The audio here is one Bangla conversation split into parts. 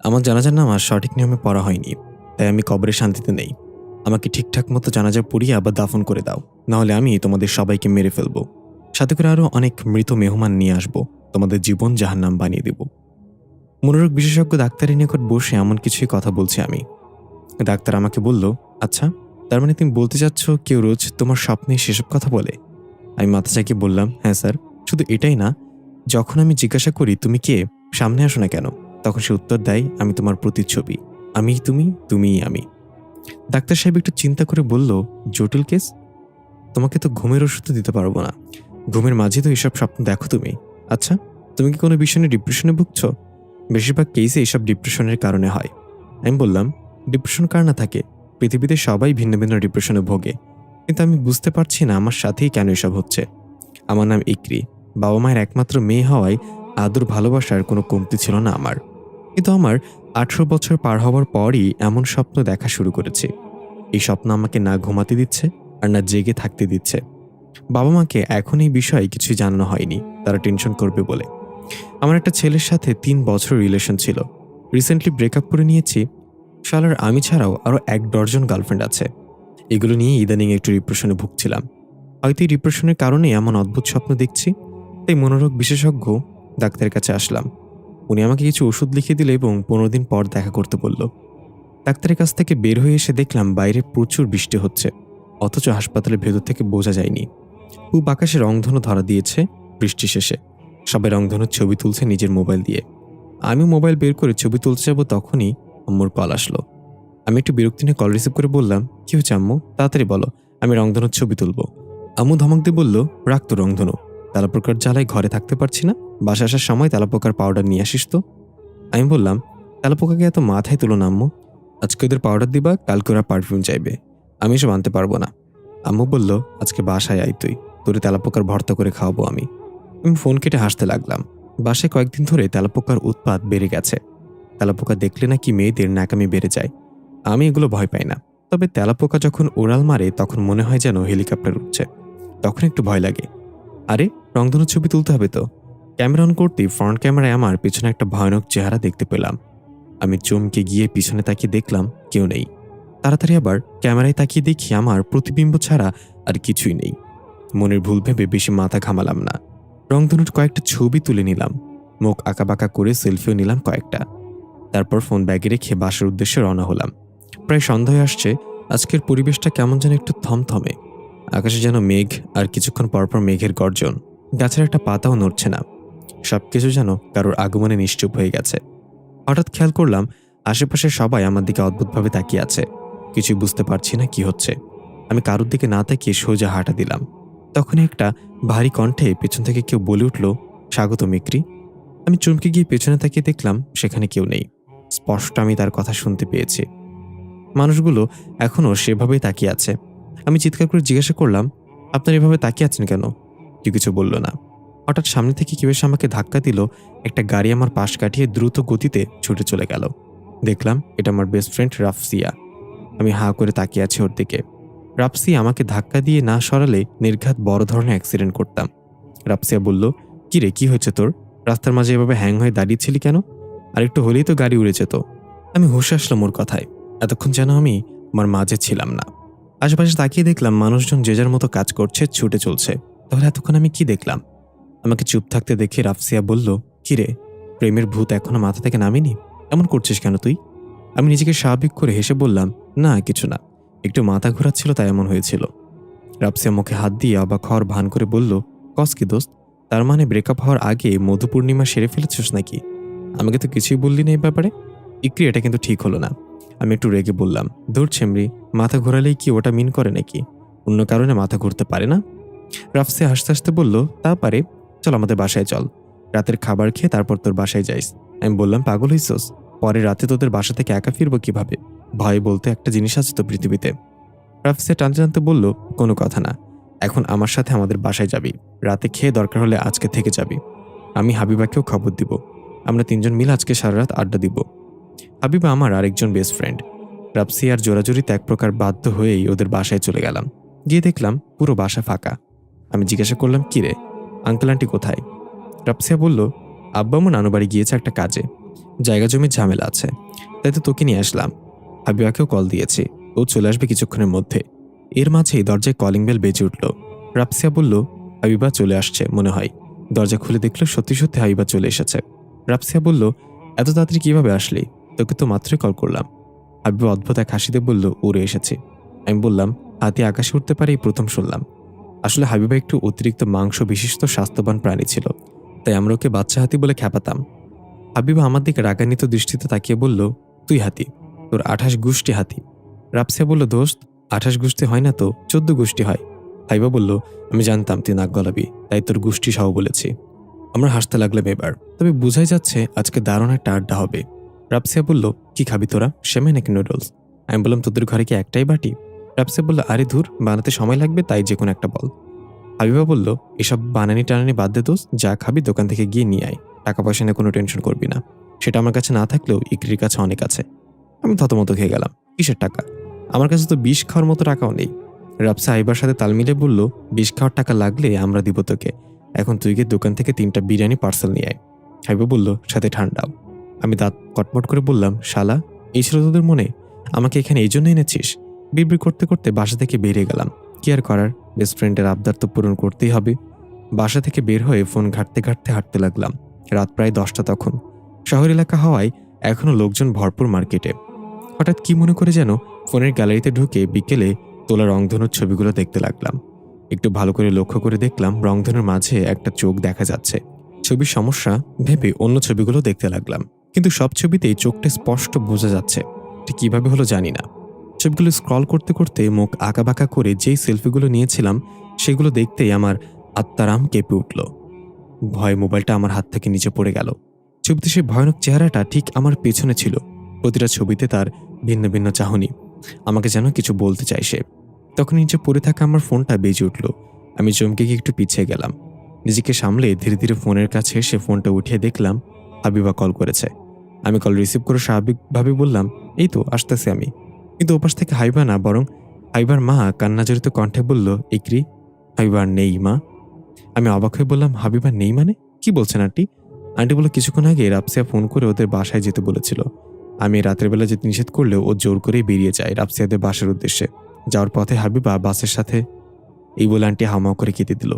আমার জানাজার নামাজ সঠিক নিয়মে পড়া হয়নি, তাই আমি কবরে শান্তিতে নেই। আমাকে ঠিকঠাক মতো জানাজা পড়িয়ে আবার দাফন করে দাও, নাহলে আমি তোমাদের সবাইকে মেরে ফেলবো। সাথে করে আরও অনেক মৃত মেহমান নিয়ে আসবো, তোমাদের জীবন জাহান্নাম বানিয়ে দেব। মনোরোগ বিশেষজ্ঞ ডাক্তারের নিকট বসে এমন কিছুই কথা বলছি আমি। ডাক্তার আমাকে বলল, আচ্ছা, তার মানে তুমি বলতে চাচ্ছ কেউ রোজ তোমার স্বপ্নে সেসব কথা বলে? আমি মাথা চাকিয়ে বললাম, হ্যাঁ স্যার। শুধু এটাই না, যখন আমি জিজ্ঞাসা করি তুমি কে, সামনে আসো না কেন, তখন সে উত্তর দেয়, আমি তোমার প্রতিচ্ছবি, আমি তুমি, তুমিই আমি। ডাক্তার সাহেব একটু চিন্তা করে বলল, জটিল কেস। তোমাকে তো ঘুমের ওষুধ দিতে পারবো না, ঘুমের মাঝে তো এসব স্বপ্ন দেখো তুমি। আচ্ছা, তুমি কি কোনো বিষয় নিয়ে ডিপ্রেশনে ভুগছ? বেশিরভাগ কেসে এসব ডিপ্রেশনের কারণে হয়। আমি বললাম, ডিপ্রেশন কার না থাকে, পৃথিবীতে সবাই ভিন্ন ভিন্ন ডিপ্রেশনে ভোগে, কিন্তু আমি বুঝতে পারছি না আমার সাথেই কেন এসব হচ্ছে। আমার নাম ইকরি, বাবা মায়ের একমাত্র মেয়ে হওয়ায় আদর ভালোবাসার কোনো কমতি ছিল না আমার। কিন্তু আমার 18 বছর পার হওয়ার পরই এমন স্বপ্ন দেখা শুরু করেছি। এই স্বপ্ন আমাকে না ঘুমাতে দিচ্ছে আর না জেগে থাকতে দিচ্ছে। বাবা মাকে এখন এই বিষয়ে কিছুই জানানো হয়নি, তারা টেনশন করবে বলে। আমার একটা ছেলের সাথে 3 বছর রিলেশন ছিল, রিসেন্টলি ব্রেকআপ করে নিয়েছি। শালার আমি ছাড়াও আরও 1 ডজন গার্লফ্রেন্ড আছে। এগুলো নিয়ে ইদানিং একটু ডিপ্রেশনে ভুগছিলাম। হয়তো এই ডিপ্রেশনের কারণে এমন অদ্ভুত স্বপ্ন দেখছি। তাই মনোরোগ বিশেষজ্ঞ ডাক্তারের কাছে আসলাম। উনি আমাকে কিছু ওষুধ লিখে দিল এবং 15 দিন পর দেখা করতে বলল। ডাক্তারের কাছ থেকে বের হয়ে এসে দেখলাম বাইরে প্রচুর বৃষ্টি হচ্ছে, অথচ হাসপাতালের ভেতর থেকে বোঝা যায়নি। পূব আকাশে রংধনু ধরা দিয়েছে। বৃষ্টি শেষে সবাই রংধনুর ছবি তুলছে নিজের মোবাইল দিয়ে। আমি মোবাইল বের করে ছবি তুলতে যাব, তখনই আম্মুর কল আসলো। আমি একটু বিরক্তি নিয়ে কল রিসিভ করে বললাম, কি হয়েছে আম্মু, তাড়াতাড়ি বলো, আমি রংধনুর ছবি তুলবো। আম্মু ধমক দিয়ে বলল, রাখ তো রংধনু, তেলাপোকার জ্বালায় ঘরে থাকতে পারছি না, বাসা আসার সময় তেলাপোকার পাউডার নিয়ে আসিস তো। আমি বললাম, তেলাপোকাকে এত মাথায় তুলো না আম্মু, আজকে ওদের পাউডার দিবা, কালকে ওরা পারফিউম চাইবে, আমি এসব আনতে পারবো না। আম্মু বলল, আজকে বাসায় আয় তুই, তোরে তেলাপোকার ভর্তা করে খাওয়াবো আমি। আমি ফোন কেটে হাসতে লাগলাম। বাসায় কয়েকদিন ধরে তেলাপোকার উৎপাত বেড়ে গেছে। তেলাপোকা দেখলে নাকি মেয়েদের ন্যাকামি বেড়ে যায়। আমি এগুলো ভয় পাই না, তবে তেলাপোকা যখন ওড়াল মারে তখন মনে হয় যেন হেলিকপ্টার উঠছে, তখন একটু ভয় লাগে। আরে, রংধনুর ছবি তুলতে হবে তো। ক্যামেরা অন করতেই ফ্রন্ট ক্যামেরায় আমার পিছনে একটা ভয়ানক চেহারা দেখতে পেলাম। আমি চমকে গিয়ে পিছনে তাকিয়ে দেখলাম কেউ নেই। তাড়াতাড়ি আবার ক্যামেরায় তাকিয়ে দেখি আমার প্রতিবিম্ব ছাড়া আর কিছুই নেই। মনের ভুল ভেবে বেশি মাথা ঘামালাম না। রংধনুর কয়েকটা ছবি তুলে নিলাম, মুখ আঁকাবাঁকা করে সেলফিও নিলাম কয়েকটা। তারপর ফোন ব্যাগে রেখে বাসার উদ্দেশ্যে রওনা হলাম। প্রায় সন্ধ্যা হয়ে আসছে। আজকের পরিবেশটা কেমন যেন একটু থমথমে। আকাশে যেন মেঘ, আর কিছুক্ষণ পরপর মেঘের গর্জন। গাছের একটা পাতাও নড়ছে না। সবকিছু যেন কারোর আগমনে নিশ্চুপ হয়ে গেছে। হঠাৎ খেয়াল করলাম আশেপাশে সবাই আমার দিকে অদ্ভুতভাবে তাকিয়ে আছে। কিছুই বুঝতে পারছি না কি হচ্ছে। আমি কারোর দিকে না তাকিয়ে সোজা হাঁটা দিলাম। তখনই একটা ভারী কণ্ঠে পেছন থেকে কেউ বলে উঠল, স্বাগত মিক্রি। আমি চমকে গিয়ে পেছনে তাকিয়ে দেখলাম সেখানে কেউ নেই। স্পষ্ট আমি তার কথা শুনতে পেয়েছি। মানুষগুলো এখনও সেভাবেই তাকিয়ে আছে। আমি চিৎকার করে জিজ্ঞাসা করলাম, আপনারা এভাবে তাকিয়ে আছেন কেন? কেউ কিছু বলল না। হঠাৎ সামনে থেকে কেউ এসে আমাকে ধাক্কা দিল। একটা গাড়ি আমার পাশ কাটিয়ে দ্রুত গতিতে ছুটে চলে গেল। দেখলাম এটা আমার বেস্ট ফ্রেন্ড রাফসিয়া। আমি হাঁ করে তাকিয়ে আছি ওর দিকে। রাফসিয়া আমাকে ধাক্কা দিয়ে না সরালে নির্ঘাত বড় ধরনের অ্যাক্সিডেন্ট করতাম। রাফসিয়া বলল, কি রে, কি হয়েছে তোর? রাস্তার মাঝে এভাবে হ্যাং হয়ে দাঁড়িয়েছিলি কেন? আর একটু হলেই তো গাড়ি উড়ে যেত। আমি হুঁশে আসলাম ওর কথায়। এতক্ষণ যেন আমি আমার মাঝে ছিলাম না। আশেপাশে তাকিয়ে দেখলাম মানুষজন যে যার মতো কাজ করছে, ছুটে চলছে। তাহলে এতক্ষণ আমি কি দেখলাম? আমাকে চুপ থাকতে দেখে রাফসিয়া বলল, কি রে, প্রেমের ভূত এখনো মাথা থেকে নামেনি? এমন করছিস কেন তুই? আমি নিজেকে স্বাভাবিক করে হেসে বললাম, না কিছু না, একটু মাথা ঘোরাচ্ছিল তাই এমন হয়েছিল। রাফসিয়া মুখে হাত দিয়ে অবাক হওয়ার ভান করে বলল, কস কি দোস্ত, তার মানে ব্রেকআপ হওয়ার আগে মধু পূর্ণিমা সেরে ফেলেছিস নাকি? আমাকে তো কিছুই বললি না এই ব্যাপারে। ইকরি, এটা কিন্তু ঠিক হলো না। আমি একটু রেগে বললাম, দূর ছেমরি, মাথা ঘোরালেই কি ওটা মিন করে নাকি? অন্য কারণে মাথা ঘুরতে পারে না। রাফসিয়া হাসতে হাসতে বলল, তা পারে, চল আমাদের বাসায় চল, রাতের খাবার খেয়ে তারপর তোর বাসায় যাইস। আমি বললাম, পাগল হইছস? পরে রাতে তোদের বাসা থেকে একা ফিরবো কিভাবে? ভয় বলতে একটা জিনিস আছে তো পৃথিবীতে। রাফসিয়া টানতে টানতে বলল, কোনো কথা না, এখন আমার সাথে আমাদের বাসায় যাবি, রাতে খেয়ে দরকার হলে আজকে থেকে যাবি। আমি হাবিবাকেও খবর দিব, আমরা 3 জন মিলে আজকে সারা রাত আড্ডা দিব। হাবিবা আমার আরেকজন বেস্ট ফ্রেন্ড। রাফসিয়ার জোরাজুরিতে এক প্রকার বাধ্য হয়েই ওদের বাসায় চলে গেলাম। গিয়ে দেখলাম পুরো বাসা ফাঁকা। আমি জিজ্ঞাসা করলাম, কি রে, আঙ্কেল আন্টি কোথায়? রাফসিয়া বলল, আব্বা আমার নানু বাড়ি গিয়েছে একটা কাজে। জায়গা জমির ঝামেলা আছে, তাই তো তোকে নিয়ে আসলাম। হাবিবাকেও কল দিয়েছি, ও চলে আসবে কিছুক্ষণের মধ্যে। এর মাঝেই দরজায় কলিং বেল বেজে উঠল। রাপসিয়া বলল, হাবিবা চলে আসছে মনে হয়। দরজা খুলে দেখল সত্যি সত্যি হাবিবা চলে এসেছে। রাপসিয়া বলল, এত তাড়াতাড়ি কিভাবে আসলি? তোকে তো মাত্রই কল করলাম। হাবিবা অদ্ভুত এক হাসিতে বলল, উড়ে এসেছি। আমি বললাম, হাতি আকাশে উঠতে পারে এই প্রথম শুনলাম। আসলে হাবিবা একটু অতিরিক্ত মাংস বিশিষ্ট স্বাস্থ্যবান প্রাণী ছিল, তাই আমরা ওকে বাচ্চা হাতি বলে খ্যাপাতাম। হাবিবা আমার দিকে রাগান্বিত দৃষ্টিতে তাকিয়ে বলল, তুই হাতি, তোর 28 গোষ্ঠী হাতি। রাপসিয়া বলল, দোস্ত 28 গোষ্ঠী হয় না তো, 14 গোষ্ঠী হয়। হাবিবা বলল, আমি জানতাম তুই নাক গলাবি, তাই তোর গোষ্ঠী সহ বলেছি। আমরা হাসতে লাগলাম এবার, তবে বোঝাই যাচ্ছে আজকে দারুণ একটা আড্ডা হবে। রাপসিয়া বলল, কি খাবি তোরা, সেমাই নাকি নুডলস? আমি বললাম, তোদের ঘরে কি একটাই বাটি? রাপসিয়া বলল, আরে ধুর, বানাতে সময় লাগবে, তাই যে কোনো একটা বল। হাবিবা বলল, এসব বানানি টানানি বাদ দে দোস্ত, যা খাবি দোকান থেকে গিয়ে নিয়ে আয়। টাকা পয়সা নিয়ে কোনো টেনশন করবি না, সেটা আমার কাছে না থাকলেও ইকরির কাছে অনেক আছে। আমি থতমত খেয়ে গেলাম, কিসের টাকা? আমার কাছে তো বিষ খাওয়ার মতো টাকাও নেই। রাপসা হাইবার সাথে তাল মিলে বলল, বিষ খাওয়ার টাকা লাগলে আমরা দিব তোকে। এখন তুই গিয়ে দোকান থেকে 3টা বিরিয়ানি পার্সেল নিয়ে আয়। হাইবা বলল, সাথে ঠান্ডাও। আমি দাঁত কটমট করে বললাম, শালা, এই ছিল তোদের মনে? আমাকে এখানে এই জন্য এনেছিস? বিড়বিড় করতে করতে বাসা থেকে বেরিয়ে গেলাম। কি আর করার, বেস্ট ফ্রেন্ডের আবদার তো পূরণ করতেই হবে। বাসা থেকে বের হয়ে ফোন ঘাঁটতে ঘাঁটতে হাঁটতে লাগলাম। রাত প্রায় 10টা তখন। শহর এলাকা হওয়ায় এখনো লোকজন ভরপুর মার্কেটে। হঠাৎ কি মনে করে যেন ফোনের গ্যালারিতে ঢুকে বিকেলে তোলা রংধনুর ছবিগুলো দেখতে লাগলাম। একটু ভালো করে লক্ষ্য করে দেখলাম রংধনুর মাঝে একটা চোখ দেখা যাচ্ছে। ছবির সমস্যা ভেবে অন্য ছবিগুলো দেখতে লাগলাম, কিন্তু সব ছবিতেই চোখটা স্পষ্ট বোঝা যাচ্ছে। ঠিক কিভাবে হলো জানি না। ছবিগুলো স্ক্রল করতে করতে মুখ আঁকাবাঁকা করে যেই সেলফিগুলো নিয়েছিলাম সেগুলো দেখতেই আমার আত্মারাম কেঁপে উঠল। ভয়ে মোবাইলটা আমার হাত থেকে নিচে পড়ে গেল। ছবিতে সেই ভয়ানক চেহারাটা ঠিক আমার পেছনে ছিল। প্রতিটা ছবিতে তার ভিন্ন ভিন্ন চাহনি, আমাকে যেন কিছু বলতে চাই সে। তখন নিচে পড়ে থাকা আমার ফোনটা বেজে উঠল। আমি চমকে গিয়ে একটু পিছিয়ে গেলাম। নিজেকে সামলে ধীরে ধীরে ফোনের কাছে এসে ফোনটা উঠিয়ে দেখলাম হাবিবা কল করেছে। আমি কল রিসিভ করে স্বাভাবিকভাবে বললাম, এই তো আসতেছি আমি। কিন্তু ওপাশ থেকে হাবিবা না, বরং হাবিবার মা কান্নাজড়িত কণ্ঠে বলল, ইকরি, হাবিবা নেই মা। আমি অবাক হয়ে বললাম, হাবিবা নেই মানে? কি বলছেন আন্টি? আন্টি বলল, কিছুক্ষণ আগে রাপসিয়া ফোন করে ওদের বাসায় যেতে বলেছিল। আমি রাতের বেলা যেতে নিষেধ করলেও ও জোর করেই বেরিয়ে যায় রাপসিয়াদের বাসার উদ্দেশ্যে। যাওয়ার পথে হাবিবা বাসের সাথে। এই বলে আন্টি হামাও করে কেঁদে দিল।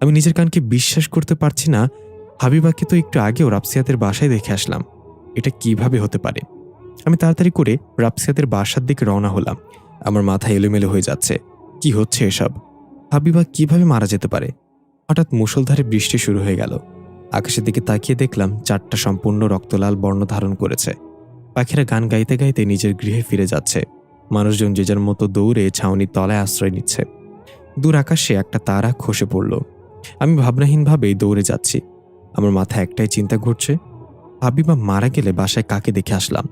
আমি নিজের কানকে বিশ্বাস করতে পারছি না। হাবিবাকে তো একটু আগেও রাপসিয়াদের বাসায় দেখে আসলাম। এটা কিভাবে হতে পারে? আমি তাড়াতাড়ি করে রাপসিয়াদের বাসার দিকে রওনা হলাম। আমার মাথা এলোমেলো হয়ে যাচ্ছে। কি হচ্ছে এসব? হাবিবা কিভাবে মারা যেতে পারে? হঠাৎ মুষলধারে বৃষ্টি শুরু হয়ে গেল। আকাশের দিকে তাকিয়ে দেখলাম চাঁদটা সম্পূর্ণ রক্তলাল বর্ণ ধারণ করেছে। পাখিরা গান গাইতে গাইতে নিজের গৃহে ফিরে যাচ্ছে। মানুষজন যে যার মতো দৌড়ে ছাউনির তলায় আশ্রয় নিচ্ছে। দূর আকাশে একটা তারা খসে পড়ল। আমি ভাবনাহীনভাবেই দৌড়ে যাচ্ছি। আমার মাথায় একটাই চিন্তা ঘুরছে, হাবিবা মারা গেলে বাসায় কাকে দেখে আসলাম?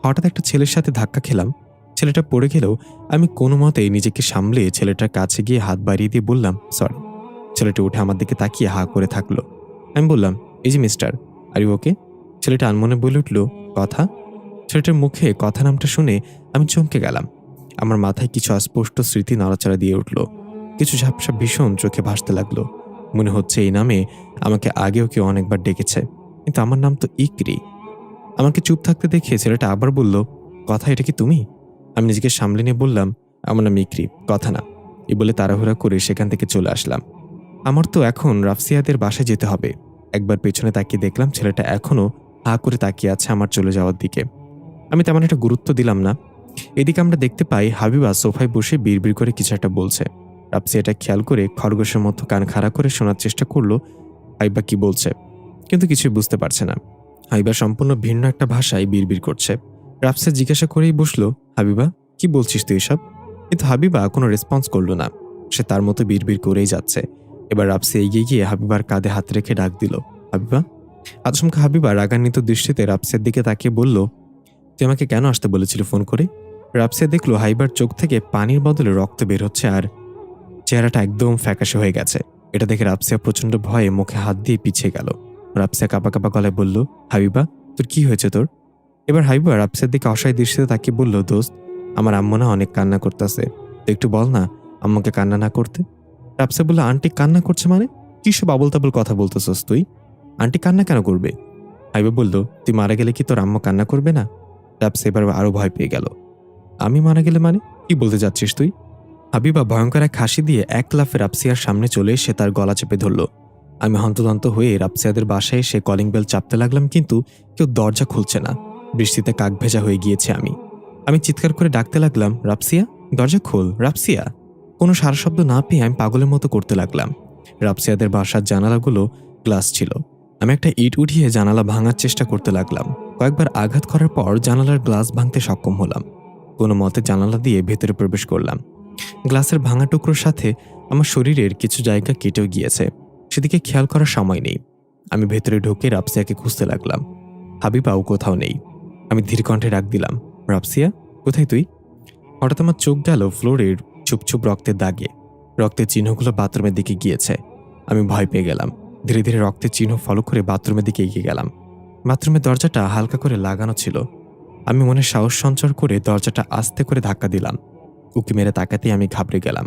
হঠাৎ একটা ছেলের সাথে ধাক্কা খেলাম। ছেলেটা পড়ে গেলেও আমি কোনো মতেই নিজেকে সামলে ছেলেটার কাছে গিয়ে হাত বাড়িয়ে দিয়ে বললাম, সরি। ছেলেটা উঠে আমার দিকে তাকিয়ে হা করে থাকলো। আমি বললাম, এই যে মিস্টার, আর ইউ ওকে? ছেলেটা আনমনে বলে উঠল, কথা। ছেলেটার মুখে কথা নামটা শুনে আমি চমকে গেলাম। আমার মাথায় কিছু অস্পষ্ট স্মৃতি নাড়াচাড়া দিয়ে উঠল। কিছু ঝাপসা ভীষণ চোখে ভাসতে লাগলো। মনে হচ্ছে এই নামে আমাকে আগেও কেউ অনেকবার ডেকেছে, কিন্তু আমার নাম তো ইকরি। আমাকে চুপ থাকতে দেখে ছেলেটা আবার বলল, কথা, এটা কি তুমি? আমি নিজেকে সামলে নিয়ে বললাম, আমার নাম ইকরি, কথা না। এই বলে তাড়াহুড়া করে সেখান থেকে চলে আসলাম। আমার তো এখন রাফসিয়াদের বাসায় যেতে হবে। একবার পেছনে তাকিয়ে দেখলাম ছেলেটা এখনো হা করে তাকিয়ে আছে আমার চলে যাওয়ার দিকে। আমি তেমন একটা গুরুত্ব দিলাম না। এদিকে আমরা দেখতে পাই হাবিবা সোফায় বসে বিড়বিড় করে কিছু একটা বলছে। রাফসিয়া এটা খেয়াল করে খরগোশের মতো কান খাড়া করে শোনার চেষ্টা করলো হাবিবা কি বলছে, কিন্তু কিছুই বুঝতে পারছে না। হাবিবা সম্পূর্ণ ভিন্ন একটা ভাষায় বিড়বিড় করছে। রাফসিয়া জিজ্ঞাসা করেই বসলো, হাবিবা কি বলছিস তুই এসব? কিন্তু হাবিবা কোনো রেসপন্স করলো না। সে তার মতো বিড়বিড় করেই যাচ্ছে। এবার রাফসিয়া এগিয়ে গিয়ে হাবিবার কাঁধে হাত রেখে ডাক দিল, হাবিবা। আচমকা হাবিবা রাগান্বিত দৃষ্টিতে রাফসিয়ার দিকে তাকিয়ে বলল, তুই আমাকে কেন আসতে বলেছিলি ফোন করে? রাফসিয়া দেখলো হাবিবার চোখ থেকে পানির বদলে রক্ত বের হচ্ছে আর চেহারাটা একদম ফ্যাকাশে হয়ে গেছে। এটা দেখে রাফসিয়া প্রচন্ড ভয়ে মুখে হাত দিয়ে পিছিয়ে গেল। রাফসিয়া কাঁপা কাঁপা গলায় বলল, হাবিবা, তোর কি হয়েছে তোর? এবার হাবিবা রাফসিয়ার দিকে অসহায় দৃষ্টিতে তাকিয়ে বলল, দোস্ত, আমার আম্মু না অনেক কান্না করতেছে, তো একটু বল না আম্মুকে কান্না না করতে। রাফসিয়া বলল, আন্টি কান্না করছে মানে? কি সব আবল তাবল কথা বলতেছস তুই? আন্টি কান্না কেন করবে? হাবিবা বলল, তুই মারা গেলে কি তোর আম্মা কান্না করবে না? রাবসিয়া এবার আরো ভয় পেয়ে গেল। আমি মারা গেলে মানে কি বলতে যাচ্ছিস তুই? হাবিবা ভয়ঙ্কর এক হাসি দিয়ে এক লাফে রাবসিয়ার সামনে চলে এসে তার গলা চেপে ধরল। আমি হন্তদন্ত হয়ে রাবসিয়াদের বাসায় এসে কলিং বেল চাপতে লাগলাম, কিন্তু কেউ দরজা খুলছে না। বৃষ্টিতে কাক ভেজা হয়ে গিয়েছে আমি চিৎকার করে ডাকতে লাগলাম, রাবসিয়া, দরজা খোল, রাবসিয়া। কোনো সারা শব্দ না পেয়ে আমি পাগলের মতো করতে লাগলাম। রাবসিয়াদের বাসার জানালাগুলো গ্লাস ছিল। আমি একটা ইট উঠিয়ে জানালা ভাঙার চেষ্টা করতে লাগলাম। কয়েকবার আঘাত করার পর জানালার গ্লাস ভাঙতে সক্ষম হলাম। কোনো মতে জানালা দিয়ে ভেতরে প্রবেশ করলাম। গ্লাসের ভাঙা টুকরোর সাথে আমার শরীরের কিছু জায়গা কেটেও গিয়েছে, সেদিকে খেয়াল করার সময় নেই। আমি ভেতরে ঢুকে রাবসিয়াকে খুঁজতে লাগলাম। হাবিবাও কোথাও নেই। আমি ধীর কণ্ঠে ডাক দিলাম, রাবসিয়া, কোথায় তুই? হঠাৎ আমার চোখ গেল ফ্লোরের চুপচুপ রক্তের দাগে। রক্তের চিহ্নগুলো বাথরুমের দিকে গিয়েছে। আমি ভয় পেয়ে গেলাম। ধীরে ধীরে রক্তের চিহ্ন ফলো করে বাথরুমের দিকে এগিয়ে গেলাম। বাথরুমের দরজাটা হালকা করে লাগানো ছিল। আমি মনে সাহস সঞ্চার করে দরজাটা আস্তে করে ধাক্কা দিলাম। উকি মেরে তাকাতেই আমি ঘাবড়ে গেলাম।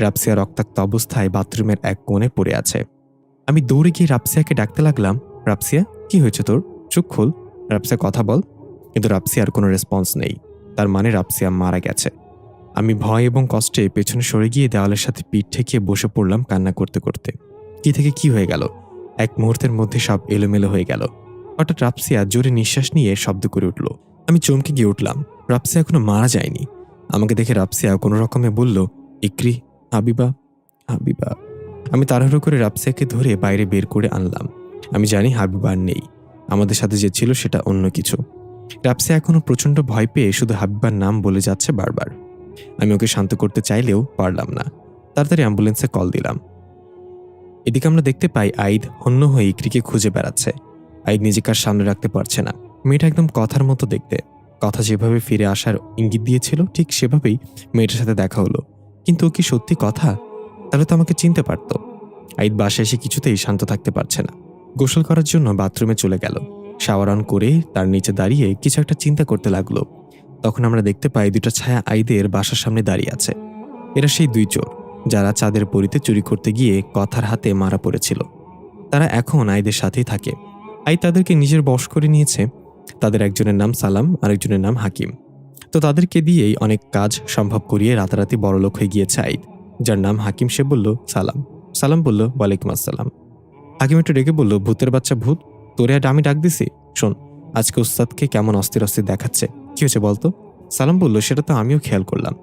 রাবসিয়া রক্তাক্ত অবস্থায় বাথরুমের এক কোণে পড়ে আছে। আমি দৌড়ে গিয়ে রাবসিয়াকে ডাকতে লাগলাম, রাবসিয়া, কি হয়েছে তোর? চোখ খোল, রাবসিয়া, কথা বল। কিন্তু রাবসিয়ার কোনো রেসপন্স নেই। তার মানে রাবসিয়া মারা গেছে। আমি ভয় এবং কষ্টে পেছনে সরে গিয়ে দেওয়ালের সাথে পিঠ ঠেকিয়ে বসে পড়লাম কান্না করতে করতে। কি থেকে কি হয়ে গেল! এক মুহূর্তের মধ্যে সব এলোমেলো হয়ে গেল। হঠাৎ রাবসিয়া জোরে নিঃশ্বাস নিয়ে শব্দ করে উঠল। আমি চমকে গিয়ে উঠলাম। রাবসিয়া এখনো মারা যায়নি। আমাকে দেখে রাবসিয়া কোনো রকমে বলল, ইকরি, হাবিবা, হাবিবা। আমি তাড়াহুড়ো করে রাবসিয়াকে ধরে বাইরে বের করে আনলাম। আমি জানি হাবিবা আর নেই। আমাদের সাথে যে ছিল সেটা অন্য কিছু। রাবসিয়া এখনো প্রচণ্ড ভয় পেয়ে শুধু হাবিবার নাম বলে যাচ্ছে বারবার। আমি ওকে শান্ত করতে চাইলেও পারলাম না। তাড়াতাড়ি অ্যাম্বুলেন্সে কল দিলাম। এদিকে আমরা দেখতে পাই আইদ হন্য হয়ে ইকরিকে খুঁজে বেড়াচ্ছে। আইদ নিজেকে আর সামনে রাখতে পারছে না। মেয়েটা একদম কথার মতো দেখতে। কথা যেভাবে ফিরে আসার ইঙ্গিত দিয়েছিল ঠিক সেভাবেই মেয়েটার সাথে দেখা হলো। কিন্তু ও কি সত্যি কথা? তাহলে তো আমাকে চিনতে পারত। আইদ বাসায় এসে কিছুতেই শান্ত থাকতে পারছে না। গোসল করার জন্য বাথরুমে চলে গেল। শাওয়ার অন করে তার নিচে দাঁড়িয়ে কিছু একটা চিন্তা করতে লাগলো। তখন আমরা দেখতে পাই দুটো ছায়া আইদের বাসার সামনে দাঁড়িয়ে আছে। এরা সেই দুই চোর যারা চাঁদের পরিতে চুরি করতে গিয়ে কথার হাতে মারা পড়েছিল। তারা এখন আইদের সাথেই থাকে। আইদ তাদেরকে নিজের বশ করে নিয়েছে। তাদের একজনের নাম সালাম, আরেকজনের নাম হাকিম। তো তাদেরকে দিয়েই অনেক কাজ সম্ভব করিয়ে রাতারাতি বড়লোক হয়ে গিয়েছে আইদ। যার নাম হাকিম সে বলল সালাম। সালাম বলল ওয়ালাইকুম আসসালাম। হাকিম একটু ডেকে বলল, ভূতের বাচ্চা ভূত, তোরে আমি ডাক দিছি? শোন, আজকে উস্তাদকে কেমন অস্থির অস্থির দেখাচ্ছে। কি হয়েছে বলতো? সালাম বলল, সেটা তো আমিও খেয়াল করলাম।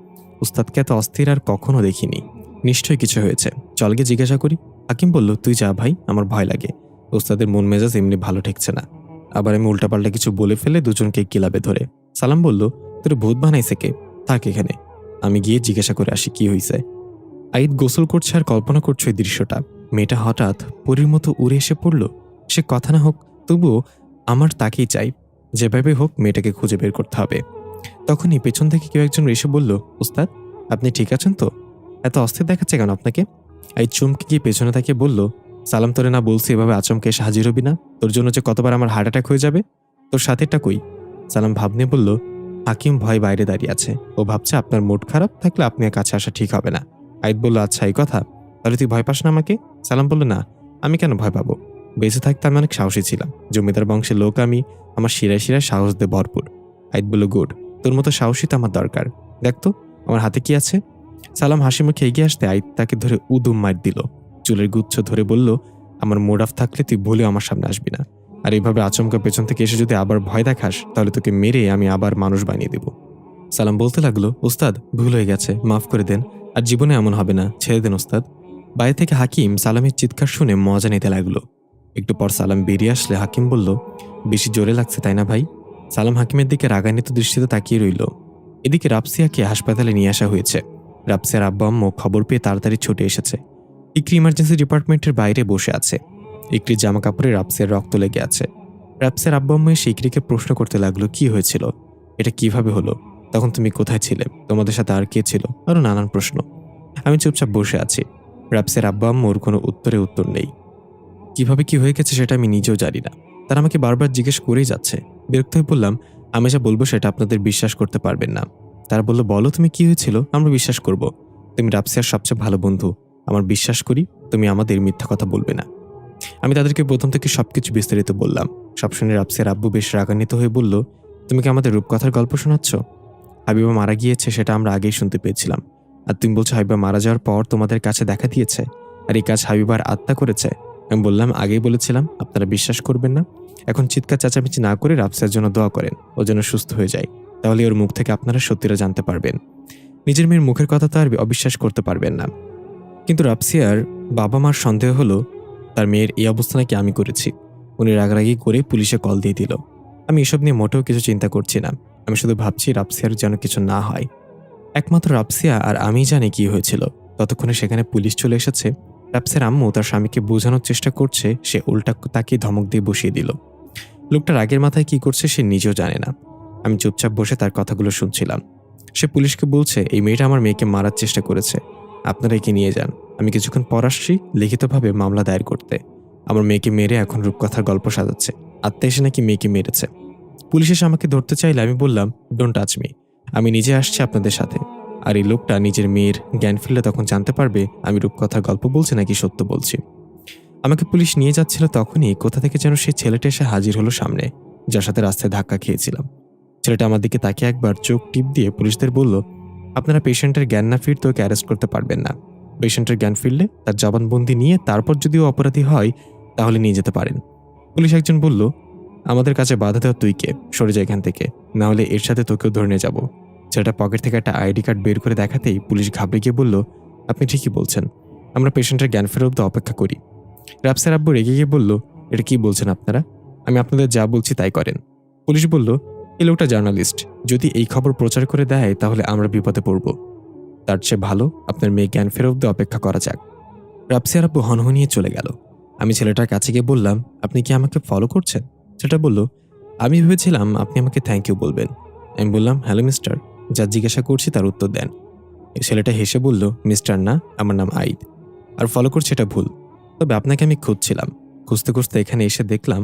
উস্তাদকে এত অস্থির আর কখনো দেখিনি। নিশ্চয়ই কিছু হয়েছে, চল গিয়ে জিজ্ঞাসা করি। হাকিম বলল, তুই যা ভাই, আমার ভয় লাগে। উস্তাদের মন মেজাজ এমনি ভালো ঠেকছে না। আবার আমি উল্টাপাল্টা কিছু বলে ফেলে দুজনকে কিলাবে ধরে। সালাম বলল, তোর ভূত বানাইছে কে? থাক এখানে, আমি গিয়ে জিজ্ঞাসা করে আসি কি হয়েছে। আইদ গোসল করছে আর কল্পনা করছে ওই দৃশ্যটা। মেয়েটা হঠাৎ পরীর মতো উড়ে এসে পড়ল। সে কথা না হোক, তবুও আমার তাকেই চাই। যেভাবে হোক মেয়েটাকে খুঁজে বের করতে হবে। তখনই পেছন থেকে কেউ একজন এসে বলল, উস্তাদ, আপনি ঠিক আছেন তো? এত অস্থির দেখাচ্ছে কেন আপনাকে? আইদ চমকে গিয়ে পেছনে তাকিয়ে বলল, সালাম, তোরে না বলছি এভাবে আচমকে এসে হাজির হবি না? তোর জন্য যে কতবার আমার হার্ট অ্যাটাক হয়ে যাবে। তোর সাথেটা কই? সালাম ভাব নিয়ে বলল, হাকিম ভয় বাইরে দাঁড়িয়ে আছে। ও ভাবছে আপনার মুড খারাপ থাকলে আপনি কাছে আসা ঠিক হবে না। আইদ বলল, আচ্ছা এই কথা, তাহলে তুই ভয় পাস না আমাকে? সালাম বলল, না, আমি কেন ভয় পাবো? বেঁচে থাকতে আমি অনেক সাহসী ছিলাম। জমিদার বংশের লোক আমি, আমার শিরায় শিরায় সাহস দিয়ে ভরপুর। আইদ বলল, গুড, তোর মতো সাহসী তো আমার দরকার। দেখ তো আমার হাতে কি আছে। সালাম হাসি মুখে এগিয়ে আসতে আইদ তাকে ধরে উদুম মার দিল। চুলের গুচ্ছ ধরে বলল, আমার মুড অফ থাকলে তুই ভুলেও আমার সামনে আসবি না। আর এইভাবে আচমকা পেছন থেকে এসে যদি আবার ভয় দেখাস তাহলে তোকে মেরে আমি আবার মানুষ বানিয়ে দেব। সালাম বলতে লাগলো, উস্তাদ ভুল হয়ে গেছে, মাফ করে দেন, আর জীবনে এমন হবে না, ছেড়ে দেন উস্তাদ। বাইরে থেকে হাকিম সালামের চিৎকার শুনে মজা নিতে লাগলো। একটু পর সালাম বেরিয়ে আসলে হাকিম বলল, বেশি জোরে লাগছে তাই না ভাই? সালাম হাকিমের দিকে রাগান্বিত দৃষ্টিতে তাকিয়ে রইল। এদিকে রাবসিয়াকে হাসপাতালে নিয়ে আসা হয়েছে। রাবসিয়ার আব্বা আম্মু খবর পেয়ে তাড়াতাড়ি ছুটে এসেছে। ইকরি ইমার্জেন্সি ডিপার্টমেন্টের বাইরে বসে আছে। ইকরির জামা কাপড়ে রাবসিয়ার রক্ত লেগে আছে। রাবসিয়ার আব্বা আম্মু এসে ইকরিকে প্রশ্ন করতে লাগলো, কি হয়েছিল, এটা কিভাবে হলো, তখন তুমি কোথায় ছিলে, তোমাদের সাথে আর কে ছিল, আরো নানান প্রশ্ন। আমি চুপচাপ বসে আছি। রাবসিয়ার আব্বা আম্মুর কোনো উত্তর নেই। কিভাবে কি হয়ে গেছে সেটা আমি নিজেও জানি না। তারা আমাকে বারবার জিজ্ঞেস করেই যাচ্ছে। বিরক্ত হয়ে বললাম, আমি যা বলবো সেটা আপনাদের বিশ্বাস করতে পারবেন না। তারা বলল, বলো তুমি কি হয়েছিল, আমরা বিশ্বাস করব। তুমি রাবসিয়ার সবচেয়ে ভালো বন্ধু, আমার বিশ্বাস করি তুমি আমাদের মিথ্যা কথা বলবে না। আমি তাদেরকে প্রথম থেকে সবকিছু বিস্তারিত বললাম। সব শুনে রাফসিয়ার আব্বু বেশ রাগান্বিত হয়ে বলল, তুমি কি আমাদের রূপকথার গল্প শোনাচ্ছ? হাবিবা মারা গিয়েছে সেটা আমরা আগেই শুনতে পেয়েছিলাম, আর তুমি বলছো হাবিবা মারা যাওয়ার পর তোমাদের কাছে দেখা দিয়েছে, আর এই কাজ হাবিবার আত্মা করেছে। আমি বললাম, আগেই বলেছিলাম, আপনারা বিশ্বাস করবেন না। এখন চিৎকার চেঁচামেচি না করে রাফসিয়ার জন্য দোয়া করেন, ও যেন সুস্থ হয়ে যায়। তাহলে ওর মুখ থেকে আপনারা সত্যিটা জানতে পারবেন। নিজের মেয়ের মুখের কথা তো আর অবিশ্বাস করতে পারবেন না। কিন্তু রাফসিয়ার বাবা মার সন্দেহ হলো তার মেয়ের এই অবস্থা নাকি আমি করেছি। উনি রাগারাগি করে পুলিশে কল দিয়ে দিল। আমি এসব নিয়ে মোটেও কিছু চিন্তা করছি না। আমি শুধু ভাবছি রাফসিয়ার যেন কিছু না হয়। একমাত্র রাফসিয়া আর আমি জানি কি হয়েছিল। ততক্ষণে সেখানে পুলিশ চলে এসেছে। রাফসিয়ার আম্মু তার স্বামীকে বোঝানোর চেষ্টা করছে, সে উল্টা তাকে ধমক দিয়ে বসিয়ে দিল। লোকটা রাগের মাথায় কি করছে সে নিজেও জানে না। আমি চুপচাপ বসে তার কথাগুলো শুনছিলাম। সে পুলিশকে বলছে, এই মেয়েটা আমার মেয়েকে মারার চেষ্টা করেছে, আপনারা একে নিয়ে যান। আমি কিছুক্ষণ পর আসছি লিখিতভাবে মামলা দায়ের করতে। আমার মেয়েকে মেরে এখন রূপকথার গল্প সাজাচ্ছে, আত্মা এসে নাকি মেয়েকে মেরেছে। পুলিশ এসে আমাকে ধরতে চাইলে আমি বললাম, ডোন্ট টাচ মি, আমি নিজে আসছি আপনাদের সাথে। আর এই লোকটা নিজের মেয়ের জ্ঞান ফিরলে তখন জানতে পারবে আমি রূপকথার গল্প বলছি নাকি সত্য বলছি। আমাকে পুলিশ নিয়ে যাচ্ছিল, তখনই কোথা থেকে যেন সেই ছেলেটা এসে হাজির হলো সামনে, যার সাথে রাস্তায় ধাক্কা খেয়েছিলাম। ছেলেটা আমার দিকে তাকিয়ে একবার চোখ টিপ দিয়ে পুলিশদের বলল, আপনারা পেশেন্টের জ্ঞান না ফিরতে ওকে অ্যারেস্ট করতে পারবেন না। পেশেন্টের জ্ঞান ফিরলে তার জবানবন্দি নিয়ে তারপর যদি ও অপরাধী হয় তাহলে নিয়ে যেতে পারেন। পুলিশ একজন বলল, আমাদের কাছে বাধা দেওয়া তুই কে, সরে যা এখান থেকে, না হলে এর সাথে তোকেও ধরে নিয়ে যাবো। ছেলেটা পকেট থেকে একটা আইডি কার্ড বের করে দেখাতেই পুলিশ ঘাবড়ে গিয়ে বলল, আপনি ঠিকই বলছেন, আমরা পেশেন্টের জ্ঞান ফেরত অব্দি অপেক্ষা করি। রাফসার আব্বু রেগে গিয়ে বলল, এটা কি বলছেন আপনারা? আমি আপনাদের যা বলছি তাই করেন। পুলিশ বলল, এই লোকটা জার্নালিস্ট, যদি এই খবর প্রচার করে দেয় তাহলে আমরা বিপদে পড়ব। তার চেয়ে ভালো আপনার মেয়ে জ্ঞান ফেরত অপেক্ষা করা যাক। রাফসার আব্বু হনহনিয়ে চলে গেল। আমি ছেলেটার কাছে গিয়ে বললাম, আপনি কি আমাকে ফলো করছেন? সেটা বলল, আমি ভেবেছিলাম আপনি আমাকে থ্যাংক ইউ বলবেন। আমি বললাম, হ্যালো মিস্টার, যা জিজ্ঞাসা করছি তার উত্তর দেন। এই ছেলেটা হেসে বলল, মিস্টার না, আমার নাম আইদ, আর ফলো করছে এটা ভুল। তবে আপনাকে আমি খুঁজছিলাম, খুঁজতে খুঁজতে এখানে এসে দেখলাম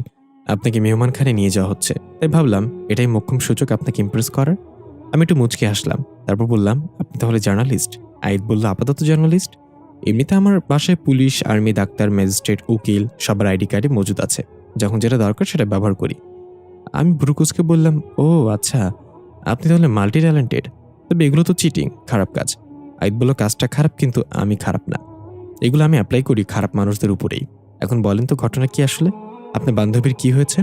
আপনাকে মেহমানখানে নিয়ে যাওয়া হচ্ছে, তাই ভাবলাম এটাই মোক্ষম সুযোগ আপনাকে ইমপ্রেস করার। আমি একটু মুচকে হাসলাম, তারপর বললাম, আপনি তাহলে জার্নালিস্ট? আইদ বলল, আপাতত জার্নালিস্ট। এমনিতে আমার বাসায় পুলিশ, আর্মি, ডাক্তার, ম্যাজিস্ট্রেট, উকিল সবার আইডি কার্ডে মজুদ আছে, যখন যেটা দরকার সেটা ব্যবহার করি। আমি ভ্রুকুচকে বললাম, ও আচ্ছা, আপনি তাহলে মাল্টি ট্যালেন্টেড। তবে এগুলো তো চিটিং, খারাপ কাজ। আইদ বলল, কাজটা খারাপ কিন্তু আমি খারাপ না, এগুলো আমি অ্যাপ্লাই করি খারাপ মানুষদের উপরেই। এখন বলেন তো ঘটনা কি আসলে? আপনার বান্ধবীর কি হয়েছে?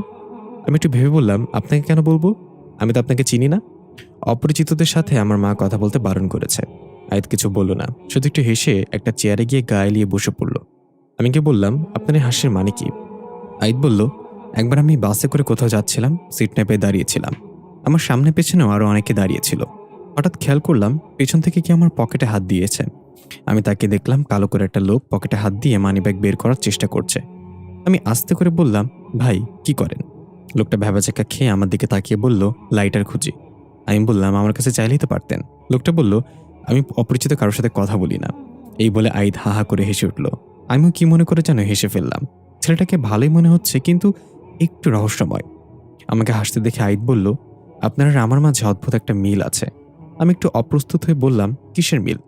আমি একটু ভেবে বললাম, আপনাকে কেন বলবো, আমি তো আপনাকে চিনি না। অপরিচিতদের সাথে আমার মা কথা বলতে বারণ করেছে। আয়াত কিছু বলল না, শুধু একটু হেসে একটা চেয়ারে গিয়ে গায়ে লিয়ে বসে পড়ল। আমি কি বললাম, আপনার এই হাসির মানে কি? আয়াত বলল, একবার আমি বাসে করে কোথাও যাচ্ছিলাম, সিট না পেয়ে দাঁড়িয়েছিলাম। আমার সামনে পেছনেও আরো অনেকে দাঁড়িয়েছিল। হঠাৎ খেয়াল করলাম পেছন থেকে কি আমার পকেটে হাত দিয়েছে। আমি তাকে দেখলাম কালো করে একটা লোক পকেটে হাত দিয়ে মানিব্যাগ বের করার চেষ্টা করছে। আমি আস্তে করে বললাম, ভাই কি করেন? লোকটা ভ্যাবাচাকা খেয়ে আমার দিকে তাকিয়ে বলল, লাইটার খুঁজি। আমি বললাম, আমার কাছে চাইলেই তো পারতেন। লোকটা বলল, আমি অপরিচিত কারোর সাথে কথা বলি না। এই বলে আইদ হা হা করে হেসে উঠল। আমিও কি মনে করে যেন হেসে ফেললাম। ছেলেটাকে ভালোই মনে হচ্ছে কিন্তু একটু রহস্যময়। আমাকে হাসতে দেখে আইদ বলল, আপনার আর আমার মাঝে অদ্ভুত একটা মিল আছে। আমি একটু অপ্রস্তুত হয়ে বললাম, কিসের মিল?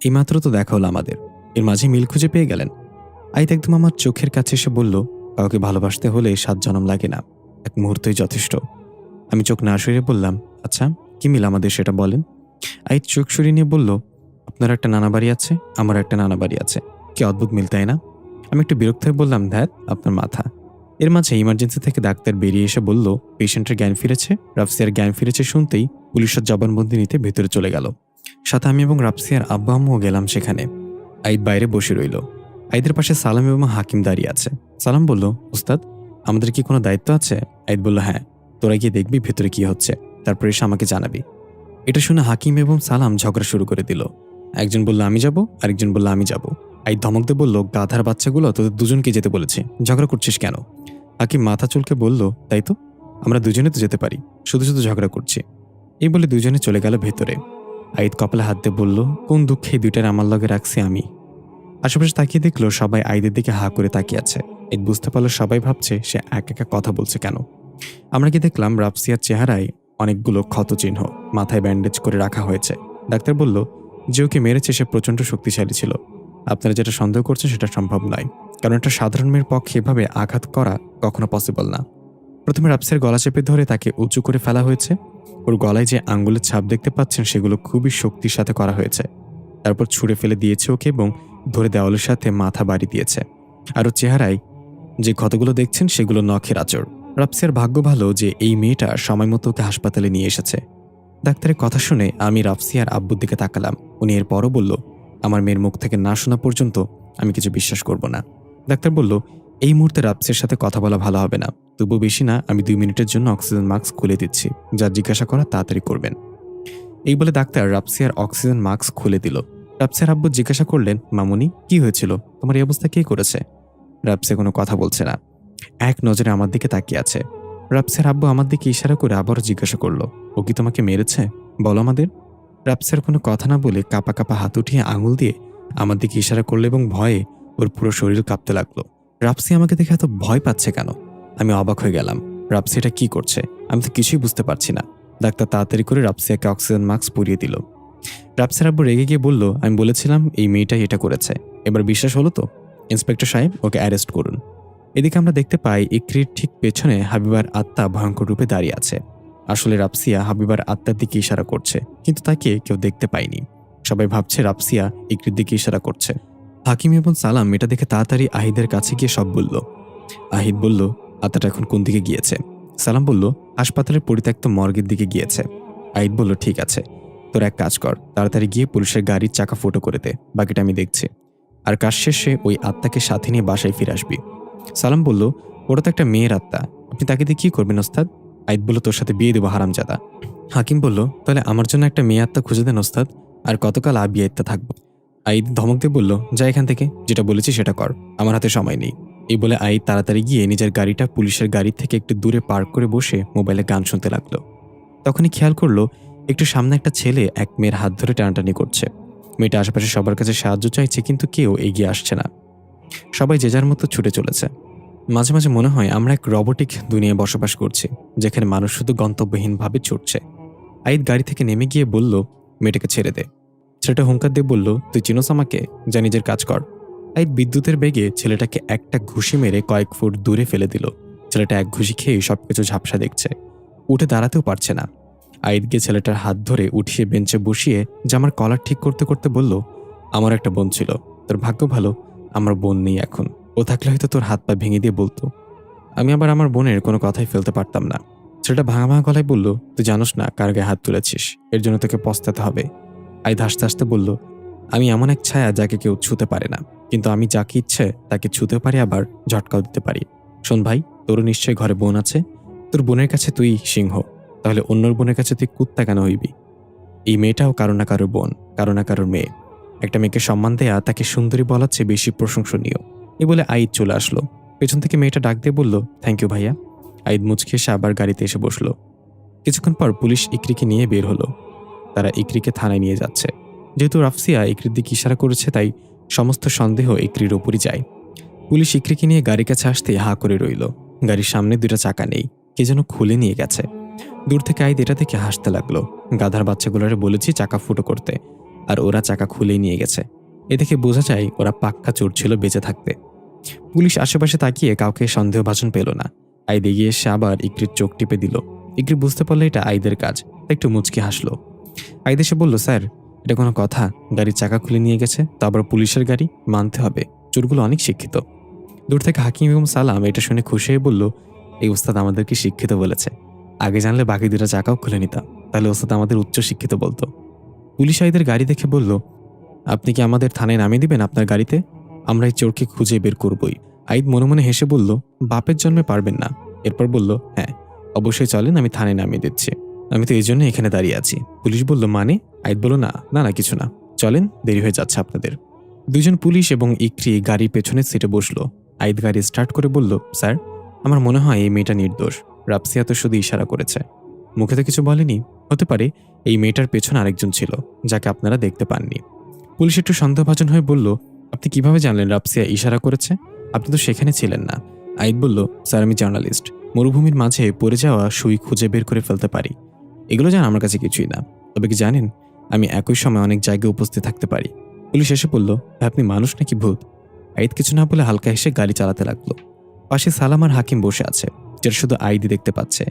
এইমাত্র তো দেখা হলো আমাদের, এর মাঝে মিল খুঁজে পেয়ে গেলেন? আইত একদম আমার চোখের কাছে এসে বলল, কাউকে ভালোবাসতে হলে 7 জনম লাগে না, এক মুহূর্তই যথেষ্ট। আমি চোখ না সরিয়ে বললাম, আচ্ছা কি মিল আমাদের সেটা বলেন। আইত চোখ সরিয়ে নিয়ে বলল, আপনার একটা নানা বাড়ি আছে, আমার একটা নানা বাড়ি আছে, কি অদ্ভুত মিল তাই না? আমি একটু বিরক্ত হয়ে বললাম, ধ্যাত আপনার মাথা। এর মাঝে ইমার্জেন্সি থেকে ডাক্তার বেরিয়ে এসে বলল, পেশেন্টের জ্ঞান ফিরেছে। রাফসিয়ার জ্ঞান ফিরেছে শুনতেই পুলিশের জবানবন্দি নিতে ভেতরে চলে গেল। সাথে আমি এবং রাফসিয়ার আব্বা আম্মুও গেলাম সেখানে। আইদ বাইরে বসে রইল। আইদের পাশে সালাম এবং হাকিম দাঁড়িয়ে আছে। সালাম বলল, উস্তাদ আমাদের কি কোনো দায়িত্ব আছে? আইদ বলল, হ্যাঁ, তোরা গিয়ে দেখবি ভেতরে কি হচ্ছে, তারপর এসে আমাকে জানাবি। এটা শুনে হাকিম এবং সালাম ঝগড়া শুরু করে দিল। একজন বলল আমি যাব, আরেকজন বলল আমি যাব। আইদ ধমক দিয়ে বলল, গাধার বাচ্চাগুলো তোদের দুজনকে যেতে বলেছে, ঝগড়া করছিস কেন? হাকিম মাথা চুলকে বলল, তাই তো, আমরা দুজনে তো যেতে পারি, শুধু শুধু ঝগড়া করছি। এই বলে দুজনে চলে গেল ভেতরে। আইদ কপালে হাত দিয়ে বলল, কোন দুঃখে দুইটার আমার লগে রাখছি আমি। আশেপাশে তাকিয়ে দেখলো সবাই আইদের দিকে হা করে তাকিয়ে আছে। আইদ বুঝতে পারলো সবাই ভাবছে সে একা একা কথা বলছে কেন। আমরা কি দেখলাম রাফসিয়ার চেহারায় অনেকগুলো ক্ষত চিহ্ন, মাথায় ব্যান্ডেজ করে রাখা হয়েছে। ডাক্তার বলল, যে ওকে মেরেছে সে প্রচণ্ড শক্তিশালী ছিল। আপনারা যেটা সন্দেহ করছেন সেটা সম্ভব নয়, কারণ একটা সাধারণ মেয়ের পক্ষে এভাবে আঘাত করা কখনো পসিবল না। প্রথমে রাফসিয়ার গলা চেপে ধরে তাকে উঁচু করে ফেলা হয়েছে। ওর গলায় যে আঙ্গুলের ছাপ দেখতে পাচ্ছেন সেগুলো খুবই শক্তির সাথে করা হয়েছে। তারপর ছুঁড়ে ফেলে দিয়েছে ওকে এবং ধরে দেওয়ালের সাথে মাথা বাড়ি দিয়েছে। আর ওর চেহারায় যে ক্ষতগুলো দেখছেন সেগুলো নখের আঁচড়। রাফসিয়ার ভাগ্য ভালো যে এই মেয়েটা সময় মতো ওকে হাসপাতালে নিয়ে এসেছে। ডাক্তারের কথা শুনে আমি রাফসিয়ার আব্বুর দিকে তাকালাম। উনি এরপরও বলল, আমার মেয়ের মুখ থেকে না শোনা পর্যন্ত আমি কিছু বিশ্বাস করব না। ডাক্তার বলল, এই মুহূর্তে রাফসিয়ার সাথে কথা বলা ভালো হবে না। তবু বেশি না, আমি 2 মিনিটের জন্য অক্সিজেন মাস্ক খুলে দিচ্ছি। যা জিজ্ঞাসা করা তাড়াতাড়ি করবেন। এই বলে ডাক্তার রাফসিয়ার অক্সিজেন মাস্ক খুলে দিল। রাফসিয়ার আব্বু জিজ্ঞাসা করলেন, মামুনি কি হয়েছিল? তোমার এই অবস্থা কে করেছে? রাফসিয়া কোনো কথা বলছে না, এক নজরে আমার দিকে তাকিয়ে আছে। রাফসিয়ার আব্বু আমার দিকে ইশারা করে আবারও জিজ্ঞাসা করলো, ও কি তোমাকে মেরেছে? বলো আমাদের। রাফসিয়ার কোনো কথা না বলে কাঁপা কাঁপা হাত উঠিয়ে আঙুল দিয়ে আমার দিকে ইশারা করলো এবং ভয়ে ওর পুরো শরীর কাঁপতে লাগলো। রাফসিয়া আমাকে দেখে এত ভয় পাচ্ছে কেন? আমি অবাক হয়ে গেলাম। রাফসিয়াটা কি করছে? আমি তো কিছুই বুঝতে পারছি না। ডাক্তার তাড়াতাড়ি করে রাফসিয়াকে অক্সিজেন মাস্ক পরিয়ে দিল। রাফসিয়ার আব্বু রেগে গিয়ে বলল, আমি বলেছিলাম এই মেয়েটাই এটা করেছে। এবার বিশ্বাস হলো তো? ইন্সপেক্টর সাহেব, ওকে অ্যারেস্ট করুন। এদিকে আমরা দেখতে পাই ইকরির ঠিক পেছনে হাবিবার আত্মা ভয়ঙ্কর রূপে দাঁড়িয়ে আছে। আসলে রাফসিয়া হাবিবার আত্মার দিকে ইশারা করছে, কিন্তু তাকে কেউ দেখতে পায়নি। সবাই ভাবছে রাফসিয়া ইকরির দিকে ইশারা করছে। হাকিম এবং সালাম এটা দেখে তাড়াতাড়ি আহিদের কাছে গিয়ে সব বলল। আহিদ বলল, আত্মাটা এখন কোন দিকে গিয়েছে? সালাম বলল, হাসপাতালের পরিত্যক্ত মর্গের দিকে গিয়েছে। আহিদ বলল, ঠিক আছে, তোর এক কাজ কর, তাড়াতাড়ি গিয়ে পুলিশের গাড়ির চাকা ফুটো করে দে, বাকিটা আমি দেখছি। আর কাজ শেষে ওই আত্মাকে সাথে নিয়ে বাসায় ফিরে আসবি। সালাম বলল, ওটা তো একটা মেয়ের আত্মা, আপনি তাকে দিয়ে কি করবেন ওস্তাদ? আইদ বলল, তোর সাথে বিয়ে দেবো হারামজাদা। হাকিম বলল, তাহলে আমার জন্য একটা মেয়ে আত্মা খুঁজে দেন ওস্তাদ, আর কতকাল আবিয়া আত্মা থাকবো? আইদ ধমক দিয়ে বলল, যা এখান থেকে, যেটা বলেছি সেটা কর, আমার হাতে সময় নেই। এই বলে আইদ তাড়াতাড়ি গিয়ে নিজের গাড়িটা পুলিশের গাড়ি থেকে একটু দূরে পার্ক করে বসে মোবাইলে গান শুনতে লাগলো। তখনই খেয়াল করলো একটু সামনে একটা ছেলে এক মেয়ের হাত ধরে টানাটানি করছে। মেয়েটা আশেপাশে সবার কাছে সাহায্য চাইছে, কিন্তু কেউ এগিয়ে আসছে না। সবাই যে যার মতো ছুটে চলেছে। মাঝে মাঝে মনে হয় আমরা এক রোবটিক দুনিয়ায় বসবাস করছি, যেখানে মানুষ শুধু গন্তব্যহীনভাবে ছুটছে। আইদ গাড়ি থেকে নেমে গিয়ে বলল, মেয়েটাকে ছেড়ে দে। ছেলেটা হুঙ্কার দিয়ে বলল, তুই চিনোস আমাকে? যা নিজের কাজ কর। আইদ বিদ্যুতের বেগে ছেলেটাকে একটা ঘুষি মেরে কয়েক ফুট দূরে ফেলে দিল। ছেলেটা এক ঘুষি খেয়ে সবকিছু ঝাপসা দেখছে, উঠে দাঁড়াতেও পারছে না। আইদ গিয়ে ছেলেটার হাত ধরে উঠিয়ে বেঞ্চে বসিয়ে জামার কলার ঠিক করতে করতে বলল, আমার একটা বোন ছিল, তোর ভাগ্য ভালো আমার বোন নেই এখন। ও থাকলে হয়তো তোর হাত পা ভেঙে দিয়ে বলতো। আমি আবার আমার বোনের কোনো কথাই ফেলতে পারতাম না। ছেলেটা ভাঙা ভাঙা গলায় বলল, তুই জানোস না কার গায়ে হাত তুলেছিস, এর জন্য তোকে পস্তাতে হবে। আইদ হাসতে হাসতে বলল, আমি এমন এক ছায়া যাকে কেউ ছুতে পারে না, কিন্তু আমি যাকে ইচ্ছে তাকে ছুতে পারি, আবার ঝটকাও দিতে পারি। শোন ভাই, তোরও নিশ্চয়ই ঘরে বোন আছে। তোর বোনের কাছে তুই সিংহ, তাহলে অন্যর বোনের কাছে তুই কুত্তা কেন হইবি? এই মেয়েটাও কারো না কারোর বোন, কারো না কারোর মেয়ে। একটা মেয়েকে সম্মান দেয়া তাকে সুন্দরী বলার চেয়ে বেশি প্রশংসনীয়। এই বলে আইদ চলে আসলো। পেছন থেকে মেয়েটা ডাক দিয়ে বলল, থ্যাংক ইউ ভাইয়া। আইদ মুচকে এসে আবার গাড়িতে এসে বসলো। কিছুক্ষণ পর পুলিশ ইকরিকে নিয়ে বের হলো। তারা ইকরিকে থানায় নিয়ে যাচ্ছে। যেহেতু রাফসিয়া ইকরির দিকে ইশারা করেছে, তাই সমস্ত সন্দেহ ইকরির ওপরই যায়। পুলিশ ইকরিকে নিয়ে গাড়ির কাছে আসতে হা করে রইল। গাড়ির সামনে 2টা চাকা নেই, কে যেন খুলে নিয়ে গেছে। দূর থেকে আইদ এটা দেখে হাসতে লাগলো। গাধার বাচ্চাগুলোরে বলেছি চাকা ফুটো করতে, আর ওরা চাকা খুলেই নিয়ে গেছে। এ দেখে বোঝা যায় ওরা পাক্কা চোর ছিল বেঁচে থাকতে। পুলিশ আশেপাশে তাকিয়ে কাউকে সন্দেহভাজন পেল না। আইদ এগিয়ে এসে আবার ইকরির চোখ টিপে দিল। ইকরি বুঝতে পারলো এটা আইদের কাজ, একটু মুচকি হাসলো। আইদ এসে বলল, স্যার এটা কোনো কথা? গাড়ির চাকা খুলে নিয়ে গেছে, তো আবার পুলিশের গাড়ি, মানতে হবে চোরগুলো অনেক শিক্ষিত। দূর থেকে হাকিম এবং সালাম এটা শুনে খুশি হয়ে বলল, এই ওস্তাদ আমাদেরকে শিক্ষিত বলেছে, আগে জানলে বাকি 2টা চাকাও খুলে নিতাম, তাহলে ওস্তাদ আমাদের উচ্চ শিক্ষিত বলতো। পুলিশ আইদের গাড়ি দেখে বলল, আপনি কি আমাদের থানায় নামিয়ে দিবেন আপনার গাড়িতে? আমরা এই চোরকে খুঁজে বের করবই। আইদ মনে মনে হেসে বলল, বাপের জন্মে পারবেন না। এরপর বলল, হ্যাঁ অবশ্যই চলেন, আমি থানায় নামিয়ে দিচ্ছি, আমি তো এই জন্য এখানে দাঁড়িয়ে আছি। পুলিশ বলল, মানে? আইদ বলল, না না না কিছু না, চলেন, দেরি হয়ে যাচ্ছে আপনাদের। 2জন পুলিশ এবং ইকরি গাড়ির পেছনের সিটে বসলো। আইদ গাড়ি স্টার্ট করে বলল, স্যার আমার মনে হয় এই মেয়েটা নির্দোষ। রাফসিয়া তো শুধু ইশারা করেছে, মুখে তো কিছু বলেনি। হতে পারে এই মেয়েটার পেছনে আরেকজন ছিল, যাকে আপনারা দেখতে পাননি। পুলিশ একটু সন্দেহভাজন হয়ে বলল, আপনি কিভাবে জানলেন রাফসিয়া ইশারা করেছে? আপনি তো সেখানে ছিলেন না। আইদ বলল, স্যার আমি জার্নালিস্ট, মরুভূমির মাঝে পড়ে যাওয়া সুই খুঁজে বের করে ফেলতে পারি। এগুলো জান আমার কাছে কিছুই না। তবে কি জানেন, আমি একই সময় অনেক জায়গায় উপস্থিত থাকতে পারি। পুলিশ এসে বলল, আপনি মানুষ নাকি ভূত? আইদ কিছু না বলে হালকা হেসে গাড়ি চালাতে লাগলো। পাশে সালাম আর হাকিম বসে আছে। যেটা শুধু আইদি দেখতে পাচ্ছে।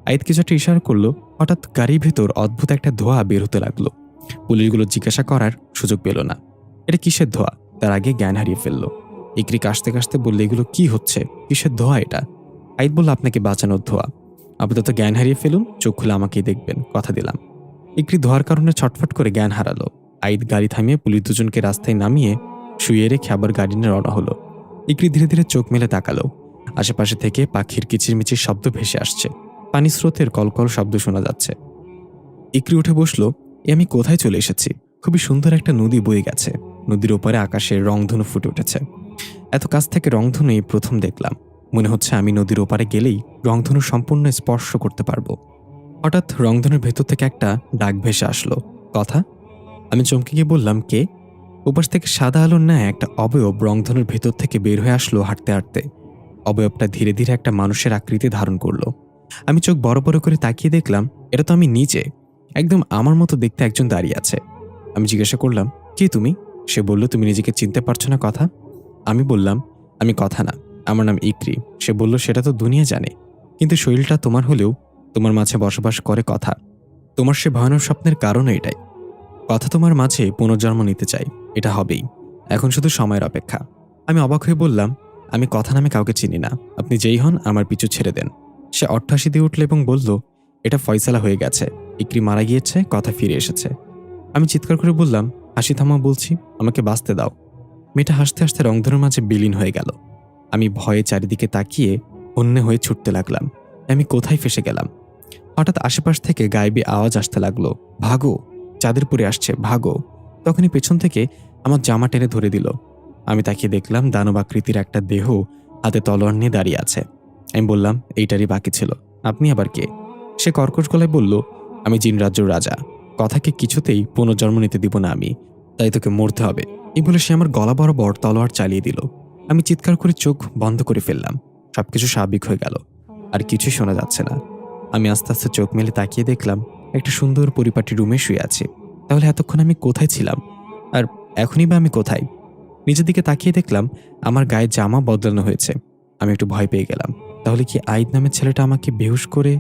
আইদ কিছু একটা ইশারা করলো। হঠাৎ গাড়ির ভেতর অদ্ভুত একটা ধোঁয়া বের হতে লাগলো। পুলিশগুলো জিজ্ঞাসা করার সুযোগ পেল না এটা কিসের ধোঁয়া, তার আগে জ্ঞান হারিয়ে ফেললো। ইকরি কাশতে কাশতে বললে, এগুলো কি হচ্ছে, কিসের ধোঁয়া এটা? আইদ বলল, আপনাকে বাঁচানোর ধোঁয়া। আপাতত জ্ঞান হারিয়ে ফেলুন, চোখ খুলে আমাকেই দেখবেন, কথা দিলাম। ইকরি ধোঁয়ার কারণে ছটফট করে জ্ঞান হারালো। আইদ গাড়ি থামিয়ে পুলিশ দুজনকে রাস্তায় নামিয়ে শুয়ে রেখে আবার গাড়ি নিয়ে রওনা হলো। ইকরি ধীরে ধীরে চোখ মেলে তাকালো। আশেপাশে থেকে পাখির কিচিরমিচির শব্দ ভেসে আসছে, পানি স্রোতের কলকল শব্দ শোনা যাচ্ছে। ইকরি উঠে বসলো। আমি কোথায় চলে এসেছি? খুবই সুন্দর একটা নদী বয়ে গেছে। নদীর ওপারে আকাশের রংধনু ফুটে উঠেছে। এত কাছ থেকে রংধনু এই প্রথম দেখলাম। মনে হচ্ছে আমি নদীর ওপারে গেলেই রংধনু সম্পূর্ণ স্পর্শ করতে পারবো। হঠাৎ রংধনুর ভেতর থেকে একটা ডাক ভেসে আসলো, কথা। আমি চমকে গিয়ে বললাম, কে? উপাস থেকে সাদা আলোর ন্যায় একটা অবয়ব রংধনুর ভেতর থেকে বের হয়ে আসলো হাঁটতে হাঁটতে। অবয়বটা ধীরে ধীরে একটা মানুষের আকৃতি ধারণ করলো। আমি চোখ বড় বড় করে তাকিয়ে দেখলাম, এটা তো আমি নিজে। একদম আমার মতো দেখতে একজন দাঁড়িয়ে আছে। আমি জিজ্ঞাসা করলাম, কে তুমি? সে বলল, তুমি নিজেকে চিনতে পারছো না, কথা। আমি বললাম, আমি কথা না, আমার নাম ইকরি। সে বলল, সেটা তো দুনিয়া জানে, কিন্তু শরীরটা তোমার হলেও তোমার মাঝে বসবাস করে কথা। তোমার সে ভয়ানক স্বপ্নের কারণও এটাই। কথা তোমার মাঝে পুনর্জন্ম নিতে চাই, এটা হবেই। এখন শুধু সময়ের অপেক্ষা। আমি অবাক হয়ে বললাম, আমি কথা নামে কাউকে চিনি না, আপনি যেই হন আমার পিছু ছেড়ে দেন। সে অট্টহাসি দিয়ে উঠল এবং বলল, এটা ফয়সালা হয়ে গেছে, ইকরি মারা গিয়েছে, কথা ফিরে এসেছে। আমি চিৎকার করে বললাম, হাসি থামা বলছি, আমাকে বাঁচতে দাও। মেয়েটা হাসতে হাসতে রংধনুর মাঝে বিলীন হয়ে গেল। আমি ভয়ে চারিদিকে তাকিয়ে হন্যে হয়ে ছুটতে লাগলাম। আমি কোথায় ফেসে গেলাম? হঠাৎ আশেপাশ থেকে গায়েবী আওয়াজ আসতে লাগলো, ভাগো, চাঁদেরপুরে আসছে, ভাগো। তখনই পেছন থেকে আমার জামা টেনে ধরে দিল। আমি তাকিয়ে দেখলাম দানব আকৃতির একটা দেহ হাতে তলোয়ার নিয়ে দাঁড়িয়ে আছে। আমি বললাম, এইটারই বাকি ছিল, আপনি আবার কে? সে কর্কশ গলায় বলল, আমি জিন রাজ্যের রাজা, কথাকে কিছুতেই পুনর্জন্ম নিতে দিব না আমি, তাই তোকে মরতে হবে। এই বলে সে আমার গলা বরাবর তলোয়ার চালিয়ে দিল। আমি চিৎকার করে চোখ বন্ধ করে ফেললাম। সবকিছু স্বাভাবিক হয়ে গেল, আর কিছুই শোনা যাচ্ছে না। আমি আস্তে আস্তে চোখ মেলে তাকিয়ে দেখলাম একটা সুন্দর পরিপাটি রুমে শুয়ে আছি। তাহলে এতক্ষণ আমি কোথায় ছিলাম, আর এখনই বা আমি কোথায়? নিজের দিকে তাকিয়ে দেখলাম আমার গায়ে জামা বদলানো হয়েছে। আমি একটু ভয় পেয়ে গেলাম। তাহলে কি আইদ নামের ছেলেটা আমাকে বেহুশ করে?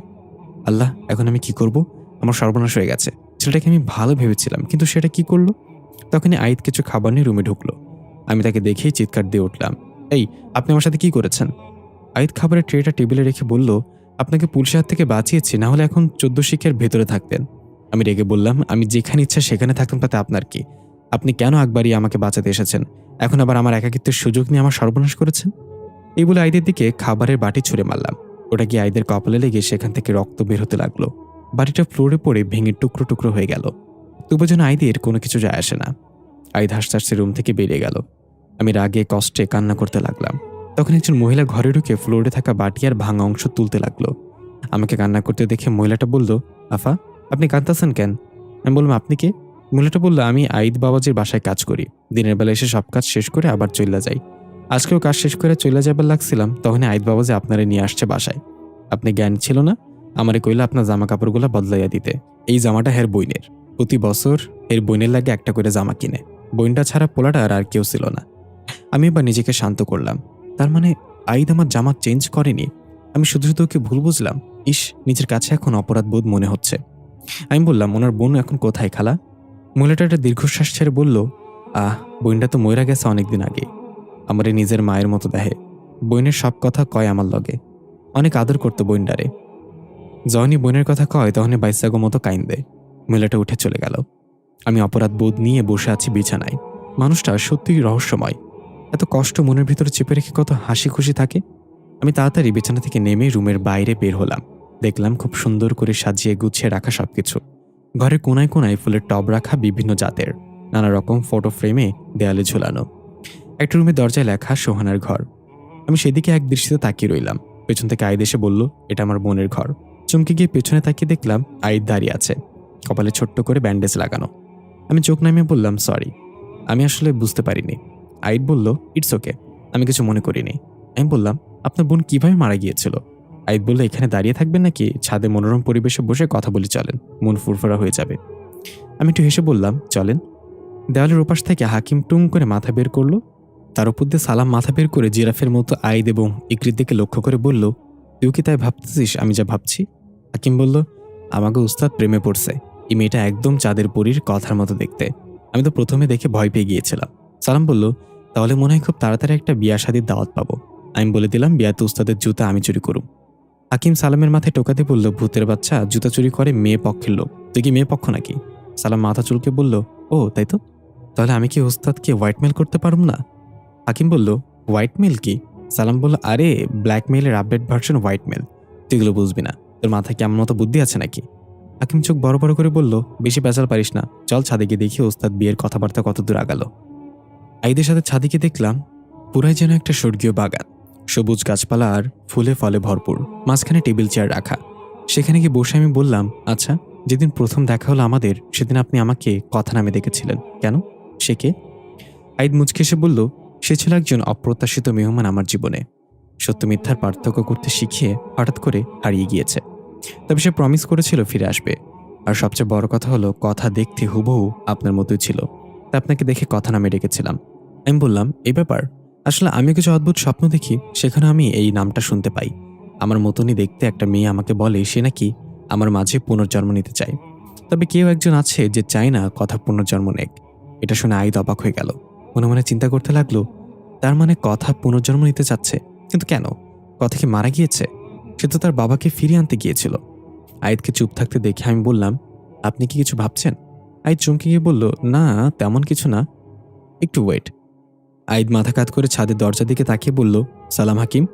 আল্লাহ, এখন আমি কি করব? আমার সর্বনাশ হয়ে গেছে। ছেলেটাকে আমি ভালো ভেবেছিলাম, কিন্তু সেটা কি করলো? তখনই আইদ কিছু খাবার নিয়ে রুমে ঢুকলো। আমি তাকে দেখেই চিৎকার দিয়ে উঠলাম, এই, আপনি আমার সাথে কি করেছেন? আইদ খাবারের ট্রেটা টেবিলে রেখে বলল, আপনাকে পুলিশের হাত থেকে বাঁচিয়েছি, না হলে এখন 14 শিখের ভেতরে থাকতেন। আমি রেগে বললাম, আমি যেখানে ইচ্ছা সেখানে থাকতাম, তাতে আপনার কি? আপনি কেন আকবারিয়ে আমাকে বাঁচাতে এসেছেন? এখন আবার আমার একাকিত্বের সুযোগ নিয়ে আমার সর্বনাশ করেছেন। এই বলে আইদের দিকে খাবারের বাটি ছুঁড়ে মারলাম। ওটা গিয়ে আইদের কপালে লেগে সেখান থেকে রক্ত বের হতে লাগলো। বাটিটা ফ্লোরে পড়ে ভেঙে টুকরো টুকরো হয়ে গেল। তবু যেন আইদের কোনো কিছু যায় আসে না। আইদ হাসতে হাসতে রুম থেকে বেরিয়ে গেল। আমি রাগে কষ্টে কান্না করতে লাগলাম। তখন একজন মহিলা ঘরে ঢুকে ফ্লোরে থাকা বাটি আর ভাঙা অংশ তুলতে লাগলো। আমাকে কান্না করতে দেখে মহিলাটা বলল, আফা, আপনি কাঁদতেছেন কেন? আমি বললাম, আপনি কে? মহিলাটা বলল, আমি আইদ বাবাজির বাসায় কাজ করি। দিনের বেলা এসে সব কাজ শেষ করে আবার চলে যাই। আজকেও কাজ শেষ করে চলে যাবার লাগছিলাম, তখন আইদ বাবাজি আপনারে নিয়ে আসছে বাসায়। আপনি জ্ঞান ছিল না, আমারে কইলা আপনার জামা কাপড়গুলো বদলাইয়া দিতে। এই জামাটা হের বইনের, প্রতি বছর এর বইনের লাগে একটা করে জামা কিনে। বইনটা ছাড়া পোলাটা আর কেউ ছিল না। আমি এবার নিজেকে শান্ত করলাম। তার মানে আইদ আমার জামা চেঞ্জ করেনি। আমি শুধু শুধু ওকে ভুল বুঝলাম। ইস, নিজের কাছে এখন অপরাধ বোধ মনে হচ্ছে। আমি বললাম, ওনার বোন এখন কোথায় খালা? মহিলাটা একটা দীর্ঘশ্বাস ছেড়ে বলল, বোনটা তো মইরা গেছে অনেকদিন আগে। আমারে নিজের মায়ের মতো দেহে। বইনের সব কথা কয় আমার লগে। অনেক আদর করতো বইনডারে। যখনই বোনের কথা কয় তখনই বাইসাগো মতো কাইন দেয়। মহিলাটা উঠে চলে গেল। আমি অপরাধ বোধ নিয়ে বসে আছি বিছানায়। মানুষটা সত্যিই রহস্যময়। এত কষ্ট মনের ভিতরে চেপে রেখে কত হাসি খুশি থাকে। আমি তাড়াতাড়ি বিছানা থেকে নেমে রুমের বাইরে বের হলাম। দেখলাম খুব সুন্দর করে সাজিয়ে গুছিয়ে রাখা সবকিছু। ঘরের কোনায় কোনায় ফুলের টব রাখা বিভিন্ন জাতের, নানা রকম ফটো ফ্রেমে দেয়ালে ঝোলানো। একটা রুমের দরজায় লেখা সোহানার ঘর। আমি সেদিকে এক দৃষ্টিতে তাকিয়ে রইলাম। পেছন থেকে আইদ এসে বলল, এটা আমার বোনের ঘর। চমকে গিয়ে পেছনে তাকিয়ে দেখলাম আইদ দাঁড়িয়ে আছে, কপালে ছোট্ট করে ব্যান্ডেজ লাগানো। আমি চোখ নামিয়ে বললাম, সরি, আমি আসলে বুঝতে পারিনি। আইদ বলল, ইটস ওকে, আমি কিছু মনে করিনি। আমি বললাম, আপনার বোন কিভাবে মারা গিয়েছিল? আইদ বলল, এখানে দাঁড়িয়ে থাকবেন নাকি ছাদে মনোরম পরিবেশে বসে কথা বলি চলেন, মন ফুরফুরা হয়ে যাবে। আমি একটু হেসে বললাম, চলেন। দেওয়ালের ওপাশ থেকে হাকিম টুং করে মাথা বের করলো। তার উপর দিয়ে সালাম মাথা বের করে জিরাফের মতো আইদ এবং ইকরির দিকে লক্ষ্য করে বলল, তুই কি তাই ভাবতেছিস আমি যা ভাবছি? হাকিম বলল, আমাকে উস্তাদ প্রেমে পড়ছে। এই মেয়েটা একদম চাঁদের পরীর কথার মতো দেখতে। আমি তো প্রথমে দেখে ভয় পেয়ে গিয়েছিলাম। সালাম বলল, তাহলে মনে হয় খুব তাড়াতাড়ি একটা বিয়া শাদির দাওয়াত পাবো। আমি বলে দিলাম বিয়াতে উস্তাদের জুতা আমি চুরি করুম। হাকিম সালামের মাথায় টোকা দিয়ে বলল, ভূতের বাচ্চা, জুতা চুরি করে মেয়ে পক্ষের লোক, তুই কি মেয়ে পক্ষ নাকি? সালাম মাথা চুলকে বলল, ও তাই তো, তাহলে আমি কি ওস্তাদকে হোয়াইটমেল করতে পারব না? হাকিম বলল, হোয়াইটমেল কি? সালাম বলল, আরে ব্ল্যাকমেইলের আপডেট ভার্সন হোয়াইটমেল। তুই এগুলো বুঝবি না, তোর মাথায় কি আমার মতো বুদ্ধি আছে নাকি? হাকিম চোখ বড় বড় করে বলল, বেশি পেঁচাল পারিস না, চল ছাদে গিয়ে দেখি ওস্তাদ বিয়ের কথাবার্তা কত দূর আগালো। আইদের সাথে ছাদে গিয়ে দেখলাম পুরাই যেন একটা স্বর্গীয় বাগান। সবুজ গাছপালা আর ফুলে ফলে ভরপুর, মাঝখানে টেবিল চেয়ার রাখা। সেখানে গিয়ে বসে আমি বললাম, আচ্ছা, যেদিন প্রথম দেখা হলো আমাদের, সেদিন আপনি আমাকে কথা নামে ডেকেছিলেন কেন? সে কে? আইদ মুচকে এসে বলল, সে ছিল একজন অপ্রত্যাশিত মেহমান আমার জীবনে। সত্য মিথ্যার পার্থক্য করতে শিখিয়ে হঠাৎ করে হারিয়ে গিয়েছে। তবে সে প্রমিস করেছিল ফিরে আসবে। আর সবচেয়ে বড় কথা হলো, কথা দেখতে হুবহু আপনার মতোই ছিল। তা আপনাকে দেখে কথা নামে ডেকেছিলাম। আমি বললাম, এই ব্যাপার, আসলে আমি কিছু অদ্ভুত স্বপ্ন দেখি, সেখানে আমি এই নামটা শুনতে পাই। আমার মতনই দেখতে একটা মেয়ে আমাকে বলে সে নাকি আমার মাঝে পুনর্জন্ম নিতে চায়। তবে কেউ একজন আছে যে চায় না কথা পুনর্জন্ম নেক। এটা শুনে আইদ অবাক হয়ে গেল। মনে মনে চিন্তা করতে লাগলো, তার মানে কথা পুনর্জন্ম নিতে চাচ্ছে, কিন্তু কেন? কথা কি মারা গিয়েছে? সে তো তার বাবাকে ফিরিয়ে আনতে গিয়েছিল। আইদকে চুপ থাকতে দেখে আমি বললাম, আপনি কি কিছু ভাবছেন? আইদ চমকে গিয়ে বলল, না তেমন কিছু না, একটু ওয়েট। আইদ মাথা কাত করে ছাদের দরজার দিকে তাকিয়ে বলল, সালাম হাকিম,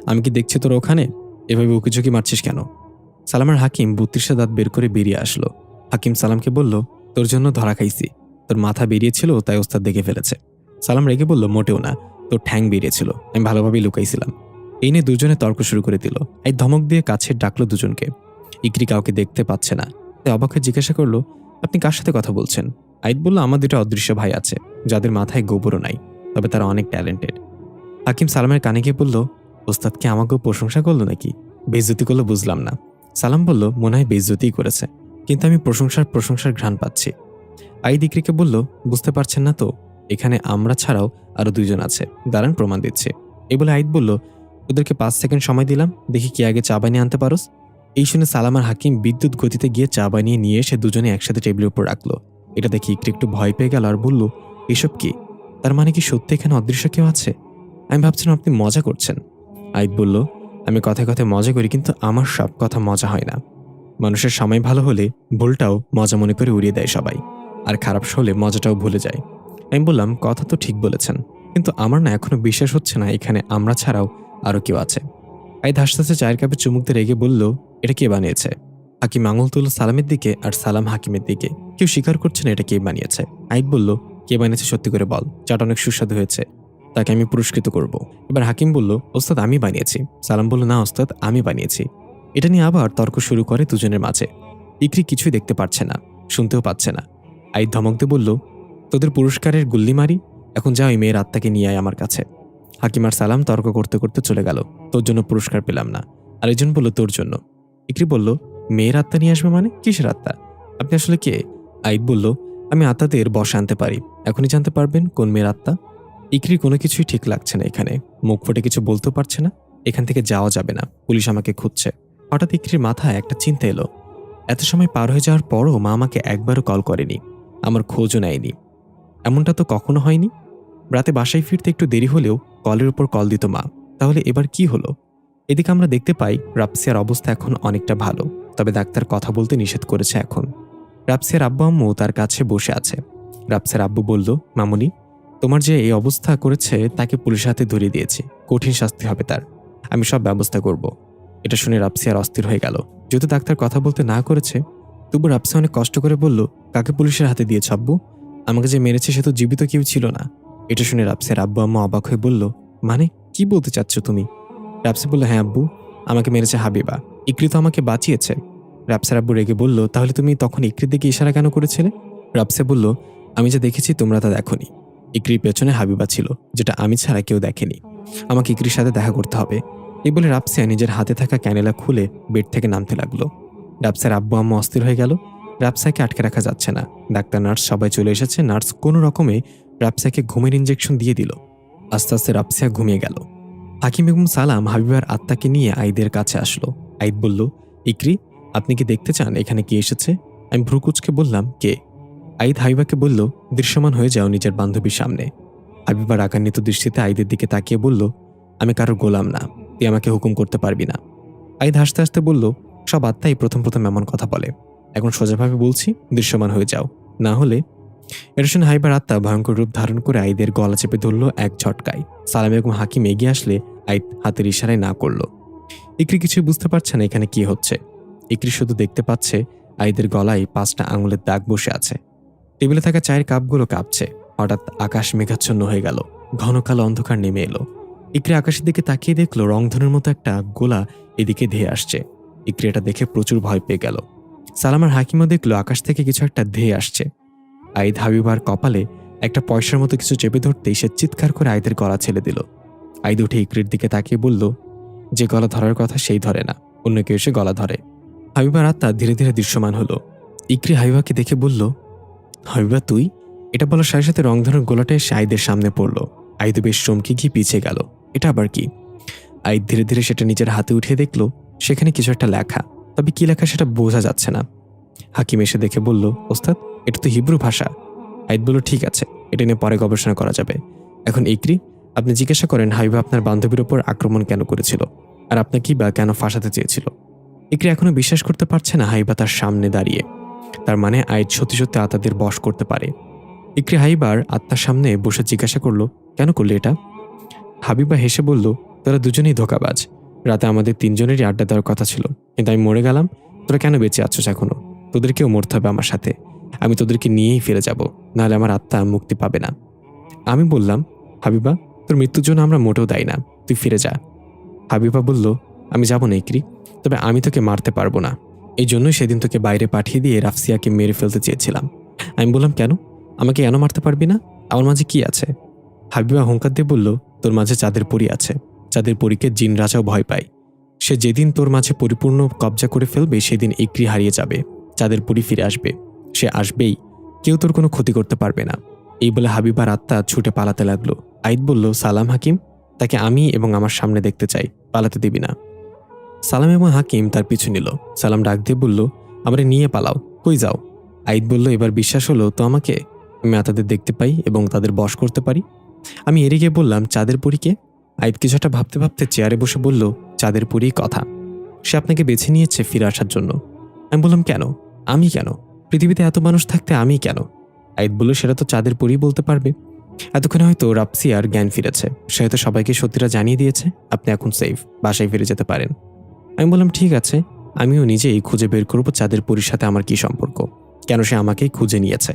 আমি কি দেখছি তোর ওখানে? এভাবে উকিঝুঁকি মারছিস কেন? সালামের হাকিম 32 দাঁত বের করে বেরিয়ে আসলো। হাকিম সালামকে বলল, তোর জন্য ধরা খাইছি। তোর মাথা বেরিয়েছিল তাই ওস্তাদ দেখে ফেলেছে। সালাম রেগে বলল, মোটেও না, তোর ঠ্যাং বেরিয়েছিল, আমি ভালোভাবেই লুকাইছিলাম। এই নিয়ে দুজনে তর্ক শুরু করে দিল। এই ধমক দিয়ে কাছে ডাকলো দুজনকে। ইকরি কাউকে দেখতে পাচ্ছে না, তাই অবাক হয়ে জিজ্ঞাসা করলো, আপনি কার সাথে কথা বলছেন? আইদ বলল, আমার দুটো অদৃশ্য ভাই আছে, যাদের মাথায় গোবরও নাই, তবে তারা অনেক ট্যালেন্টেড। হাকিম সালামের কানে গিয়ে বলল, ওস্তাদ কি আমাকেও প্রশংসা করলো নাকি? বেইজ্জতি করলো বুঝলাম না। সালাম বলল, মনে হয় বেইজ্জতিই করেছে, কিন্তু আমি প্রশংসার ঘ্রাণ পাচ্ছি। আইদ ইকরিকে বলল, বুঝতে পারছেন না তো, এখানে আমরা ছাড়াও আরো দুইজন আছে, দাঁড়ান প্রমাণ দিচ্ছে। এই বলে আইদ বলল, ওদেরকে 5 সেকেন্ড সময় দিলাম, দেখি কে আগে চা বানিয়ে আনতে পারোস। এই শুনে সালাম আর হাকিম বিদ্যুৎ গতিতে গিয়ে চা বানিয়ে নিয়ে এসে দুজনে একসাথে টেবিলের উপর রাখলো। এটা দেখে ইকরি একটু ভয় পেয়ে গেল আর বলল, এসব কি? তার মানে কি সত্যি এখানে অদৃশ্য কেউ আছে? আমি ভাবছিলাম আপনি মজা করছেন। আইদ বলল, আমি কথায় কথায় মজা করি, কিন্তু আমার সব কথা মজা হয় না। মানুষের সময় ভালো হলে ভুলটাও মজা মনে করে উড়িয়ে দেয় সবাই, আর খারাপ হলে মজাটাও ভুলে যায়। আমি বললাম, কথা তো ঠিক বলেছেন, কিন্তু আমার না এখনো বিশ্বাস হচ্ছে না এখানে আমরা ছাড়াও আরো কেউ আছে। আইদ হাসতে হাসতে চায়ের কাপে চুমুক দিয়ে রেগে বলল, এটা কে বানিয়েছে? হাকিম আঙুল তুলল সালামের দিকে আর সালাম হাকিমের দিকে। কেউ স্বীকার করছে না এটা কে বানিয়েছে। আইদ বলল, কে বানিয়েছে সত্যি করে বল, চাটা অনেক সুস্বাদু হয়েছে, তাকে আমি পুরস্কৃত করব। এবার হাকিম বলল, ওস্তাদ আমি বানিয়েছি। সালাম বলল, না ওস্তাদ আমি বানিয়েছি। এটা নিয়ে আবার তর্ক শুরু করে দুজনের মাঝে। ইকরি কিছুই দেখতে পাচ্ছে না, শুনতেও পাচ্ছে না। আইদ ধমক দিয়ে বলল, তোদের পুরস্কারের গুল্লি মারি, এখন যা ওই মেয়ের আত্মাকে নিয়ে আয় আমার কাছে। হাকিম আর সালাম তর্ক করতে করতে চলে গেল। তোর জন্য পুরস্কার পেলাম না। আরেকজন বলল, তোর জন্য। ইকরি বলল, মেয়ের আত্মা নিয়ে আসবে মানে? কিসের আত্মা? আপনি আসলে কে? আইদ বলল, আমি আত্মাদের বসে আনতে পারি, এখনই জানতে পারবেন কোন মেয়ের আত্মা। ইকরি কোনো কিছুই ঠিক লাগছে না এখানে, মুখ ফুটে কিছু বলতেও পারছে না। এখান থেকে যাওয়া যাবে না, পুলিশ আমাকে খুঁজছে। হঠাৎ ইকরির মাথায় একটা চিন্তা এলো, এত সময় পার হয়ে যাওয়ার পরও মা আমাকে একবারও কল করেনি, আমার খোঁজও নেয়নি। এমনটা তো কখনো হয়নি। রাতে বাসায় ফিরতে একটু দেরি হলেও কলের উপর কল দিত মা। তাহলে এবার কি হলো? এদিকে আমরা দেখতে পাই রাপসিয়ার অবস্থা এখন অনেকটা ভালো, তবে ডাক্তার কথা বলতে নিষেধ করেছে এখন। রাপসিয়ার আব্বু আম্মু তার কাছে বসে আছে। রাপসিয়ার আব্বু বলল, মামুনি, তোমার যে এই অবস্থা করেছে তাকে পুলিশের হাতে ধরিয়ে দিয়েছি, কঠিন শাস্তি হবে তার, আমি সব ব্যবস্থা করব। এটা শুনে রাপসিয়ার অস্থির হয়ে গেল। যেহেতু ডাক্তার কথা বলতে না করেছে, তবু রাপসিয়া অনেক কষ্ট করে বলল, কাকে পুলিশের হাতে দিয়েছ আব্বু? আমাকে যে মেরেছে সে তো জীবিত কেউ ছিল না। এটা শুনে রাপসিয়ার আব্বু আম্মু অবাক হয়ে বলল, মানে কি বলতে চাচ্ছ তুমি? রাপসি বলল, হ্যাঁ আব্বু, আমাকে মেরেছে হাবিবা, ইকরি তো আমাকে বাঁচিয়েছে। রাপসিয়ার আব্বু রেগে বলল, তাহলে তুমি তখন ইকরির দিকে ইশারা কেন করেছিলে? রাপসিয়া বলল, আমি যা দেখেছি তোমরা তা দেখোনি। ইকরির পেছনে হাবিবা ছিল, যেটা আমি ছাড়া কেউ দেখেনি। আমাকে ইকরির সাথে দেখা করতে হবে। এই বলে রাপসিয়া নিজের হাতে থাকা ক্যানেলা খুলে বেড থেকে নামতে লাগলো। রাপসিয়ার আব্বু আম্মু অস্থির হয়ে গেল। রাপসিয়াকে আটকে রাখা যাচ্ছে না, ডাক্তার নার্স সবাই চলে এসেছে। নার্স কোনো রকমে রাপসিয়াকে ঘুমের ইঞ্জেকশন দিয়ে দিল। আস্তে আস্তে রাপসিয়া ঘুমিয়ে গেল। হাকিম এবং সালাম হাবিবার আত্মাকে নিয়ে আইদের কাছে আসলো। আইদ বলল, ইকরি, আপনি কি দেখতে চান এখানে কি এসেছে? আমি ভ্রুকুচকে বললাম, কে? আইদ হাবিবাকে বলল, দৃশ্যমান হয়ে যাও নিজের বান্ধবীর সামনে। হাবিবা রাগান্বিত দৃষ্টিতে আইদের দিকে তাকিয়ে বলল, আমি কারোর গোলাম না, তুই আমাকে হুকুম করতে পারবি না। আইদ হাসতে হাসতে বলল, সব আত্মাই প্রথম প্রথম এমন কথা বলে। এখন সোজাভাবে বলছি, দৃশ্যমান হয়ে যাও, না হলে। এটা শুনে হাইবার আত্মা ভয়ঙ্কর রূপ ধারণ করে আইদের গলা চেপে ধরল এক ঝটকায়। সালাম এবং হাকিম এগিয়ে আসলে আইদ হাতের ইশারায় না করল। ইকরি কিছুই বুঝতে পারছে না এখানে কি হচ্ছে। ইকরি শুধু দেখতে পাচ্ছে আইদের গলায় 5টা আঙুলের দাগ বসে আছে। টেবিলে থাকা চায়ের কাপগুলো কাঁপছে। হঠাৎ আকাশ মেঘাচ্ছন্ন হয়ে গেল, ঘন কালো অন্ধকার নেমে এলো। ইকরি আকাশের দিকে তাকিয়ে দেখলো রংধনুর মতো একটা গোলা এদিকে ধেয়ে আসছে। ইকরি এটা দেখে প্রচুর ভয় পেয়ে গেল। সালাম আর হাকিমও দেখলো আকাশ থেকে কিছু একটা ধেয়ে আসছে। আইদ হাবিবার কপালে একটা পয়সার মতো কিছু চেপে ধরতেই সে চিৎকার করে আইদের গলা ছেড়ে দিল। আইদ উঠে ইকরির দিকে তাকিয়ে বলল, যে গলা ধরার কথা সেই ধরে না, অন্য কেউ এসে গলা ধরে। হাবিবার আত্মা ধীরে ধীরে দৃশ্যমান হলো। ইকরি হাবিবাকে দেখে বলল, হাবিবা তুই? এটা বলার সাথে সাথে রংধনুর গোলাটা এসে আইদের সামনে পড়ল। আইদ বেশ চমকে গিয়ে পিছিয়ে গেল। এটা আবার কি? আইদ ধীরে ধীরে সেটা নিজের হাতে উঠিয়ে দেখলো সেখানে কিছু একটা লেখা, তবে কি লেখা সেটা বোঝা যাচ্ছে না। হাকিম এসে দেখে বলল, ওস্তাদ, এটা তো হিব্রু ভাষা। আইদ বলল, ঠিক আছে, এটা নিয়ে পরে গবেষণা করা যাবে। এখন ইকরি, আপনি জিজ্ঞাসা করেন হাবিবা আপনার বান্ধবীর ওপর আক্রমণ কেন করেছিল, আর আপনাকেই বা কেন ফাঁসাতে চেয়েছিল। ইকরি এখনো বিশ্বাস করতে পারছে না হাবিবা তার সামনে দাঁড়িয়ে। তার মানে আইদ সত্যি সত্যি আত্মাদের বশ করতে পারে। ইকরি হাবিবার আত্মার সামনে বসে জিজ্ঞাসা করলো, কেন করলে এটা? হাবিবা হেসে বলল, তোরা দুজনেই ধোঁকাবাজ। রাতে আমাদের 3জনেরই আড্ডা দেওয়ার কথা ছিল, কিন্তু আমি মরে গেলাম। তোরা কেন বেঁচে আছিস এখনো? তোদেরকেও মরতে হবে আমার সাথে। আমি তোদেরকে নিয়েই ফিরে যাব, নাহলে আমার আত্মা মুক্তি পাবে না। আমি বললাম, হাবিবা, তোর মৃত্যুর জন্য আমরা মোটেও দায়ী না, তুই ফিরে যা। হাবিবা বলল, আমি যাব না ইকরি, তবে আমি তোকে মারতে পারবো না। এই জন্যই সেদিন তোকে বাইরে পাঠিয়ে দিয়ে রাফসিয়াকে মেরে ফেলতে চেয়েছিলাম। আমি বললাম, কেন? আমাকে কেন মারতে পারবি না? আমার মাঝে কি আছে? হাবিবা হুঙ্কার দিয়ে বলল, তোর মাঝে চাঁদের পরী আছে। চাঁদের পরীকে জিন রাজাও ভয় পায়। সে যেদিন তোর মাঝে পরিপূর্ণ কবজা করে ফেলবে সেদিন ইকরি হারিয়ে যাবে, চাঁদের পরী ফিরে আসবে। সে আসবেই, কেউ তোর কোনো ক্ষতি করতে পারবে না। এই বলে হাবিবার আত্মা ছুটে পালাতে লাগলো। আইদ বলল, সালাম হাকিম, তাকে আমি এবং আমার সামনে দেখতে চাই, পালাতে দিবি না। সালাম এবং হাকিম তার পিছু নিল। সালাম ডাক দিয়ে বলল, আমারে নিয়ে পালাও, কই যাও? আইদ বলল, এবার বিশ্বাস হলো তো আমাকে? আমি আত্মাদের দেখতে পাই এবং তাদের বশ করতে পারি। আমি এড়িয়ে গিয়ে বললাম, চাঁদের পরীকে? আইদ কিছুটা ভাবতে ভাবতে চেয়ারে বসে বলল, চাঁদের পরী কথা। সে আপনাকে বেছে নিয়েছে ফিরে আসার জন্য। আমি বললাম, কেন? আমি কেন? পৃথিবীতে এত মানুষ থাকতে আমি কেন? আইদ বলল, সেটা তো চাঁদের পরী বলতে পারবে। এতক্ষণে হয়তো রাপসিয়ার জ্ঞান ফিরেছে, সে হয়তো সবাইকে সত্যিটা জানিয়ে দিয়েছে। আপনি এখন সেফ, বাসায় ফিরে যেতে পারেন। আমি বললাম, ঠিক আছে, আমিও নিজেই খুঁজে বের করবো চাঁদের পরীর সাথে আমার কি সম্পর্ক, কেন সে আমাকেই খুঁজে নিয়েছে।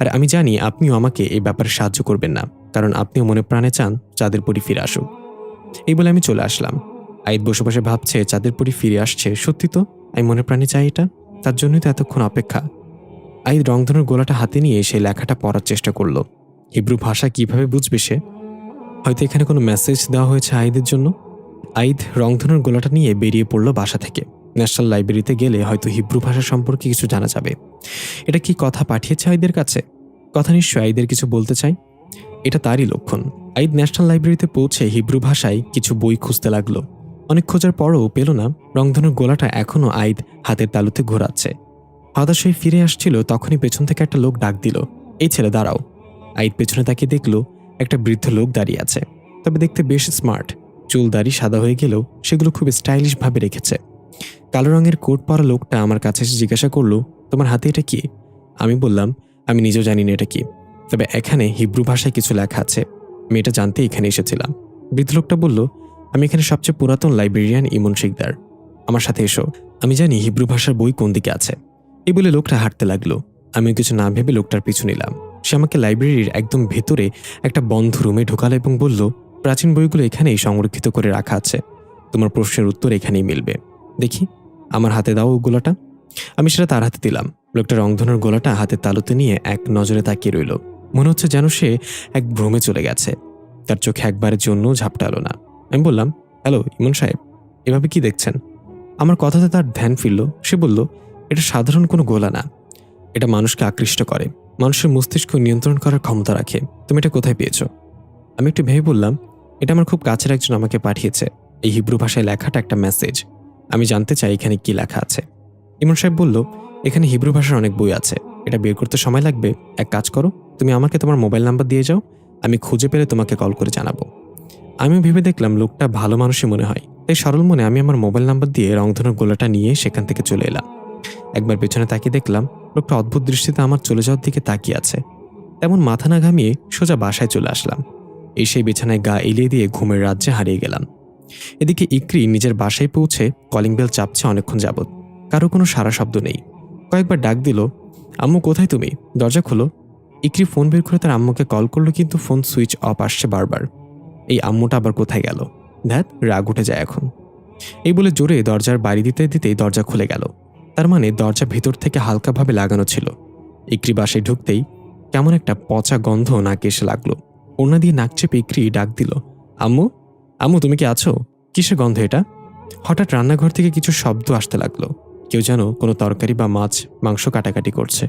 আর আমি জানি আপনিও আমাকে এই ব্যাপারে সাহায্য করবেন না, কারণ আপনিও মনে প্রাণে চান চাঁদের পরী ফিরে আসুক। এই বলে আমি চলে আসলাম। আইদ বসে বসে ভাবছে, চাঁদের পরী ফিরে আসছে, সত্যি তো আমি মনে প্রাণে চাই এটা, তার জন্যই তো এতক্ষণ অপেক্ষা। আইদ রংধনুর গোলাটা হাতে নিয়ে সেই লেখাটা পড়ার চেষ্টা করলো। হিব্রু ভাষা কিভাবে বুঝবে সে? হয়তো এখানে কোনো মেসেজ দেওয়া হয়েছে আইদের জন্য। আইদ রংধনুর গোলাটা নিয়ে বেরিয়ে পড়ল বাসা থেকে। ন্যাশনাল লাইব্রেরিতে গেলে হয়তো হিব্রু ভাষা সম্পর্কে কিছু জানা যাবে। এটা কি কথা পাঠিয়েছে আইদের কাছে? কথা নিশ্চয় আইদের কিছু বলতে চাই, এটা তারই লক্ষণ। আইদ ন্যাশনাল লাইব্রেরিতে পৌঁছে হিব্রু ভাষায় কিছু বই খুঁজতে লাগলো। অনেক খোঁজার পরও পেল না। রংধনুর গোলাটা এখনো আইদ হাতের তালুতে ঘোরাচ্ছে। হতাশ হয়ে ফিরে আসছিল, তখনই পেছন থেকে একটা লোক ডাক দিল, এই ছেলে দাঁড়াও। আইদ পেছনে তাকিয়ে দেখলো একটা বৃদ্ধ লোক দাঁড়িয়ে আছে, তবে দেখতে বেশ স্মার্ট। চুল দাড়ি সাদা হয়ে গেলেও সেগুলো খুব স্টাইলিশ ভাবে রেখেছে। কালো রঙের কোট পরা লোকটা আমার কাছে এসে জিজ্ঞাসা করলো, তোমার হাতে এটা কি? আমি বললাম, আমি নিজেও জানি না এটা কি, তবে এখানে হিব্রু ভাষায় কিছু লেখা আছে, আমি এটা জানতে এখানে এসেছিলাম। বৃদ্ধ লোকটা বলল, আমি এখানে সবচেয়ে পুরাতন লাইব্রেরিয়ান ইমন শিকদার, আমার সাথে এসো, আমি জানি হিব্রু ভাষার বই কোন দিকে আছে। এই বলে লোকটা হাঁটতে লাগলো। আমিও কিছু না ভেবে লোকটার পিছু নিলাম। সে আমাকে লাইব্রেরির একদম ভেতরে একটা বন্ধ রুমে ঢোকালো এবং বলল, প্রাচীন বইগুলো এখানেই সংরক্ষিত করে রাখা আছে, তোমার প্রশ্নের উত্তর এখানেই মিলবে। দেখি, আমার হাতে দাও গোলাটা। আমি সেটা তার হাতে দিলাম। লোকটা রংধনুর গোলাটা হাতে তালুতে নিয়ে এক নজরে তাকিয়ে রইল। মনে হচ্ছে যেন সে এক ভ্রমে চলে গেছে। তার চোখে একবারের জন্য ঝাপটালো না। আমি বললাম, হ্যালো ইমন সাহেব, এভাবে কি দেখছেন? আমার কথাতে তার ধ্যান ফিরল। সে বলল, এটা সাধারণ কোনো গোলা না, এটা মানুষকে আকৃষ্ট করে, মানুষের মস্তিষ্ক নিয়ন্ত্রণ করার ক্ষমতা রাখে। তুমি এটা কোথায় পেয়েছো? আমি একটু ভেবে বললাম, এটা আমার খুব কাছের একজন আমাকে পাঠিয়েছে। এই হিব্রু ভাষায় লেখাটা একটা মেসেজ। আমি জানতে চাই এখানে কি লেখা আছে। ইমন সাহেব বলল, এখানে হিব্রু ভাষার অনেক বই আছে, এটা বের করতে সময় লাগবে। এক কাজ করো, তুমি আমাকে তোমার মোবাইল নাম্বার দিয়ে যাও, আমি খুঁজে পেলে তোমাকে কল করে জানাবো। আমিও ভেবে দেখলাম লোকটা ভালো মানুষই মনে হয়, তাই সরল মনে আমি আমার মোবাইল নাম্বার দিয়ে রংধনুর গোলাটা নিয়ে সেখান থেকে চলে এলাম। একবার পেছনে তাকিয়ে দেখলাম লোকটা অদ্ভুত দৃষ্টিতে আমার চলে যাওয়ার দিকে তাকিয়ে আছে। তেমন মাথা না ঘামিয়ে সোজা বাসায় চলে আসলাম। এই সেই বিছানায় গা এলিয়ে দিয়ে ঘুমের রাজ্যে হারিয়ে গেলাম। এদিকে ইকরি নিজের বাসায় পৌঁছে কলিং বেল চাপছে অনেকক্ষণ যাবৎ, কারো কোনো সারা শব্দ নেই। কয়েকবার ডাক দিল, আম্মু কোথায় তুমি, দরজা খোলো। ইকরি ফোন বের করে তার আম্মুকে কল করলো, কিন্তু ফোন সুইচ অফ আসছে বারবার। এই আম্মুটা আবার কোথায় গেল? ধ্যাত, রাগ উঠে যায় এখন। এই বলে জোরে দরজার বাড়ি দিতে দিতেই দরজা খুলে গেল। তার মানে দরজা ভিতর থেকে হালকাভাবে লাগানো ছিল। ইকরি বাসায় ঢুকতেই কেমন একটা পচা গন্ধ নাকে এসে লাগলো। ওড়না দিয়ে নাক চেপে ইকরি ডাক দিল, আম্মু, আম্মু তুমি কি আছো? কিসের গন্ধ এটা? হঠাৎ রান্নাঘর থেকে কিছু শব্দ আসতে লাগলো। কেউ যেন কোনো তরকারি বা মাছ মাংস কাটাকাটি করছে।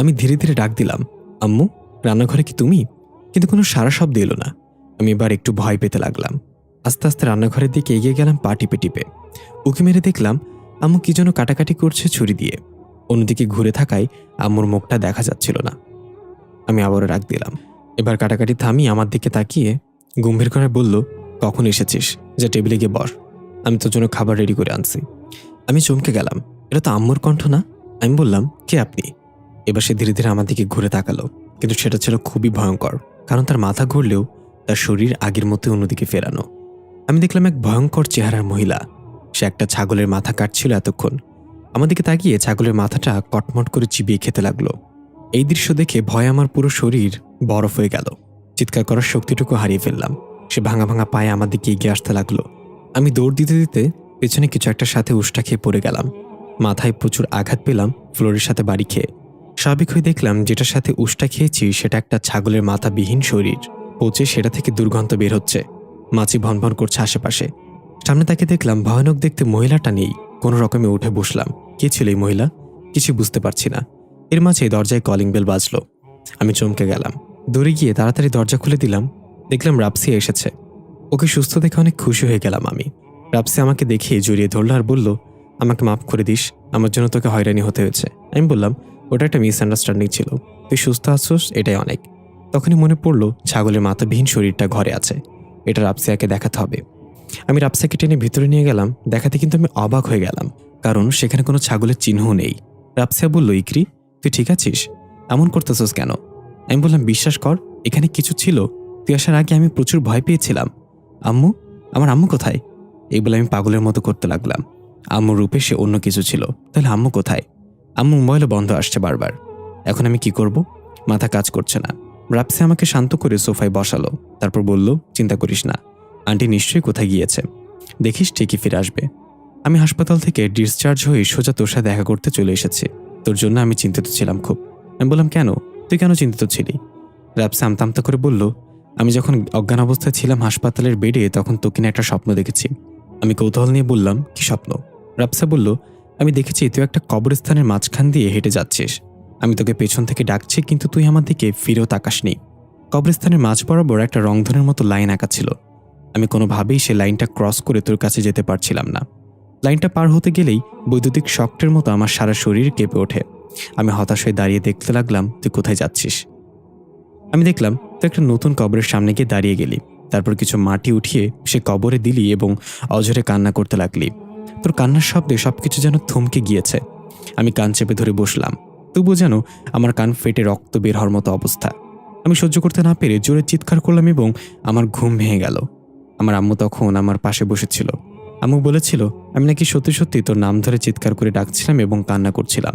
আমি ধীরে ধীরে ডাক দিলাম, আম্মু, রান্নাঘরে কি তুমি? কিন্তু কোনো সারা শব্দ এলো না। আমি এবার একটু ভয় পেতে লাগলাম। আস্তে আস্তে রান্নাঘরের দিকে এগিয়ে গেলাম পা টিপে টিপে। উঁকি মেরে দেখলাম আম্মু কি যেন কাটাকাটি করছে ছুরি দিয়ে। অন্যদিকে ঘুরে থাকায় আম্মুর মুখটা দেখা যাচ্ছিল না। আমি আবারও ডাক দিলাম। এবার কাটাকাটি থামিয়ে আমার দিকে তাকিয়ে গম্ভীর করে বলল, কখন এসেছিস? যা টেবিলে গিয়ে বস, আমি তোর জন্য খাবার রেডি করে আনছি। আমি চমকে গেলাম, এটা তো আম্মুর কণ্ঠ না। আমি বললাম, কে আপনি? এবার সে ধীরে ধীরে আমার দিকে ঘুরে তাকালো, কিন্তু সেটা ছিল খুবই ভয়ঙ্কর, কারণ তার মাথা ঘুরলেও তার শরীর আগের মতো অন্যদিকে ফেরানো। আমি দেখলাম এক ভয়ঙ্কর চেহারার মহিলা। সে একটা ছাগলের মাথা কাটছিল এতক্ষণ। আমার দিকে তাকিয়ে ছাগলের মাথাটা কটমট করে চিবিয়ে খেতে লাগলো। এই দৃশ্য দেখে ভয়ে আমার পুরো শরীর বরফ হয়ে গেল। চিৎকার করার শক্তিটুকু হারিয়ে ফেললাম। সে ভাঙা ভাঙা পায়ে আমার দিকে এগিয়ে আসতে লাগলো। আমি দৌড় দিতে দিতে পেছনে কিছু একটা সাথে উষ্টা খেয়ে পড়ে গেলাম। মাথায় প্রচুর আঘাত পেলাম ফ্লোরের সাথে বাড়ি খেয়ে। স্বাভাবিক হয়ে দেখলাম যেটার সাথে উষ্টা খেয়েছি সেটা একটা ছাগলের মাথাবিহীন শরীর। পচে সেটা থেকে দুর্গন্ধ বের হচ্ছে। মাছি ভনভন করছে আশেপাশে। সামনে তাকে দেখলাম ভয়ানক দেখতে মহিলাটা নেই। কোনো রকমে উঠে বসলাম। কে ছিল এই মহিলা? কিছু বুঝতে পারছি না। এর মাঝে দরজায় কলিং বেল বাজলো। আমি চমকে গেলাম। দৌড়ে গিয়ে তাড়াতাড়ি দরজা খুলে দিলাম। দেখলাম রাপসিয়া এসেছে। ওকে সুস্থ দেখে অনেক খুশি হয়ে গেলাম আমি। রাপসি আমাকে দেখে জড়িয়ে ধরল আর বলল, আমাকে মাফ করে দিস, আমার জন্য তোকে হয়রানি হতে হয়েছে। আমি বললাম, ওটা একটা মিসআন্ডারস্ট্যান্ডিং ছিল, তুই সুস্থ আছোস এটাই অনেক। তখনই মনে পড়লো ছাগলের মাথাবিহীন শরীরটা ঘরে আছে, এটা রাপসিয়াকে দেখাতে হবে। আমি রাপসিয়াকে টেনে ভিতরে নিয়ে গেলাম। দেখাতে কিন্তু আমি অবাক হয়ে গেলাম, কারণ সেখানে কোনো ছাগলের চিহ্নও নেই। রাপসিয়া বলল, ইকরি তুই ঠিক আছিস? এমন করতেছস কেন? আমি বললাম, বিশ্বাস কর, এখানে কিছু ছিল। তুই আসার আগে আমি প্রচুর ভয় পেয়েছিলাম। আম্মু, আমার আম্মু কোথায়? এই বলে আমি পাগলের মতো করতে লাগলাম। আম্মুর রূপে সে অন্য কিছু ছিল। তাহলে আম্মু কোথায়? আম্মু মোবাইলে বন্ধ আসছে বারবার। এখন আমি কি করব? মাথা কাজ করছে না। রাপসি আমাকে শান্ত করে সোফায় বসালো। তারপর বলল, চিন্তা করিস না, আন্টি নিশ্চয়ই কোথায় গিয়েছে, দেখিস ঠিকই ফিরে আসবে। আমি হাসপাতাল থেকে ডিসচার্জ হয়ে সোজা তোর সাথে দেখা করতে চলে এসেছি। তোর জন্য আমি চিন্তিত ছিলাম খুব। আমি বললাম, কেন? তুই কেন চিন্তিত ছিলি? রাপসি আমতা আমতা করে বলল, আমি যখন অজ্ঞান অবস্থায় ছিলাম হাসপাতালের বেডে, তখন তোকে নিয়ে একটা স্বপ্ন দেখেছি। আমি কৌতূহল নিয়ে বললাম, কি স্বপ্ন? রাপসা বলল, আমি দেখেছি তুই একটা কবরস্থানের মাঝখান দিয়ে হেঁটে যাচ্ছিস। আমি তোকে পেছন থেকে ডাকছি, কিন্তু তুই আমার দিকে ফিরেও তাকাসনি। কবরস্থানের মাঝ বরাবর একটা রংধনুর মতো লাইন আঁকা ছিল। আমি কোনোভাবেই সে লাইনটা ক্রস করে তোর কাছে যেতে পারছিলাম না। লাইনটা পার হতে গেলেই বৈদ্যুতিক শকটের মতো আমার সারা শরীর কেঁপে ওঠে। আমি হতাশ হয়ে দাঁড়িয়ে দেখতে লাগলাম তুই কোথায় যাচ্ছিস। আমি দেখলাম তুই একটা নতুন কবরের সামনে গিয়ে দাঁড়িয়ে গেলি। তারপর কিছু মাটি উঠিয়ে সে কবরে দিলি এবং অঝরে কান্না করতে লাগলি। তোর কান্নার শব্দে সবকিছু যেন থমকে গিয়েছে। আমি কান চেপে ধরে বসলাম, তবুও যেন আমার কান ফেটে রক্ত বের হওয়ার মতো অবস্থা। আমি সহ্য করতে না পেরে জোরে চিৎকার করলাম এবং আমার ঘুম ভেঙে গেল। আমার আম্মু তখন আমার পাশে বসেছিল। আম্মু বলেছিল আমি নাকি সত্যি সত্যি তোর নাম ধরে চিৎকার করে ডাকছিলাম এবং কান্না করছিলাম।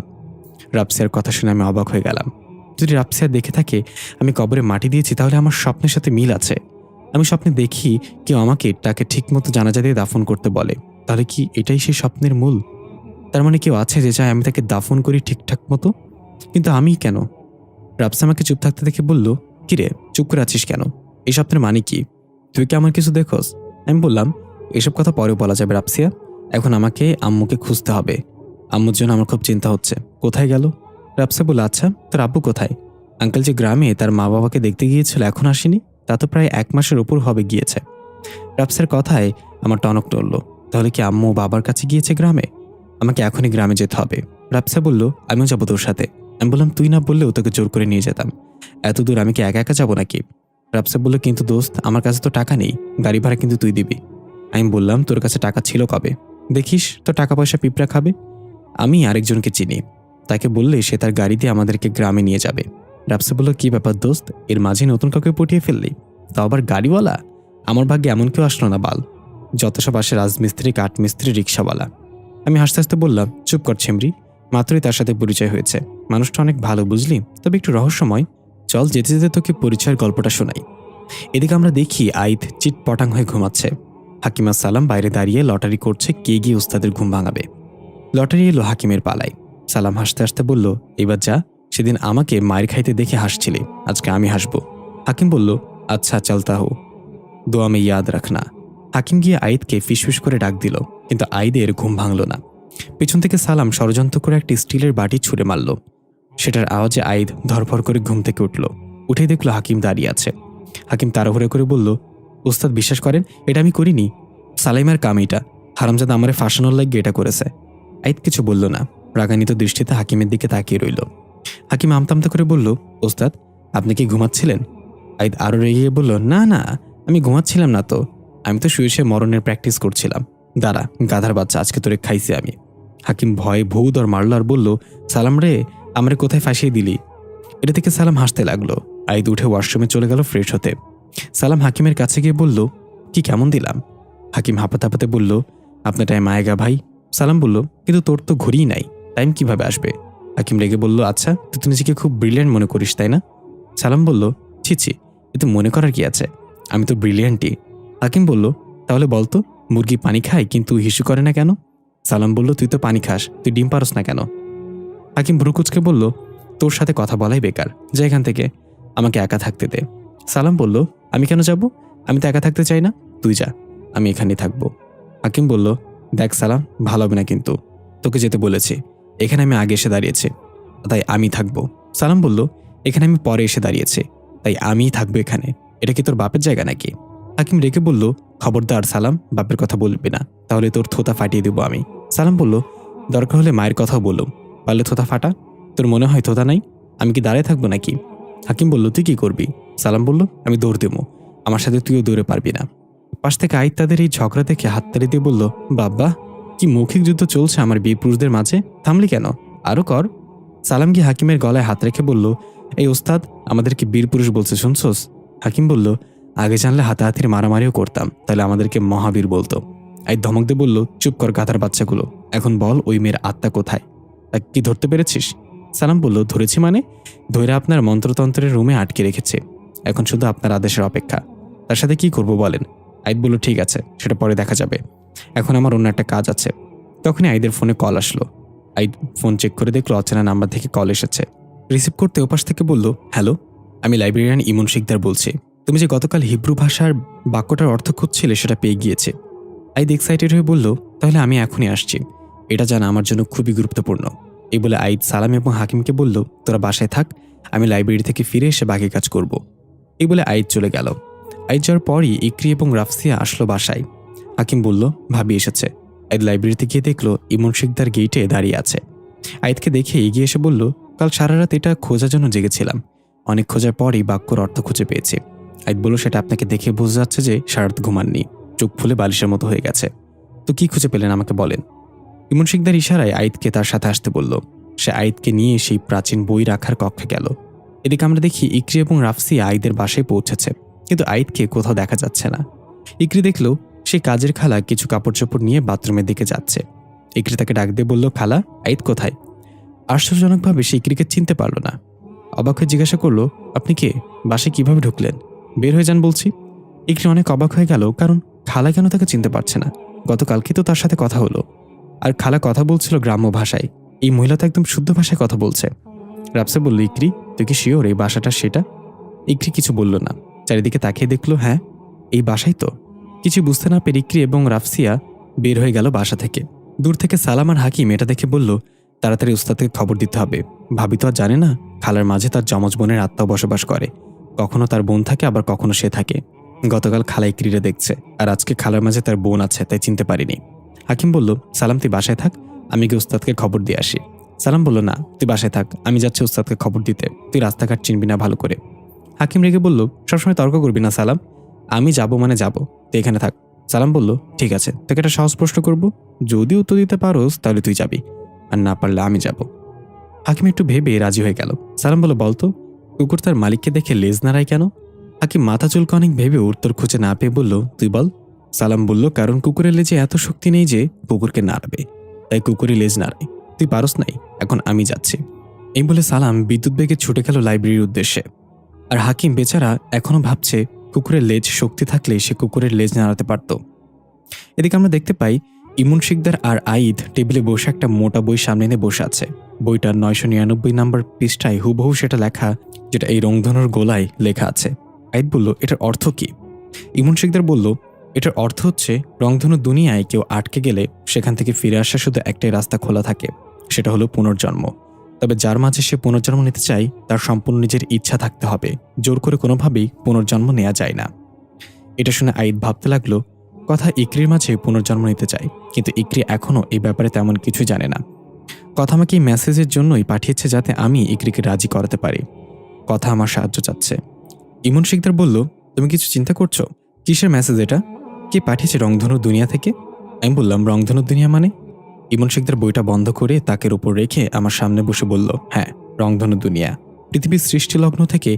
রাপসিয়ার কথা শুনে আমি অবাক হয়ে গেলাম। যদি রাপসিয়া দেখে থাকে আমি কবরে মাটি দিয়েছি, তাহলে আমার স্বপ্নের সাথে মিল আছে। আমি স্বপ্নে দেখি কেউ আমাকে তাকে ঠিকমতো জানাজা দিয়ে দাফন করতে বলে। তাহলে কি এটাই সেই স্বপ্নের মূল? তার মানে কেউ আছে যে চায় আমি তাকে দাফন করি ঠিকঠাক মতো? কিন্তু আমি কেন? রাপসা আমাকে চুপ থাকতে দেখে বলল, কিরে চুপ করে আছিস কেন? এই স্বপ্নের মানে কি? তুই কি আমার কিছু দেখোস? আমি বললাম, এসব কথা পরেও বলা যাবে রাপসিয়া, এখন আমাকে আম্মুকে খুঁজতে হবে। আম্মুর জন্য আমার খুব চিন্তা হচ্ছে। কোথায় গেল? রাপসা বলল, আচ্ছা তোর আব্বু কোথায়? আঙ্কেল যে গ্রামে তার মা বাবাকে দেখতে গিয়েছিল এখন আসেনি? তা তো প্রায় 1 মাসের ওপর হবে গিয়েছে। রাফসার কথায় আমার টনক নড়ল। তাহলে কি আম্মু বাবার কাছে গিয়েছে গ্রামে? আমাকে এখনই গ্রামে যেতে হবে। রাফসা বলল, আমিও যাবো তোর সাথে। আমি বললাম, তুই না বললেও তোকে জোর করে নিয়ে যেতাম। এত দূর আমি কি একা একা যাবো নাকি? রাফসা বলল, কিন্তু দোস্ত, আমার কাছে তো টাকা নেই, গাড়ি ভাড়া কিন্তু তুই দিবি। আমি বললাম, তোর কাছে টাকা ছিল কবে? দেখিস তো টাকা পয়সা পিঁপড়া খাবে। আমি আরেকজনকে চিনি, তাকে বললে সে তার গাড়ি দিয়ে আমাদেরকে গ্রামে নিয়ে যাবে। রাফসা বলল, কি ব্যাপার দোস্ত, এর মাঝে নতুন কাউকে পটিয়ে ফেললি? তাও আবার গাড়িওয়ালা? আমার ভাগ্যে এমন কেউ আসলো না বাল। যত সব আসে রাজমিস্ত্রি, কাঠমিস্ত্রি, রিক্সাওয়ালা। আমি হাসতে হাসতে বললাম, চুপ কর ছেমরি, মাত্রই তার সাথে পরিচয় হয়েছে। মানুষটা অনেক ভালো বুঝলি, তবে একটু রহস্যময়। চল যেতে যেতে তোকে পরিচয়ের গল্পটা শোনাই। এদিকে আমরা দেখি আইদ চিটপটাং হয়ে ঘুমাচ্ছে। হাকিমা সালাম বাইরে দাঁড়িয়ে লটারি করছে কে গিয়ে উস্তাদের ঘুম ভাঙাবে। লটারি এলো হাকিমের পালায়। সালাম হাসতে হাসতে বলল, এবার যা, সেদিন আমাকে মায়ের খাইতে দেখে হাসছিলি, আজকে আমি হাসবো। হাকিম বলল, আচ্ছা চলতা হো, দোয়া মে ইয়াদ রাখনা। হাকিম গিয়ে আইদকে ফিসফিস করে ডাক দিল, কিন্তু আইদের ঘুম ভাঙল না। পেছন থেকে সালাম ষড়যন্ত্র করে একটি স্টিলের বাটি ছুঁড়ে মারল। সেটার আওয়াজে আইদ ধরফর করে ঘুম থেকে উঠল। উঠে দেখলো হাকিম দাঁড়িয়ে আছে। হাকিম তাড়াহুড়ো করে বলল, উস্তাদ বিশ্বাস করেন, এটা আমি করিনি। সালাইমার কাম এটা, হারামজাদা আমারে ফাঁসানোর লাগিয়ে এটা করেছে। আইদ কিছু বলল না, রাগান্বিত দৃষ্টিতে হাকিমের দিকে তাকিয়ে রইল। হাকিম আমতামতা করে বলল, ওস্তাদ, আপনি কি ঘুমাচ্ছিলেন? আইদ আরো রেগে বলল, না না, আমি ঘুমাচ্ছিলাম না তো, আমি তো শুয়ে শুয়ে মরণের প্র্যাকটিস করছিলাম। দাঁড়া গাধার বাচ্চা, আজকে তোরে খাইছি আমি। হাকিম ভয়ে ভৌদর মারল আর বলল, সালাম রে, আমারে কোথায় ফাঁসিয়ে দিলি? এটা থেকে সালাম হাসতে লাগলো। আইদ উঠে ওয়াশরুমে চলে গেল ফ্রেশ হতে। সালাম হাকিমের কাছে গিয়ে বলল, কি কেমন দিলাম? হাকিম হাঁপাতে হাঁপাতে বলল, আপনার টাইম আয়েগা ভাই। সালাম বলল, কিন্তু তোর তো ঘড়িই নাই, টাইম কিভাবে আসবে? হাকিম রেগে বলল, আচ্ছা তুই তো নিজেকে খুব ব্রিলিয়ান্ট মনে করিস তাই না? সালাম বলল, ছি ছি, এতে মনে করার কি আছে, আমি তো ব্রিলিয়ান্টই। হাকিম বলল, তাহলে বলতো, মুরগি পানি খায় কিন্তু হিসু করে না কেন? সালাম বলল, তুই তো পানি খাস, তুই ডিম পারস না কেন? হাকিম ভ্রুকুচকে বলল, তোর সাথে কথা বলাই বেকার, যা এখান থেকে, আমাকে একা থাকতে দে। সালাম বলল, আমি কেন যাব? আমি তো একা থাকতে চাই না, তুই যা, আমি এখানেই থাকবো। হাকিম বলল, দেখ সালাম, ভালো হবে না কিন্তু, তোকে যেতে বলেছি, এখানে আমি আগে এসে দাঁড়িয়েছি, তাই আমি থাকবো। সালাম বলল, এখানে আমি পরে এসে দাঁড়িয়েছি, তাই আমিই থাকবো এখানে, এটা কি তোর বাপের জায়গা নাকি? হাকিম রেগে বলল, খবরদার সালাম, বাপের কথা বলবি না, তাহলে তোর থোতা ফাটিয়ে দেবো আমি। সালাম বলল, দরকার হলে মায়ের কথাও বলুম, পারলে থোতা ফাটা। তোর মনে হয় থোতা নাই? আমি কি দাঁড়িয়ে থাকবো নাকি? হাকিম বলল, তুই কি করবি? সালাম বলল, আমি দৌড় দেবো, আমার সাথে তুইও দৌড়ে পারবি না। পাশ থেকে আইদ তাদের এই ঝগড়া দেখে হাততালি দিয়ে বলল, বাবা, কি মৌখিক যুদ্ধ চলছে আমার বীর পুরুষদের মাঝে, থামলি কেন, আরো কর। সালাম গিয়ে হাকিমের গলায় হাত রেখে বলল, এই ওস্তাদ, আমাদেরকে বীর পুরুষ বলছে শুনছোস? হাকিম বলল, আগে জানলে হাতাহাতির মারামারিও করতাম, তাহলে আমাদেরকে মহাবীর বলতো। আইদ ধমক দিয়ে বলল, চুপ কর গাধার বাচ্চাগুলো, এখন বল ওই মেয়ের আত্মা কোথায়, তা কি ধরতে পেরেছিস? সালাম বলল, ধরেছি মানে, ধৈরা আপনার মন্ত্রতন্ত্রের রুমে আটকে রেখেছে, এখন শুধু আপনার আদেশের অপেক্ষা। তার সাথে কি করব বলেন? আইদ বলল, ঠিক আছে, সেটা পরে দেখা যাবে, এখন আমার অন্য একটা কাজ আছে। তখনই আইদের ফোনে কল আসলো। আইদ ফোন চেক করে দেখলো অচেনা নাম্বার থেকে কল এসেছে। রিসিভ করতে ওপাশ থেকে বলল, হ্যালো, আমি লাইব্রেরিয়ান ইমন শিকদার বলছি। তুমি যে গতকাল হিব্রু ভাষার বাক্যটার অর্থ খুঁজছিলে সেটা পেয়ে গিয়েছে। আইদ এক্সাইটেড হয়ে বলল, তাহলে আমি এখনই আসছি, এটা জানা আমার জন্য খুবই গুরুত্বপূর্ণ। এই বলে আইদ সালাম এবং হাকিমকে বলল, তোরা বাসায় থাক, আমি লাইব্রেরি থেকে ফিরে এসে বাকি কাজ করব। এই বলে আইদ চলে গেল। আইদ যাওয়ার পরই ইকরি এবং রাফসিয়া আসলো বাসায়। হাকিম বলল, ভাবি এসেছে। আইদ লাইব্রেরিতে গিয়ে দেখলো ইমন শিকদার গেইটে দাঁড়িয়ে আছে। আইদকে দেখে এগিয়ে এসে বলল, কাল সারা রাত এটা খোঁজার জন্য জেগেছিলাম, অনেক খোঁজার পরই বাক্যর অর্থ খুঁজে পেয়েছি। আইদ বলল, সেটা আপনাকে দেখে বোঝা যাচ্ছে যে সারা রাত ঘুমাননি, চোখ ফুলে বালিশের মতো হয়ে গেছে, তো কি খুঁজে পেলেন আমাকে বলেন। ইমন শিকদার ইশারায় আইদকে তার সাথে আসতে বলল। সে আইদকে নিয়ে সেই প্রাচীন বই রাখার কক্ষে গেল। এদিকে আমরা দেখি ইকরি এবং রাফসিয়া আইদের বাসায় পৌঁছেছে, কিন্তু আইদকে কোথাও দেখা যাচ্ছে না। ইকরি দেখলো সে কাজের খালা কিছু কাপড় চোপড় নিয়ে বাথরুমের দিকে যাচ্ছে। ইকরি তাকে ডাক দিয়ে বলল, খালা, আইদ কোথায়? আশ্চর্যজনকভাবে সে ইকরিকে চিনতে পারল না। অবাক হয়ে জিজ্ঞাসা করলো, আপনি কে, বাসায় কিভাবে ঢুকলেন? বের হয়ে যান বলছি। ইকরি অনেক অবাক হয়ে গেল, কারণ খালা কেন তাকে চিনতে পারছে না? গতকালকে তো তার সাথে কথা হলো, আর খালা কথা বলছিল গ্রাম্য ভাষায়, এই মহিলা তো একদম শুদ্ধ ভাষায় কথা বলছে। রাফসা বলল, ইকরি, তুই কি শিওর এই বাসাটা সেটা? ইকরি কিছু বলল না, চারিদিকে তাকিয়ে দেখলো, হ্যাঁ, এই বাসাই তো। কিছু বুঝতে না পেরে ইকরি এবং রাফসিয়া বের হয়ে গেল বাসা থেকে। দূর থেকে সালাম আর হাকিম এটা দেখে বলল, তাড়াতাড়ি উস্তাদকে খবর দিতে হবে, ভাবি তো আর জানে না খালার মাঝে তার যমজ বোনের আত্মাও বসবাস করে, কখনো তার বোন থাকে আবার কখনো সে থাকে। গতকাল খালা ইকরিরে দেখছে, আর আজকে খালার মাঝে তার বোন আছে, তাই চিনতে পারিনি। হাকিম বলল, সালাম তুই বাসায় থাক, আমি গিয়ে উস্তাদকে খবর দিয়ে আসি। সালাম বলল, না তুই বাসায় থাক, আমি যাচ্ছি উস্তাদকে খবর দিতে, তুই রাস্তাঘাট চিনবি না ভালো করে। হাকিম রেগে বলল, সবসময় তর্ক করবি না সালাম, আমি যাব মানে যাব, তুই এখানে থাক। সালাম বলল, ঠিক আছে, তোকে একটা সহজ প্রশ্ন করব, যদি উত্তর দিতে পারোস তাহলে তুই যাবি, আর না পারলে আমি যাব। হাকিম একটু ভেবে রাজি হয়ে গেল। সালাম বলল, বলতো কুকুর তার মালিককে দেখে লেজ নাড়ায় কেন? হাকিম মাথা চুলকে অনেক ভেবে উত্তর খুঁজে না পেয়ে বলল, তুই বল। সালাম বলল, কারণ কুকুরের লেজে এত শক্তি নেই যে কুকুরকে নাড়াবে, তাই কুকুরই লেজ নাড়ায়, তুই পারস নাই, এখন আমি যাচ্ছি। এই বলে সালাম বিদ্যুৎ বেগে ছুটে গেল লাইব্রেরির উদ্দেশ্যে। আর হাকিম বেচারা এখনো ভাবছে, কুকুরের লেজ শক্তি থাকলে সে কুকুরের লেজ নাড়াতে পারত। এদিকে আমরা দেখতে পাই ইমন শিকদার আর আইদ টেবিলে বসে একটা মোটা বই সামনে এনে বসে আছে। বইটার 999 নম্বর পৃষ্ঠায় হুবহু সেটা লেখা, যেটা এই রংধনুর গোলায় লেখা আছে। আইদ বলল, এটার অর্থ কি? ইমন শিকদার বলল, এটার অর্থ হচ্ছে রংধনু দুনিয়ায় কেউ আটকে গেলে সেখান থেকে ফিরে আসা শুধু একটাই রাস্তা খোলা থাকে, সেটা হলো পুনর্জন্ম। তবে যার মাঝে সে পুনর্জন্ম নিতে চায় তার সম্পূর্ণ নিজের ইচ্ছা থাকতে হবে, জোর করে কোনোভাবেই পুনর্জন্ম নেওয়া যায় না। এটা শুনে আইদ ভাবতে লাগলো, কথা ইকরির মাঝে পুনর্জন্ম নিতে চায়, কিন্তু ইকরি এখনও এই ব্যাপারে তেমন কিছু জানে না। কথা আমাকে এই মেসেজের জন্যই পাঠিয়েছে, যাতে আমি ইকরিকে রাজি করাতে পারি। কথা আমার সাহায্য চাচ্ছে। ইমন শিকদার বলল, তুমি কিছু চিন্তা করছো? কিসের মেসেজ এটা? কে পাঠিয়েছে রংধনুর দুনিয়া থেকে? আমি বললাম, রংধনুর দুনিয়া মানে? ইমন শিকদার বইটা বন্ধ করে তাকের উপর রেখে আমার সামনে বসে বলল, হ্যাঁ, রংধনুর দুনিয়া। পৃথিবীর সৃষ্টি লগ্ন থেকে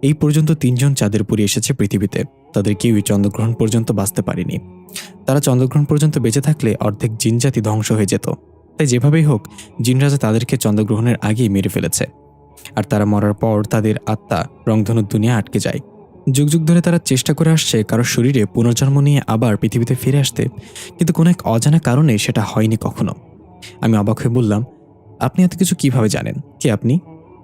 এই পর্যন্ত 3 জন চাঁদের পুরী এসেছে পৃথিবীতে, তাদের কেউই চন্দ্রগ্রহণ পর্যন্ত বাঁচতে পারেনি। তারা চন্দ্রগ্রহণ পর্যন্ত বেঁচে থাকলে অর্ধেক জিনজাতি ধ্বংস হয়ে যেত, তাই যেভাবেই হোক জিনরাজা তাদেরকে চন্দ্রগ্রহণের আগেই মেরে ফেলেছে। আর তারা মরার পর তাদের আত্মা রংধনুর দুনিয়া আটকে যায়। যুগ যুগ ধরে তারা চেষ্টা করে আসছে কারো শরীরে পুনর্জন্ম নিয়ে আবার পৃথিবীতে ফিরে আসতে, কিন্তু কোনো এক অজানা কারণে সেটা হয়নি কখনো। আমি অবাক হয়ে বললাম, আপনি এত কিছু কিভাবে জানেন? কে আপনি?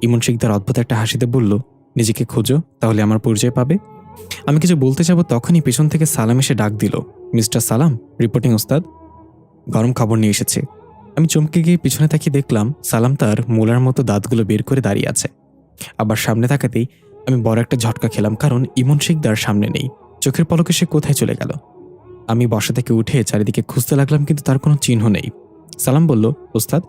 ইমন শিকদার অদ্ভুত একটা হাসিতে বলল, নিজেকে খোঁজো, তাহলে আমার পরিচয় পাবে। আমি কিছু বলতে যাব, তখনই পেছন থেকে সালাম এসে ডাক দিল, মিস্টার সালাম, রিপোর্টিং ওস্তাদ, গরম খবর নিয়ে এসেছে। আমি চমকে গিয়ে পিছনে তাকিয়ে দেখলাম সালাম তার মোলার মতো দাঁতগুলো বের করে দাঁড়িয়ে আছে। আবার সামনে তাকাতেই আমি বড় একটা ঝটকা খেলাম, কারণ ইমন শিকদার সামনে নেই। চোখের পলকে সে কোথায় চলে গেল? আমি বসা থেকে উঠে চারিদিকে খুঁজতে লাগলাম, কিন্তু তার কোনো চিহ্ন নেই। সালাম বলল, ওস্তাদ,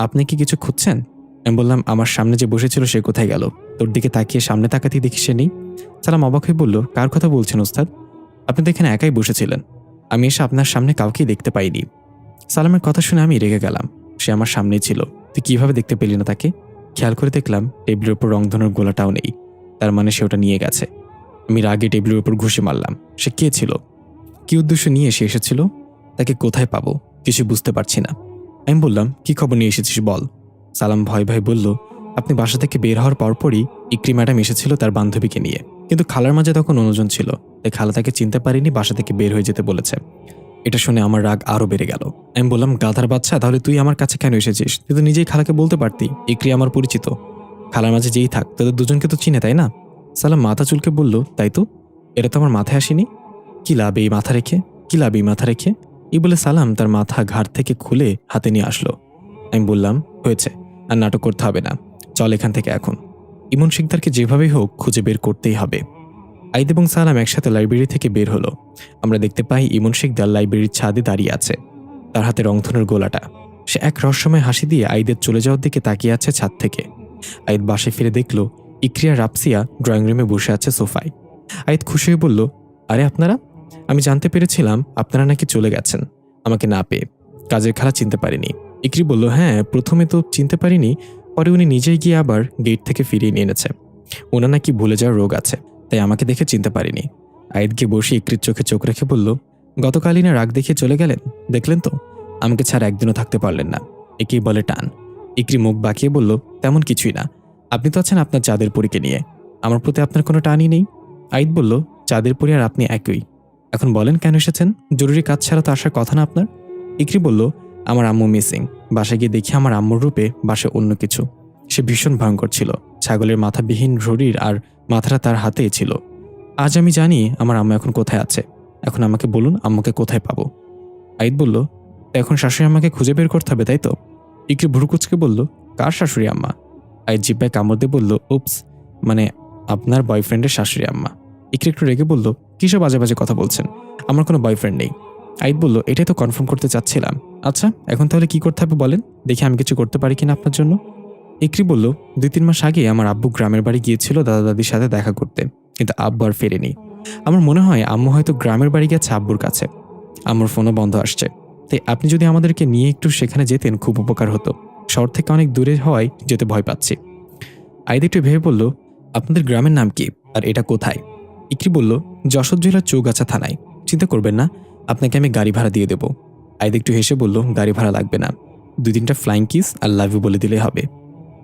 আপনি কি কিছু খুঁজছেন? আমি বললাম, আমার সামনে যে বসেছিল সে কোথায় গেল? তোর দিকে তাকিয়ে সামনে তাকাতেই দেখি সে নেই। সালাম অবাক হয়ে বলল, কার কথা বলছেন ওস্তাদ? আপনি তো এখানে একাই বসেছিলেন, আমি এসে আপনার সামনে কাউকেই দেখতে পাইনি। সালামের কথা শুনে আমি রেগে গেলাম। সে আমার সামনেই ছিল, তুই কিভাবে দেখতে পেলি না তাকে? খেয়াল করে দেখলাম টেবিলের উপর রংধনুর গোলাটাও নেই, তার মানে সে ওটা নিয়ে গেছে। আমি রাগে টেবিলের উপর ঘুষে মারলাম। সে কে ছিল? কি উদ্দেশ্য নিয়ে সে এসেছিল? তাকে কোথায় পাবো? কিছু বুঝতে পারছি না। আমি বললাম, কি খবর নিয়ে এসেছিস বল। সালাম ভয় ভয় বলল, আপনি বাসা থেকে বের হওয়ার পরপরই ইকরি ম্যাডাম এসেছিল তার বান্ধবীকে নিয়ে, কিন্তু খালার মাঝে তখন অন্যজন ছিল, তাই খালা তাকে চিনতে পারিনি, বাসা থেকে বের হয়ে যেতে বলেছে। এটা শুনে আমার রাগ আরো বেড়ে গেল। আমি বললাম, গাধার বাচ্চা, তাহলে তুই আমার কাছে কেন এসেছিস? তুই তো নিজেই খালাকে বলতে পারতি ইকরি আমার পরিচিত, খালার মাঝে যেই থাক তাদের দুজনকে তো চিনে, তাই না? সালাম মাথা চুলকে বলল, তাই তো, এটা তো আমার মাথায় আসেনি। কি লাভ এই মাথা রেখে, কি লাভ এই মাথা রেখে? এই বলে সালাম তার মাথা ঘাড় থেকে খুলে হাতে নিয়ে আসলো। আমি বললাম, হয়েছে, আর নাটক করতে হবে না, চল এখান থেকে এখন। ইমন শিকদারকে যেভাবেই হোক খুঁজে বের করতেই হবে। আইদ এবং সালাম একসাথে লাইব্রেরি থেকে বের হলো। আমরা দেখতে পাই ইমন শিকদার লাইব্রেরির ছাদে দাঁড়িয়ে আছে, তার হাতে রংধনুর গোলাটা। সে এক রহস্যময় হাসি দিয়ে আইদের চলে যাওয়ার দিকে তাকিয়ে আছে ছাদ থেকে। আইদ বাসায় ফিরে দেখল ইকরিয়া রাপসিয়া ড্রয়িং রুমে বসে আছে সোফায়। আইদ খুশি হয়ে বলল, আরে আপনারা, আমি জানতে পেরেছিলাম আপনারা নাকি চলে গেছেন আমাকে না পেয়ে, কাজের খালা চিনতে পারিনি। ইকরি বলল, হ্যাঁ, প্রথমে তো চিনতে পারিনি, পরে উনি নিজেই গিয়ে আবার গেট থেকে ফিরিয়ে নিয়ে এনেছে। ওনার নাকি ভুলে যাওয়ার রোগ আছে, তাই আমাকে দেখে চিনতে পারিনি। আইদকে বসে ইকরির চোখে চোখ রেখে বলল, গতকালই না রাগ দেখিয়ে চলে গেলেন, দেখলেন তো, আমাকে ছাড়া একদিনও থাকতে পারলেন না, একেই বলে টান। ইকরি মুখ বাঁকিয়ে বলল, তেমন কিছুই না, আপনি তো আছেন আপনার চাঁদের পরীকে নিয়ে, আমার প্রতি আপনার কোনো টানই নেই। আইদ বলল, চাঁদের পরী আর আপনি একই, এখন বলেন কেন এসেছেন? জরুরি কাজ ছাড়া তো আসার কথা না আপনার। ইকরি বলল, আমার আম্মু মিসিং, বাসায় গিয়ে দেখি আমার আম্মুর রূপে বাসে অন্য কিছু। সে ভীষণ ভয়ঙ্কর ছিল, ছাগলের মাথাবিহীন শরীর আর মাথাটা তার হাতেই ছিল। আজ আমি জানি আমার আম্মু এখন কোথায় আছে, এখন আমাকে বলুন আম্মুকে কোথায় পাবো। আইদ বলল, এখন শাশুড়ি আম্মাকে খুঁজে বের করতে হবে, তাই তো? ইকরি ভুরুকুচকে বলল, কার শাশুড়ি আম্মা? আইদ জিব্বায় কামড় দিয়ে বলল, উপস, মানে আপনার বয়ফ্রেন্ডের শাশুড়ি আম্মা। ইকরি একটু রেগে বলল, কিসব বাজে বাজে কথা বলছেন? আমার কোনো বয়ফ্রেন্ড নেই। আইদ বলল, এটাই তো কনফার্ম করতে চাচ্ছিলাম। আচ্ছা, এখন তাহলে কি করতে হবে বলেন, দেখি আমি কিছু করতে পারি কিনা আপনার জন্য। ইকরি বলল, 2-3 মাস আগে আমার আব্বু গ্রামের বাড়ি গিয়েছিল দাদা দাদির সাথে দেখা করতে, কিন্তু আব্বু আর ফেরেনি। আমার মনে হয় আম্মু হয়তো গ্রামের বাড়ি গেছে আব্বুর কাছে। আমার ফোনও বন্ধ আসছে, তাই আপনি যদি আমাদেরকে নিয়ে একটু সেখানে যেতেন খুব উপকার হতো। শহর থেকে অনেক দূরে হওয়ায় যেতে ভয় পাচ্ছি। আইদ একটু ভেবে বলল, আপনাদের গ্রামের নাম কি আর এটা কোথায়? ইকরি বলল, যশোর জেলার চৌগাছা থানায়। চিন্তা করবেন না, আপনাকে আমি গাড়ি ভাড়া দিয়ে দেবো। আইদ একটু হেসে বলল, গাড়ি ভাড়া লাগবে না, 2-3টা ফ্লাইং কিস আর লাভ ইউ বলে দিলে হবে।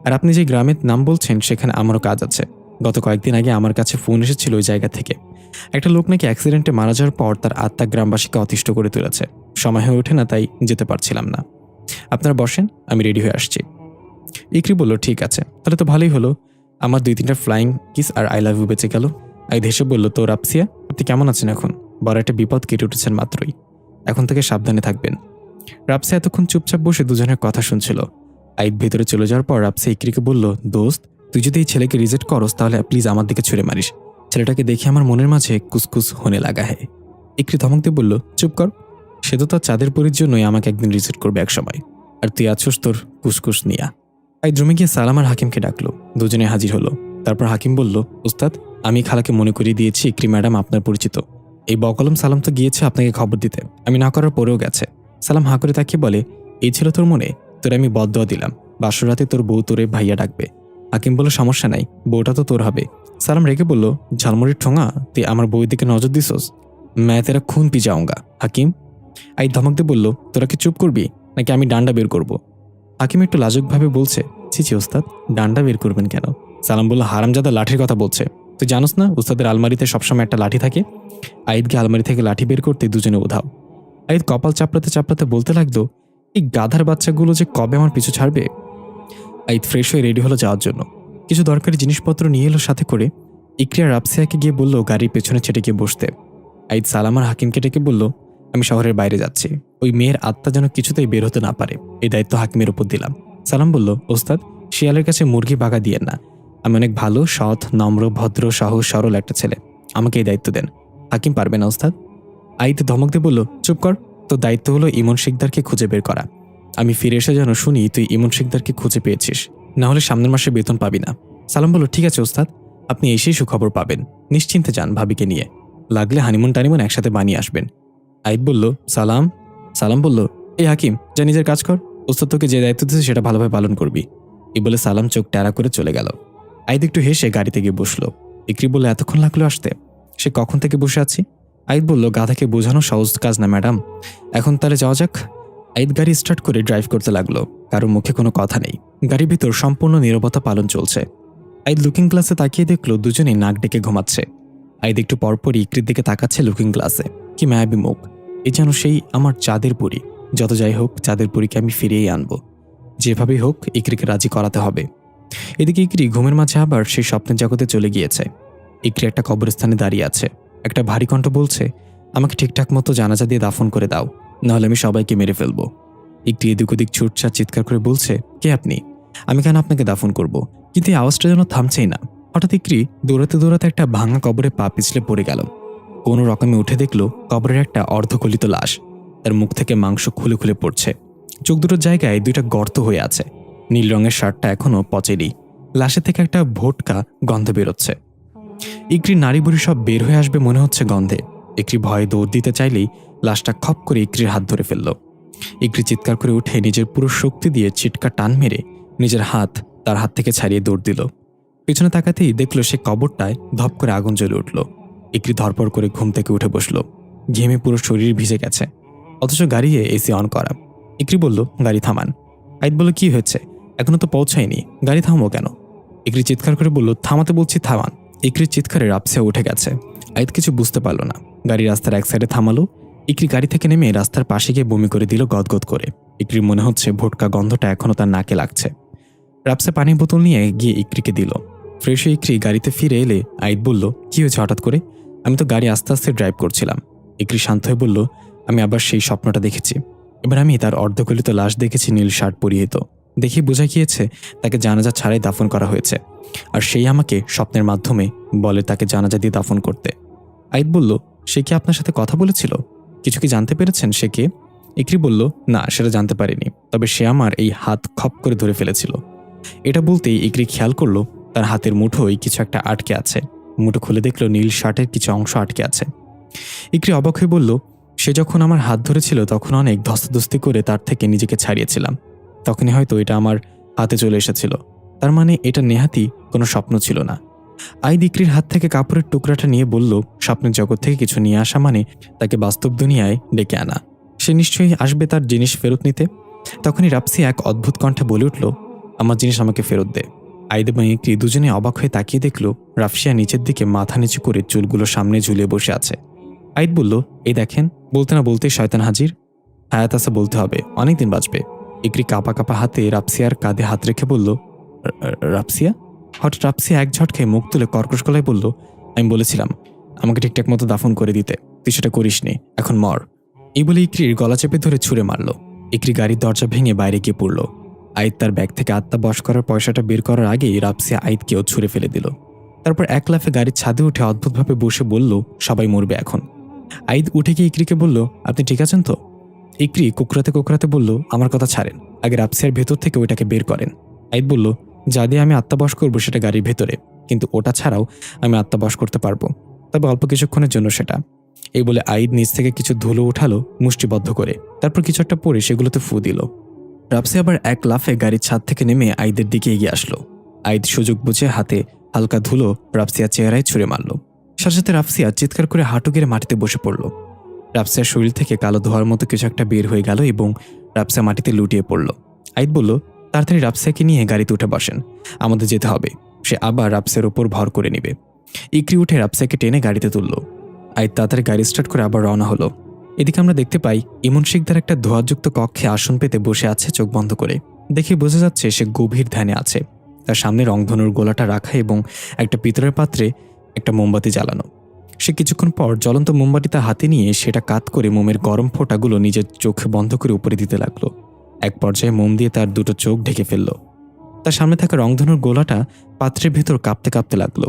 আর আপনি যে গ্রামের নাম বলছেন সেখানে আমারও কাজ আছে। গত কয়েকদিন আগে আমার কাছে ফোন এসেছিল ওই জায়গা থেকে। একটা লোক নাকি অ্যাক্সিডেন্টে মারা যাওয়ার পর তার আত্মা গ্রামবাসীকে অতিষ্ঠ করে তুলেছে। সময় হয়ে ওঠে না, তাই যেতে পারছিলাম না। আপনারা বসেন, আমি রেডি হয়ে আসছি। ইকরি বলল, ঠিক আছে, তাহলে তো ভালোই হলো। আমার 2-3টা ফ্লাইং কিস আর আই লাভ ইউ বেঁচে গেল। আইদ হেসে বলল, তো রাপসিয়া, আপনি কেমন আছেন এখন? বড় একটা বিপদ কেটে উঠেছেন মাত্রই, এখন থেকে সাবধানে থাকবেন। রাপসিয়া এতক্ষণ চুপচাপ বসে দুজনের কথা শুনছিল। আইদ ভেতরে চলে যাওয়ার পর রাপসিয়া ইকরিকে বলল, দোস্ত, তুই যদি এই ছেলেকে রিজেক্ট করস তাহলে প্লিজ আমার দিকে ছুড়ে মারিস। ছেলেটাকে দেখে আমার মনের মাঝে কুসকুস হনে লাগা হে। ইকরি ধমক দিয়ে বলল, চুপ কর, সে তো তার চাঁদের পরীর জন্যই আমাকে একদিন রিজেক্ট করবে এক সময়, আর তুই আছোস তোর কুসকুস নিয়া। আইদ রুমে গিয়ে সালাম আর হাকিমকে ডাকলো। দুজনে হাজির হলো। তারপর হাকিম বলল, উস্তাদ, আমি খালাকে মনে করিয়ে দিয়েছি ইকরি ম্যাডাম আপনার পরিচিত। এই বকলম সালাম তো গিয়েছে আপনাকে খবর দিতে, আমি না করার পরেও গেছে। সালাম হাঁ করে তাকিয়ে বলে, এই ছিল তোর মনে? তোরে আমি বদদোয়া দিলাম, বাসর রাতে তোর বউ তোরে ভাইয়া ডাকবে। হাকিম বলল, সমস্যা নাই, বউটা তো তোর হবে। সালাম রেগে বলল, ঝালমুড়ির ঠোঙা, তুই আমার বউয়ের দিকে নজর দিছস? मैं तेरा खून पी जाऊंगा হাকিম। আই ধমক দিয়ে বলল, তোরা কি চুপ করবি নাকি আমি ডান্ডা বের করব? হাকিম একটু লাজুকভাবে বলছে, ছি ওস্তাদ, ডান্ডা বের করবেন কেন? সালাম বলল, হারামজাদা লাঠির কথা বলছে। তুই জানোস না উস্তাদের আলমারিতে সবসময় একটা লাঠি থাকে? আইদকে আলমারি থেকে লাঠি বের করতে দুজনে উধাও। আইদ কপাল চাপড়াতে চাপড়াতে বলতে লাগলো, এই গাধার বাচ্চাগুলো যে কবে আমার পিছু ছাড়বে। আইদ ফ্রেশ হয়ে রেডি হলো যাওয়ার জন্য। কিছু দরকারি জিনিসপত্র নিয়ে এলো সাথে করে। ইকরিয়া রাপসিয়াকে গিয়ে বলল গাড়ির পেছনে ছেটে গিয়ে বসতে। আইদ সালাম আর হাকিমকে ডেকে বলল, আমি শহরের বাইরে যাচ্ছি, ওই মেয়ের আত্মা যেন কিছুতেই বের হতে না পারে, এই দায়িত্ব হাকিমের উপর দিলাম। সালাম বলল, ওস্তাদ, শিয়ালের কাছে মুরগি বাগা দিয়েন না, আমি অনেক ভালো, সৎ, নম্র, ভদ্র, সহজ সরল একটা ছেলে, আমাকে এই দায়িত্ব দেন। হাকিম, পারবে না ওস্তাদ। আইদ ধমক দিয়ে বলল, চুপ কর, তোর দায়িত্ব হলো ইমন শিকদারকে খুঁজে বের করা। আমি ফিরে এসে যেন শুনি তুই ইমন শিকদারকে খুঁজে পেয়েছিস, না হলে সামনের মাসে বেতন পাবি না। সালাম বলল, ঠিক আছে ওস্তাদ, আপনি এসেই সুখবর পাবেন, নিশ্চিন্তে যান ভাবিকে নিয়ে, লাগলে হানিমুন টানিমুন একসাথে বানিয়ে আসবেন। আইদ বলল, সালাম। সালাম বলল, এই হাকিম, যা নিজের কাজ কর, ওস্তাদ তোকে যে দায়িত্ব দিচ্ছে সেটা ভালোভাবে পালন করবি। এই বলে সালাম চোখ ট্যারা করে চলে গেল। আইদ একটু হেসে গাড়িতে গিয়ে বসলো। ইকরি বলল, এতক্ষণ লাগলো আসতে? সে কখন থেকে বসে আছি। আইদ বলল, গাধাকে বোঝানো সহজ কাজ না ম্যাডাম, এখন তাহলে যাওয়া যাক। আইদ গাড়ি স্টার্ট করে ড্রাইভ করতে লাগলো। কারো মুখে কোনো কথা নেই, গাড়ির ভিতর সম্পূর্ণ নীরবতা পালন চলছে। আইদ লুকিং গ্লাসে তাকিয়ে দেখলো দুজনেই নাক ডেকে ঘুমাচ্ছে। আইদ একটু পরপরই ইকরির দিকে তাকাচ্ছে লুকিং গ্লাসে। কি মায়াবী মুখ, এই যেন সেই আমার চাঁদের পরী। যত যাই হোক, চাঁদের পরীকে আমি ফিরিয়েই আনবো, যেভাবেই হোক ইকরিকে রাজি করাতে হবে। এদিকে ইকরি ঘুমের মাঝে আবার সেই স্বপ্নের জগতে চলে গিয়েছে। ইকরি একটা কবরস্থানে দাঁড়িয়ে আছে। একটা ভারী কণ্ঠ বলছে, আমাকে ঠিকঠাক মতো জানাজা দিয়ে দাফন করে দাও, নাহলে আমি সবাইকে মেরে ফেলবো। ইকরি এদিক ওদিক ছুটছা চিৎকার করে বলছে, কে আপনি? আমি কেন আপনাকে দাফন করব? কিন্তু এই আওয়াজটা যেন থামছেই না। হঠাৎ ইকরি দৌড়াতে দৌড়াতে একটা ভাঙা কবরে পা পিছলে পড়ে গেল। কোনো রকমে উঠে দেখলো কবরের একটা অর্ধগলিত লাশ, তার মুখ থেকে মাংস খুলে খুলে পড়ছে। চোখ দুটোর জায়গায় 2টা গর্ত হয়ে আছে। নীল রঙের শার্টটা এখনো পচেনি। লাশের থেকে একটা ভোটকা গন্ধ বেরোচ্ছে। ইকরি নাড়ি বুড়ি সব বের হয়ে আসবে মনে হচ্ছে গন্ধে। ইকরি ভয়ে দৌড় দিতে চাইলেই লাশটা খপ করে ইকরির হাত ধরে ফেলল। ইকরি চিৎকার করে উঠে নিজের পুরো শক্তি দিয়ে চিটকা টান মেরে নিজের হাত তার হাত থেকে ছাড়িয়ে দৌড় দিল। পিছনে তাকাতেই দেখলো সে কবরটায় ধপ করে আগুন জ্বলে উঠল। ইকরি ধরপড় করে ঘুম থেকে উঠে বসল। ঘেমে পুরো শরীর ভিজে গেছে, অথচ গাড়িয়ে এসি অন করা। ইকরি বলল, গাড়ি থামান। আইদ বলল, কি হয়েছে? এখনো তো পৌঁছায়নি, গাড়ি থামো কেন? ইকরি চিৎকার করে বলল, থামাতে বলছি থামান। ইকরির চিৎকারে রাপসে উঠে গেছে। আইদ কিছু বুঝতে পারল না। গাড়ি রাস্তার এক সাইডে থামালো। ইকরি গাড়ি থেকে নেমে রাস্তার পাশে গিয়ে বমি করে দিল গদগদ করে। ইকরির মনে হচ্ছে ভোটকা গন্ধটা এখনো তার নাকে লাগছে। রাপসে পানির বোতল নিয়ে গিয়ে ইকরিকে দিল। ফ্রেশ হয়ে ইকরি গাড়িতে ফিরে এলে আইদ বলল, কি হয়েছে হঠাৎ করে? আমি তো গাড়ি আস্তে আস্তে ড্রাইভ করছিলাম। ইকরি শান্ত হয়ে বলল, আমি আবার সেই স্বপ্নটা দেখেছি। এবার আমি তার অর্ধগলিত লাশ দেখেছি, নীল শার্ট পরিহিত। দেখে বোঝা গিয়েছে তাকে জানাজা ছাড়াই দাফন করা হয়েছে, আর সেই আমাকে স্বপ্নের মাধ্যমে বলে তাকে জানাজা দিয়ে দাফন করতে। আইদ বলল, সে কি আপনার সাথে কথা বলেছিল? কিছু কি জানতে পেরেছেন সে কে? ইকরি বলল, না সেটা জানতে পারিনি, তবে সে আমার এই হাত খপ করে ধরে ফেলেছিল। এটা বলতেই ইকরি খেয়াল করলো তার হাতের মুঠোয় কিছু একটা আটকে আছে। মুঠো খুলে দেখলো নীল শার্টের কিছু অংশ আটকে আছে। ইকরি অবাক হয়ে বলল, সে যখন আমার হাত ধরেছিল তখন অনেক ধস্তাধস্তি করে তার থেকে নিজেকে ছাড়িয়েছিলাম। তখনই হয়তো এটা আমার হাতে চলে এসেছিল। তার মানে এটা নেহাতি কোনো স্বপ্ন ছিল না। আইদ ইকরির হাত থেকে কাপড়ের টুকরাটা নিয়ে বলল, স্বপ্নের জগৎ থেকে কিছু নিয়ে আসা মানে তাকে বাস্তব দুনিয়ায় ডেকে আনা। সে নিশ্চয়ই আসবে তার জিনিস ফেরত নিতে। তখনই রাপসি এক অদ্ভুত কণ্ঠে বলে উঠল, আমার জিনিস আমাকে ফেরত দে। আইদ এবং ইকরি দুজনে অবাক হয়ে তাকিয়ে দেখল রাফসিয়া নিচের দিকে মাথা নিচু করে চুলগুলো সামনে ঝুলিয়ে বসে আছে। আইদ বলল, এই দেখেন। বলতে না বলতেই শয়তান হাজির। হায়াত আছে বলতে হবে, অনেকদিন বাঁচবে। ইকরি কাঁপা কাঁপা হাতে রাপসিয়ার কাঁধে হাত রেখে বলল, রাপসিয়া? হঠাৎ রাপসিয়া এক ঝটকায় মুখ তুলে কর্কশ গলায় বলল, আমি বলেছিলাম আমাকে ঠিকঠাক মতো দাফন করে দিতে, তুই সেটা করিসনি, এখন মর। এই বলে ইকরির গলা চেপে ধরে ছুঁড়ে মারল। ইকরি গাড়ির দরজা ভেঙে বাইরে গিয়ে পড়ল। আইদ তার ব্যাগ থেকে আত্মা বশ করার পয়সাটা বের করার আগেই রাপসিয়া আইদকেও ছুঁড়ে ফেলে দিল। তারপর এক লাফে গাড়ির ছাদে উঠে অদ্ভুতভাবে বসে বলল, সবাই মরবে এখন। আইদ উঠে গিয়ে ইকরিকে বলল, আপনি ঠিক আছেন তো? ইকরি কুকরাতে কুকরাতে বলল, আমার কথা ছাড়েন, আগে রাপসিয়ার ভেতর থেকে ওইটাকে বের করেন। আইদ বলল, যা দিয়ে আমি আত্মাবশ করবো সেটা গাড়ির ভেতরে, কিন্তু ওটা ছাড়াও আমি আত্মাবশ করতে পারবো, তবে অল্প কিছুক্ষণের জন্য সেটা। এই বলে আইদ নিচ থেকে কিছু ধুলো উঠালো মুষ্টিবদ্ধ করে, তারপর কিছু একটা পরে সেগুলোতে ফু দিল। রাপসি আবার এক লাফে গাড়ির ছাদ থেকে নেমে আইদের দিকে এগিয়ে আসলো। আইদ সুযোগ বুঝে হাতে হালকা ধুলো রাপসিয়ার চেহারায় ছুঁড়ে মারল। সাথে সাথে রাপসিয়া চিৎকার করে হাঁটু গেড়ে মাটিতে বসে পড়ল। রাপসিয়ার শরীর থেকে কালো ধোয়ার মতো কিছু একটা বের হয়ে গেল এবং রাপসিয়া মাটিতে লুটিয়ে পড়ল। আইদ বলল, তাড়াতাড়ি রাপসিয়াকে নিয়ে গাড়িতে উঠে বসেন, আমাদের যেতে হবে। সে আবার রাপসিয়ার উপর ভর করে নেবে। ইকরি উঠে রাপসিয়াকে টেনে গাড়িতে তুলল। আইদ তাড়াতাড়ি গাড়ি স্টার্ট করে আবার রওনা হলো। এদিকে আমরা দেখতে পাই ইমন শিকদার একটা ধোঁয়াযুক্ত কক্ষে আসন পেতে বসে আছে চোখ বন্ধ করে। দেখে বোঝা যাচ্ছে সে গভীর ধ্যানে আছে। তার সামনে রংধনুর গোলাটা রাখা এবং একটা পিতলের পাত্রে একটা মোমবাতি জ্বালানো। সে কিছুক্ষণ পর জ্বলন্ত মোমবাতিটা হাতে নিয়ে সেটা কাত করে মোমের গরম ফোঁটাগুলো নিজের চোখ বন্ধ করে উপরে দিতে লাগলো। এক পর্যায়ে মোম দিয়ে তার দুটো চোখ ঢেকে ফেলল। তার সামনে থাকা রংধনুর গোলাটা পাত্রের ভেতর কাঁপতে কাঁপতে লাগলো।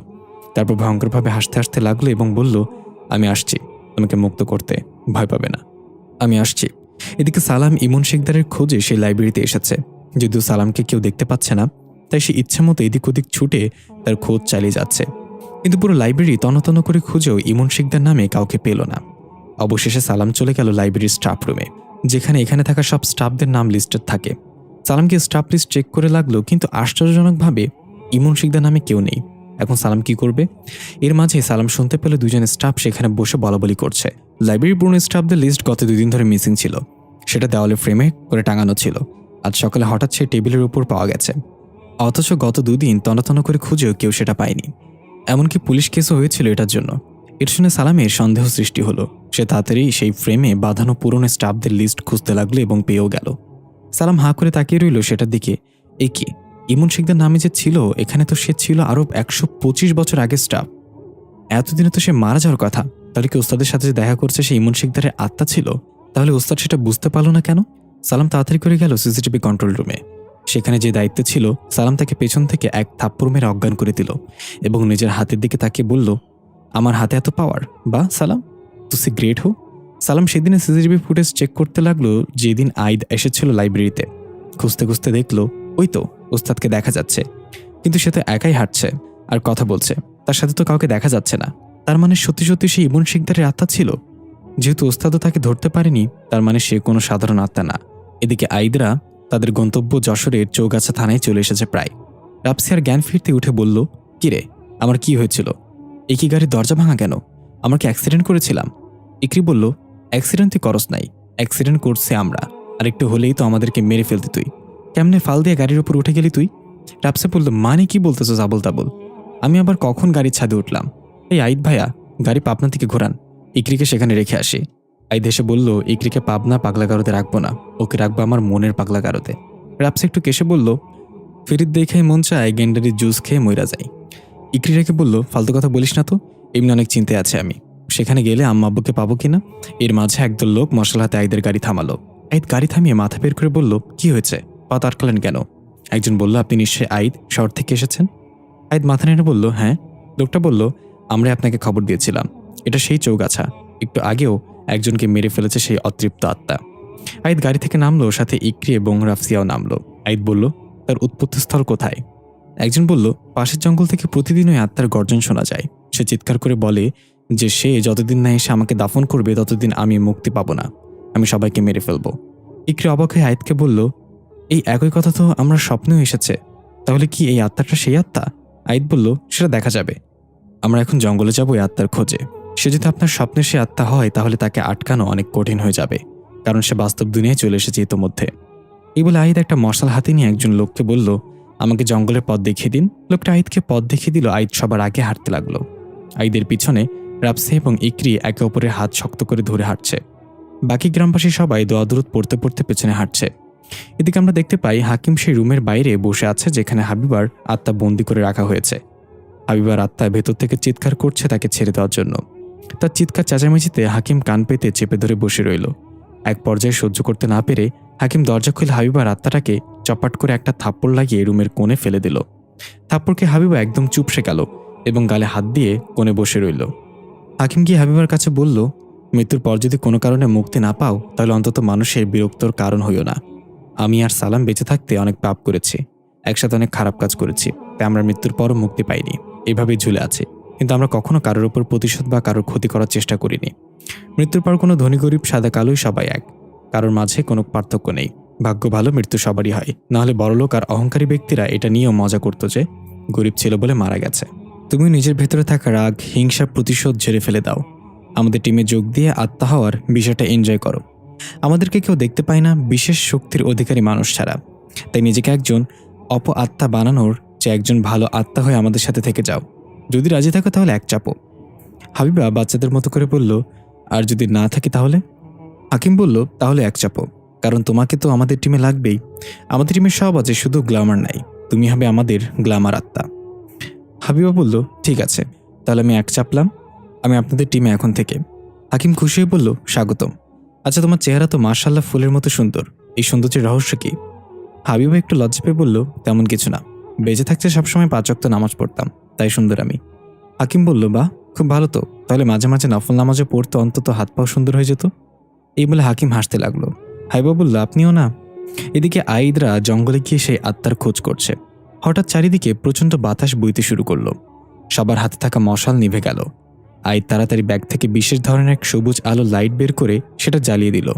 তারপর ভয়ঙ্করভাবে হাসতে হাসতে লাগলো এবং বলল, আমি আসছি তোমাকে মুক্ত করতে, ভয় পাবে না, আমি আসছি। এদিকে সালাম ইমন শিকদারের খোঁজে সে লাইব্রেরিতে এসেছে। যদিও সালামকে কেউ দেখতে পাচ্ছে না, তাই সে ইচ্ছা মতো এদিক ওদিক ছুটে তার খোঁজ চালিয়ে যাচ্ছে। কিন্তু পুরো লাইব্রেরি তন্ন করে খুঁজেও ইমন শিকদার নামে কাউকে পেল না। অবশেষে সালাম চলে গেল লাইব্রেরির স্টাফ রুমে, যেখানে এখানে থাকা সব স্টাফদের নাম লিস্টেড থাকে। সালামকে স্টাফ লিস্ট চেক করে লাগলো, কিন্তু আশ্চর্যজনকভাবে ইমন শিকদার নামে কেউ নেই। এখন সালাম কি করবে? এর মাঝে সালাম শুনতে পেল দুজন স্টাফ সেখানে বসে বলাবলি করছে। লাইব্রেরির পুরনো স্টাফদের লিস্ট গত 2 দিন ধরে মিসিং ছিল, সেটা দেওয়ালে ফ্রেমে করে টাঙানো ছিল। আজ সকালে হঠাৎ সে টেবিলের উপর পাওয়া গেছে, অথচ গত 2 দিন তন্ন করে খুঁজেও কেউ সেটা পায়নি। এমনকি পুলিশ কেসও হয়েছিল এটার জন্য। এর শুনে সালামের সন্দেহ সৃষ্টি হলো। সে তাড়াতাড়ি সেই ফ্রেমে বাঁধানো পুরনো স্টাফদের লিস্ট খুঁজতে লাগলো এবং পেয়েও গেল। সালাম হাঁ করে তাকিয়ে রইল সেটার দিকে। এ কি, ইমন শিকদার নামে যে ছিল এখানে, তো সে ছিল আরো 125 বছর আগের স্টাফ। এতদিনে তো সে মারা যাওয়ার কথা। তাহলে কি ওস্তাদের সাথে যে দেখা করছে সে ইমন শিকদারের আত্মা ছিল? তাহলে ওস্তাদ সেটা বুঝতে পারল না কেন? সালাম তাড়াতাড়ি করে গেল সিসিটিভি কন্ট্রোল রুমে। সেখানে যে দায়িত্ব ছিল, সালাম তাকে পেছন থেকে এক থাপ্পড় মেরে অজ্ঞান করে দিল এবং নিজের হাতের দিকে তাকিয়ে বলল, আমার হাতে এত পাওয়ার, বা সালাম তুই গ্রেট হো। সালাম সেদিনে সিসিটিভি ফুটেজ চেক করতে লাগলো যেদিন আইদ এসেছিল লাইব্রেরিতে। খুঁজতে খুঁজতে দেখলো ওই তো ওস্তাদকে দেখা যাচ্ছে, কিন্তু সে তো একাই হাঁটছে আর কথা বলছে, তার সাথে তো কাউকে দেখা যাচ্ছে না। তার মানে সত্যি সত্যি সে ইমন শিকদারের আত্মা ছিল। যেহেতু ওস্তাদও তাকে ধরতে পারেনি, তার মানে সে কোনো সাধারণ আত্মা না। এদিকে আইদরা তাদের গন্তব্য যশোরের চৌগাছা থানায় চলে এসেছে প্রায়। রাপসিয়ার জ্ঞান ফিরতে উঠে বলল, কিরে আমার কি হয়েছিল? এই কি গাড়ির দরজা ভাঙা কেন? আমরা কি অ্যাক্সিডেন্ট করেছিলাম? ইকরি বলল, অ্যাক্সিডেন্ট তুই করস নাই, অ্যাক্সিডেন্ট করছে আমরা। আর একটু হলেই তো আমাদেরকে মেরে ফেলতে তুই। কেমনে ফাল দিয়ে গাড়ির উপর উঠে গেলি তুই? রাপসে বলল, মানে কি বলতেছো আবল তাবল? আমি আবার কখন গাড়ির ছাদে উঠলাম? এই আইদ ভাইয়া, গাড়ি পাবনা থেকে ঘোরান, ইকরিকে সেখানে রেখে আসি। আইদ এসে বলল, ইকরিকে পাবনা পাগলাগারোতে রাখবো না, ওকে রাখবো আমার মনের পাগলাগারোতে। রাপসে একটু কেসে বলল, ফিরিত দেখে মন চায় গেন্ডারির জুস খেয়ে মইরা যাই। ইকরি রেখে বলল, ফালতু কথা বলিস না তো, এমনি অনেক চিন্তায় আছে আমি। সেখানে গেলে আম্মা আব্বুকে পাবো কিনা। এর মাঝে একদল লোক মশলা হাতে আইদের গাড়ি থামালো। আইদ গাড়ি থামিয়ে মাথা বের করে বলল, কি হয়েছে, পা আটকালেন কেন? একজন বলল, আপনি নিশ্চয়ই আইদ, শহর থেকে এসেছেন? আইদ মাথা নেড়ে বলল, হ্যাঁ। লোকটা বলল, আমরা আপনাকে খবর দিয়েছিলাম, এটা সেই চৌগাছা, একটু আগেও একজনকে মেরে ফেলেছে সেই অতৃপ্ত আত্মা। আইদ গাড়ি থেকে নামলো, সাথে ইকরি এবং রাফসিয়াও নামলো। আইদ বলল, তার উৎপত্তিস্থল কোথায়? একজন বলল, পাশের জঙ্গল থেকে প্রতিদিন ওই আত্মার গর্জন শোনা যায়। সে চিৎকার করে বলে যে সে যতদিন না এসে আমাকে দাফন করবে ততদিন আমি মুক্তি পাবো না, আমি সবাইকে মেরে ফেলবো। ইকরি অবাক হয়ে আইদকে বলল, এই একই কথা তো আমরা স্বপ্নেও এসেছে, তাহলে কি এই আত্মাটা সেই আত্মা? আইদ বলল, সেটা দেখা যাবে। আমরা এখন জঙ্গলে যাবো এই আত্মার খোঁজে। সে যদি আপনার স্বপ্নে সে আত্মা হয় তাহলে তাকে আটকানো অনেক কঠিন হয়ে যাবে, কারণ সে বাস্তব দুনিয়ায় চলে এসেছে ইতোমধ্যে। এই বলে আইদ একটা মশাল হাতে নিয়ে একজন লোককে বলল, আমাকে জঙ্গলের পথ দেখিয়ে দিন। লোকটা আইদকে পথ দেখিয়ে দিল। আইদ সবার আগে হাঁটতে লাগলো। আইদের পিছনে রাফসি এবং ইকরি একে অপরের হাত শক্ত করে ধরে হাঁটছে। বাকি গ্রামবাসী সবাই দোয়া দরুদ পড়তে পড়তে পেছনে হাঁটছে। এদিকে আমরা দেখতে পাই হাকিম সেই রুমের বাইরে বসে আছে যেখানে হাবিবার আত্মা বন্দি করে রাখা হয়েছে। হাবিবার আত্মা ভেতর থেকে চিৎকার করছে তাকে ছেড়ে দেওয়ার জন্য। তার চিৎকার চেঁচামেচিতে হাকিম কান পেতে চেপে ধরে বসে রইল। এক পর্যায়ে সহ্য করতে না পেরে হাকিম দরজা খুলে হাবিবার আত্মাটাকে চপাট করে একটা থাপ্পড় লাগিয়ে রুমের কোণে ফেলে দিল। থাপ্পড়কে হাবিবা একদম চুপসে গেল এবং গালে হাত দিয়ে কোণে বসে রইল। হাকিম গিয়ে হাবিবার কাছে বলল, মৃত্যুর পর যদি কোনো কারণে মুক্তি না পাও তাহলে অন্তত মানুষের বিরক্তর কারণ হইও না। আমি আর সালাম বেঁচে থাকতে অনেক পাপ করেছি, একসাথে অনেক খারাপ কাজ করেছি, তাই আমরা মৃত্যুর পরও মুক্তি পাইনি, এভাবেই ঝুলে আছি। কিন্তু আমরা কখনো কারোর উপর প্রতিশোধ বা কারোর ক্ষতি করার চেষ্টা করিনি। মৃত্যুর পর কোনো ধনী গরিব সাদা কালোই সবাই এক, কারোর মাঝে কোনো পার্থক্য নেই। ভাগ্য ভালো মৃত্যু সবারই হয়, নাহলে বড়লোক আর অহংকারী ব্যক্তিরা এটা নিয়েও মজা করতো যে গরিব ছিল বলে মারা গেছে। তুমি নিজের ভেতরে থাকা রাগ, হিংসা, প্রতিশোধ ঝেড়ে ফেলে দাও। আমাদের টিমে যোগ দিয়ে আত্মা হওয়ার বিষয়টা এনজয় করো। আমাদেরকে কেউ দেখতে পায় না বিশেষ শক্তির অধিকারী মানুষ ছাড়া, তাই নিজেকে একজন অপ আত্মা বানানোর যে একজন ভালো আত্মা হয়ে আমাদের সাথে থেকে যাও। যদি রাজি থাকো তাহলে এক চাপো। হাবিবা বাচ্চাদের মতো করে বলল, আর যদি না থাকি তাহলে? হাকিম বলল, তাহলে এক চাপো, কারণ তোমাকে তো আমাদের টিমে লাগবেই। আমাদের টিমে সব আছে, শুধু গ্ল্যামার নাই। তুমি হবে আমাদের গ্ল্যামার আত্মা। হাবিবা বলল, ঠিক আছে, তাহলে আমি এক চাপলাম, আমি আপনাদের টিমে এখন থেকে। হাকিম খুশি হয়ে বলল, স্বাগতম। আচ্ছা, তোমার চেহারা তো মাশাআল্লাহ ফুলের মতো সুন্দর, এই সৌন্দর্যের রহস্য কি? হাবিবা একটু লজ্জা পেয়ে বলল, তেমন কিছু না, বেঁচে থাকতে সবসময় 5 ওয়াক্ত নামাজ পড়তাম, তাই সুন্দর আমি। হাকিম বলল, বাহ, খুব ভালো তো, তাহলে মাঝে মাঝে নফল নামাজও পড়তে অন্তত হাত পাও সুন্দর হয়ে যেত। এই বলে হাকিম হাসতে লাগলো। হাবিবা বলল, আপনিও না? এদিকে আইদরা জঙ্গলে গিয়ে সেই আত্মার খোঁজ করছে। হঠাৎ চারিদিকে প্রচণ্ড বাতাস বইতে শুরু করলো। সবার হাতে থাকা মশাল নিভে গেল। আইদ তাড়াতাড়ি ব্যাগ থেকে বিশেষ ধরনের এক সবুজ আলো লাইট বের করে সেটা জ্বালিয়ে দিল।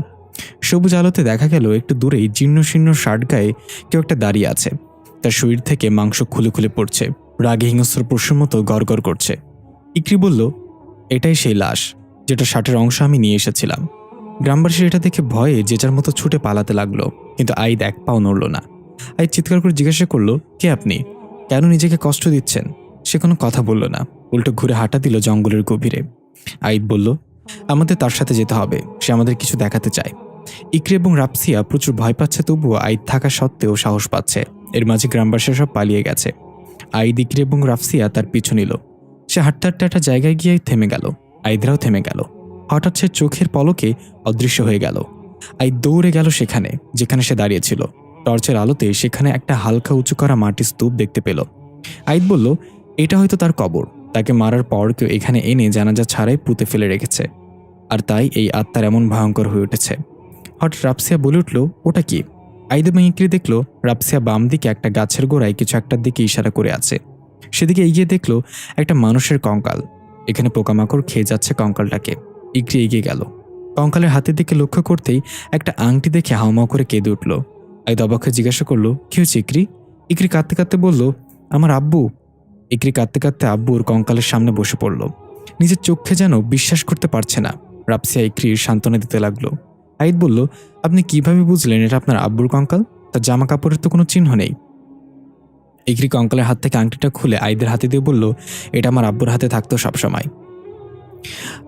সবুজ আলোতে দেখা গেল একটু দূরেই জীর্ণ শীর্ণ শার্ট গায়ে কেউ একটা দাঁড়িয়ে আছে। তার শরীর থেকে মাংস খুলে খুলে পড়ছে, রাগে হিংস্র পশুর মতো গড়গড় করছে। ইকরি বলল, এটাই সেই লাশ, যেটা শার্টের অংশ আমি নিয়ে এসেছিলাম। গ্রামবাসী এটা দেখে ভয়ে যে যার মতো ছুটে পালাতে লাগলো, কিন্তু আইদ এক পাও নড়ল না। আইদ চিৎকার করে জিজ্ঞাসা করলো, কে আপনি? কেন নিজেকে কষ্ট দিচ্ছেন? সে কোনো কথা বলল না, উল্টো ঘুরে হাঁটা দিল জঙ্গলের গভীরে। আইদ বলল, আমাদের তার সাথে যেতে হবে, সে আমাদের কিছু দেখাতে চায়। ইকরি এবং রাফসিয়া প্রচুর ভয় পাচ্ছে, তবুও আইদ থাকা সত্ত্বেও সাহস পাচ্ছে। এর মাঝে গ্রামবাসীরা সব পালিয়ে গেছে। আইদ, ইকরি এবং রাফসিয়া তার পিছু নিল। সে হাঁটতে হাঁটতে একটা জায়গায় গিয়ে থেমে গেল। আইদরাও থেমে গেল। হঠাৎ সে চোখের পলকে অদৃশ্য হয়ে গেল। আইদ দৌড়ে গেল সেখানে যেখানে সে দাঁড়িয়েছিল। টর্চের আলোতে সেখানে একটা হালকা উঁচু করা মাটির স্তূপ দেখতে পেল। আইদ বলল, এটা হয়তো তার কবর, তাকে মারার পর কেউ এখানে এনে জানাজা ছাড়াই পুঁতে ফেলে রেখেছে, আর তাই এই আত্মার এমন ভয়ঙ্কর হয়ে উঠেছে। হঠাৎ রাফসিয়া বলে উঠল, ওটা কি? আইদ এবং ইকরি দেখল রাফসিয়া বাম দিকে একটা গাছের গোড়ায় কিছু একটার দিকে ইশারা করে আছে। সেদিকে এগিয়ে দেখল একটা মানুষের কঙ্কাল। এখানে পোকামাকড় খেয়ে যাচ্ছে কঙ্কালটাকে। ইকরি এগিয়ে গেল। কঙ্কালের হাতের দিকে লক্ষ্য করতেই একটা আংটি দেখে হাউমাউ করে কেঁদে উঠল। আইদ অবাক হয়ে জিজ্ঞাসা করলো, কি হয়েছে ইকরি? ইকরি কাঁদতে কাঁদতে বলল, আমার আব্বু। ইকরি কাঁদতে কাঁদতে আব্বুর কঙ্কালের সামনে বসে পড়ল। নিজের চোখে যেন বিশ্বাস করতে পারছে না। রাফসিয়া ইকরির সান্ত্বনা দিতে লাগলো। আইদ বলল, আপনি কিভাবে বুঝলেন এটা আপনার আব্বুর কঙ্কাল? তার জামা কাপড়ের তো কোনো চিহ্ন নেই। ইকরি কঙ্কালের হাত থেকে আংটিটা খুলে আইদের হাতে দিয়ে বলল, এটা আমার আব্বুর হাতে থাকতো সবসময়।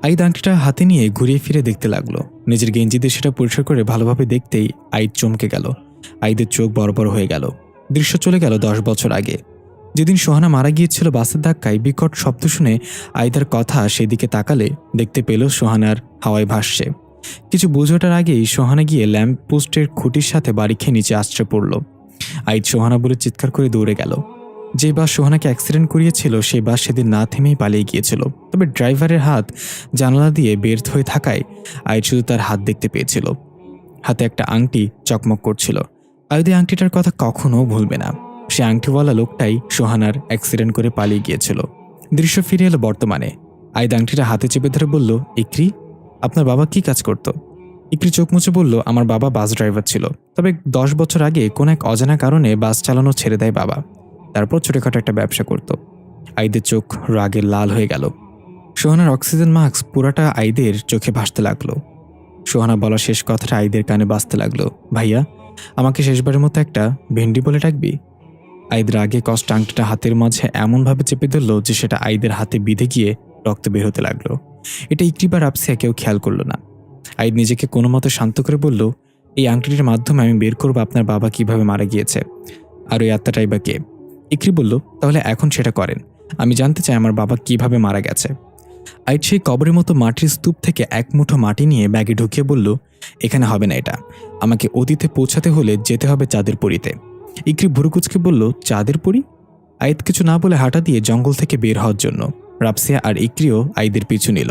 আইদ আংটিটা হাতে নিয়ে ঘুরিয়ে ফিরে দেখতে লাগলো। নিজের গেঞ্জি দিয়ে সেটা পরিষ্কার করে ভালোভাবে দেখতেই আইদ চমকে গেল। আইদের চোখ বড় বড় হয়ে গেল। দৃশ্য চলে গেল 10 বছর আগে, যেদিন সোহানা মারা গিয়েছিল বাসের ধাক্কায়। বিকট শব্দ শুনে আইদার কথা সেদিকে তাকালে দেখতে পেল সোহানার হাওয়ায় ভাসছে। কিছু বুঝে ওঠার আগেই সোহানা গিয়ে ল্যাম্প পোস্টের খুঁটির সাথে বাড়ি খেয়ে নিচে আশ্রয় পড়ল। আইদ সোহানা বলে চিৎকার করে দৌড়ে গেল। যে বাস সোহানাকে অ্যাক্সিডেন্ট করিয়েছিল সেই বাস সেদিন না থেমেই পালিয়ে গিয়েছিল। তবে ড্রাইভারের হাত জানালা দিয়ে বের হয়ে থাকায় আয়েদ শুধু তার হাত দেখতে পেয়েছিল। হাতে একটা আংটি চকমক করছিল। আয়েদ এই আংটিটার কথা কখনো ভুলবে না। সে আংটিওয়ালা লোকটাই সোহানার অ্যাক্সিডেন্ট করে পালিয়ে গিয়েছিল। দৃশ্য ফিরে এলো বর্তমানে। আয়েদ আংটিটা হাতে চেপে ধরে বলল, ইকরি, আপনার বাবা কি কাজ করত? ইকরি চোখ মুছে বলল, আমার বাবা বাস ড্রাইভার ছিল। তবে 10 বছর আগে কোন এক অজানা কারণে বাস চালানো ছেড়ে দেয় বাবা। তারপর ছোটখাটো একটা ব্যবসা করত। আইদের চোখ রাগে লাল হয়ে গেল। সোহানার অক্সিজেন মাস্ক পুরাটা আইদের চোখে ভাসতে লাগলো। সোহানা বলা শেষ কথাটা আইদের কানে বাজতে লাগলো, ভাইয়া, আমাকে শেষবারের মতো একটা ভেন্ডি বলে ডাকবি? আইদ রাগে কষ্ট আংটিটা হাতের মাঝে এমনভাবে চেপে ধরল যে সেটা আইদের হাতে বিঁধে গিয়ে রক্ত বের হতে লাগলো। এটা ইকরি বা রাপসিয়া কেউ খেয়াল করলো না। আইদ নিজেকে কোনো মতো শান্ত করে বলল, এই আংটিটির মাধ্যমে আমি বের করবো আপনার বাবা কিভাবে মারা গিয়েছে, আর ওই আত্মাটাই বা কে। ইকরি বলল, তাহলে এখন সেটা করেন। আমি জানতে চাই আমার বাবা কিভাবে মারা গেছে। আইদ সেই কবরের মতো মাটির স্তূপ থেকে এক মুঠো মাটি নিয়ে ব্যাগে ঢুকিয়ে বলল, এখানে হবে না এটা। আমাকে অতীতে পৌঁছাতে হলে যেতে হবে চাঁদের পরীতে। ইকরি ভুরুকুচকে বলল, চাঁদের পরী? আইদ কিছু না বলে হাঁটা দিয়ে জঙ্গল থেকে বের হওয়ার জন্য রাপসিয়া আর ইকরিও আইদের পিছু নিল।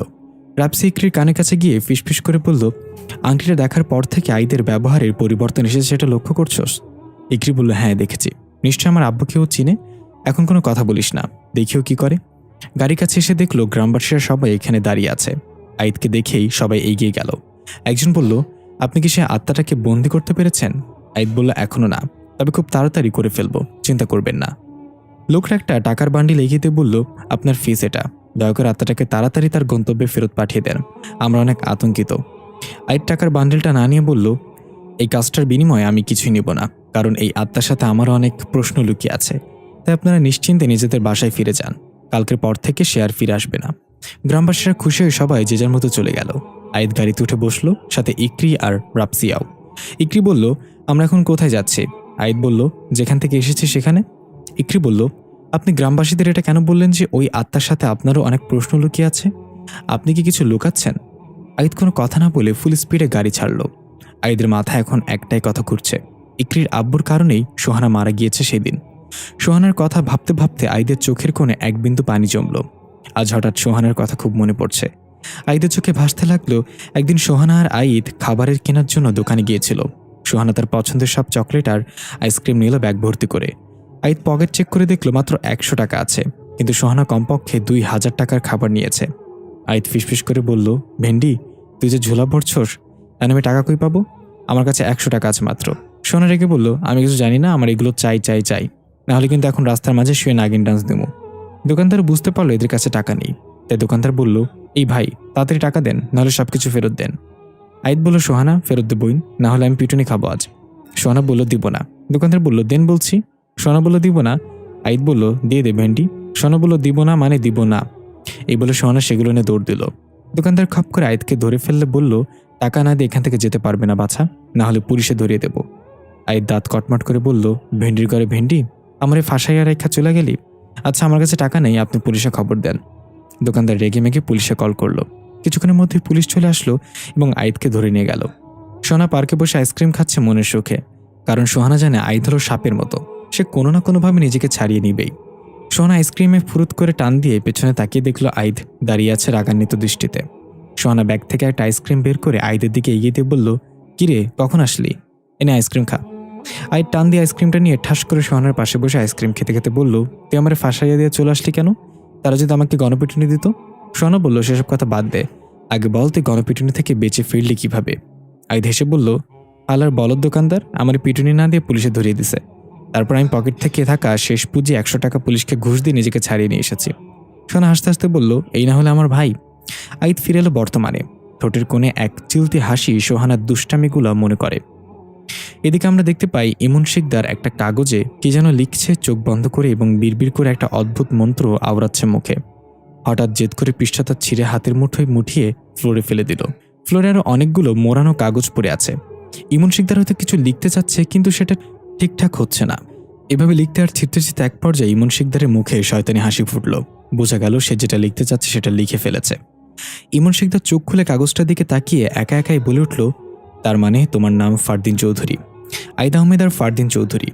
রাপসিয়া ইকরির কানে কাছে গিয়ে ফিসফিস করে বলল, আংটিটা দেখার পর থেকে আইদের ব্যবহারের পরিবর্তন এসেছে, সেটা লক্ষ্য করছস? ইকরি বলল, হ্যাঁ দেখেছি। নিশ্চয় আমার আব্বুকেও চিনে। এখন কোনো কথা বলিস না, দেখিও কি করে। গাড়ি কাছে এসে দেখলো গ্রামবাসীরা সবাই এখানে দাঁড়িয়ে আছে। আইদকে দেখেই সবাই এগিয়ে গেল। একজন বলল, আপনি কি সে আত্মাটাকে বন্দি করতে পেরেছেন? আইদ বলল, এখনো না, তবে খুব তাড়াতাড়ি করে ফেলবো, চিন্তা করবেন না। লোকটা একটা টাকার বান্ডিল এগিয়ে দিয়ে বলল, আপনার ফিস এটা, দয়া করে আত্মাটাকে তাড়াতাড়ি তার গন্তব্যে ফেরত পাঠিয়ে দেন, আমরা অনেক আতঙ্কিত। আইদ টাকার বান্ডিলটা না নিয়ে বলল, এই কাজটার বিনিময়ে আমি কিছুই নেব না, কারণ এই আত্মার সাথে আমারও অনেক প্রশ্ন লুকিয়ে আছে। তাই আপনারা নিশ্চিন্তে নিজেদের বাসায় ফিরে যান, কালকের পর থেকে সে আর ফিরে আসবে না। গ্রামবাসীরা খুশি হয়ে সবাই যে যার মতো চলে গেল। আইদ গাড়িতে উঠে বসলো, সাথে ইকরি আর রাপসিয়াও। ইকরি বলল, আমরা এখন কোথায় যাচ্ছি? আইদ বলল, যেখান থেকে এসেছি সেখানে। ইকরি বলল, আপনি গ্রামবাসীদের এটা কেন বললেন যে ওই আত্মার সাথে আপনারও অনেক প্রশ্ন লুকিয়ে আছে? আপনি কি কিছু লুকাচ্ছেন? আইদ কোনো কথা না বলে ফুল স্পিডে গাড়ি ছাড়ল। আইদের মাথায় এখন একটাই কথা ঘুরছে, ইকরির আব্বুর কারণেই সোহানা মারা গিয়েছে সেদিন। সোহানার কথা ভাবতে ভাবতে আইদের চোখের কোণে এক বিন্দু পানি জমল। আজ হঠাৎ সোহানার কথা খুব মনে পড়ছে। আইদের চোখে ভাসতে লাগলো, একদিন সোহানা আর আইদ খাবারের কেনার জন্য দোকানে গিয়েছিল। সোহানা তার পছন্দের সব চকলেট আর আইসক্রিম নিল ব্যাগ ভর্তি করে। আইদ পকেট চেক করে দেখলো মাত্র 100 টাকা আছে, কিন্তু সোহানা কমপক্ষে 2000 টাকার খাবার নিয়েছে। আইদ ফিসফিস করে বলল, ভেন্ডি, তুই যে ঝোলা ভরছস, আমি টাকা কই পাবো? আমার কাছে 100 টাকা আছে মাত্র। সোহানা রেগে বলল, আমি কিছু জানি না, আমার এগুলো চাই চাই চাই, নাহলে কিন্তু এখন রাস্তার মাঝে শুয়ে নাগিন ডান্স দেবো। দোকানদার বুঝতে পারলো এদের কাছে টাকা নেই, তাই দোকানদার বলল, এই ভাই, তাড়াতাড়ি টাকা দেন, নাহলে সবকিছু ফেরত দেন। আইদ বলল, সোহানা, ফেরত দেবই, না হলে আমি পিটুনি খাবো আজ। সোহানা বলল, দিব না। দোকানদার বলল, দেন বলছি। সোহানা বলল, দিব না। আইদ বলল, দিয়ে দে ভেন্ডি। সোহানা বলল, দিব না মানে দিব না। এই বলে সোহানা সেগুলো নিয়ে দৌড় দিল। দোকানদার খপ করে আইদকে ধরে ফেললে বলল, টাকা না দিয়ে এখান থেকে যেতে পারবে না বাছা, না হলে পুলিশে ধরিয়ে দেব। আইদ দাঁত কটমট করে বলল, ভেন্ডির ঘরে ভেন্ডি, আমার এই ফাঁসাইয়া রেখা চলে গেলি? আচ্ছা, আমার কাছে টাকা নেই, আপনি পুলিশে খবর দেন। দোকানদার রেগে মেগে পুলিশে কল করলো। কিছুক্ষণের মধ্যে পুলিশ চলে আসলো এবং আইদকে ধরে নিয়ে গেল। সোহানা পার্কে বসে আইসক্রিম খাচ্ছে মনের সুখে, কারণ সোহানা জানে আইদ হলো সাপের মতো, সে কোনো না কোনোভাবে নিজেকে ছাড়িয়ে নিবেই। সোহানা আইসক্রিমে ফুরুত করে টান দিয়ে পেছনে তাকিয়ে দেখলো আইদ দাঁড়িয়ে আছে রাগান্বিত দৃষ্টিতে। সোহানা ব্যাগ থেকে একটা আইসক্রিম বের করে আইদের দিকে এগিয়ে দিয়ে বলল, কিরে, কখন আসলি? এনে আইসক্রিম খা। আইদ টান দিয়ে আইসক্রিমটা নিয়ে ঠাস করে সোহানার পাশে বসে আইসক্রিম খেতে খেতে বলল, তুই আমার ফাঁসাইয়া দিয়ে চলে আসলি কেন? তারা যদি আমাকে গণপিটুনি দিত? সোহানা বলল, সেসব কথা বাদ দে, আগে বল তুই গণপিটুনি থেকে বেঁচে ফিরলি কিভাবে? আইদ হেসে বলল, আলার বলদ দোকানদার আমার পিটুনি না দিয়ে পুলিশে ধরিয়ে দিছে। তারপর আমি পকেট থেকে থাকা শেষ পুঁজি 100 টাকা পুলিশকে ঘুষ দিয়ে নিজেকে ছাড়িয়ে নিয়ে এসেছি। সোহানা হাসতে হাসতে বলল, এই না হলে আমার ভাই। আইদ ফিরে এলো বর্তমানে। ঠোঁটের কোণে এক চিলতি হাসি সোহানার দুষ্টামিগুলো মনে করে। এদিকে আমরা দেখতে পাই ইমন শিকদার একটা কাগজে কি যেন লিখছে চোখ বন্ধ করে এবং বিড়বিড় করে একটা অদ্ভুত মন্ত্র আওড়াচ্ছে মুখে। হঠাৎ জেদ করে পৃষ্ঠাটা ছিঁড়ে হাতের মুঠোয় মুঠিয়ে ফ্লোরে ফেলে দিল। ফ্লোরে আরো অনেকগুলো মোড়ানো কাগজ পড়ে আছে। ইমন শিকদার হয়তো কিছু লিখতে চাচ্ছে, কিন্তু সেটা ঠিকঠাক হচ্ছে না। এভাবে লিখতে আর ছিঁড়তে ছিঁড়তে এক পর্যায়ে ইমন শিকদারের মুখে শয়তানি হাসি ফুটল। বোঝা গেল সে যেটা লিখতে চাচ্ছে সেটা লিখে ফেলেছে। ইমন শিকদার চোখ খুলে কাগজটার দিকে তাকিয়ে একা একাই বলে উঠল, তার মানে তোমার নাম ফারদিন চৌধুরী, আইদ আহমেদ আর ফারদিন চৌধুরী।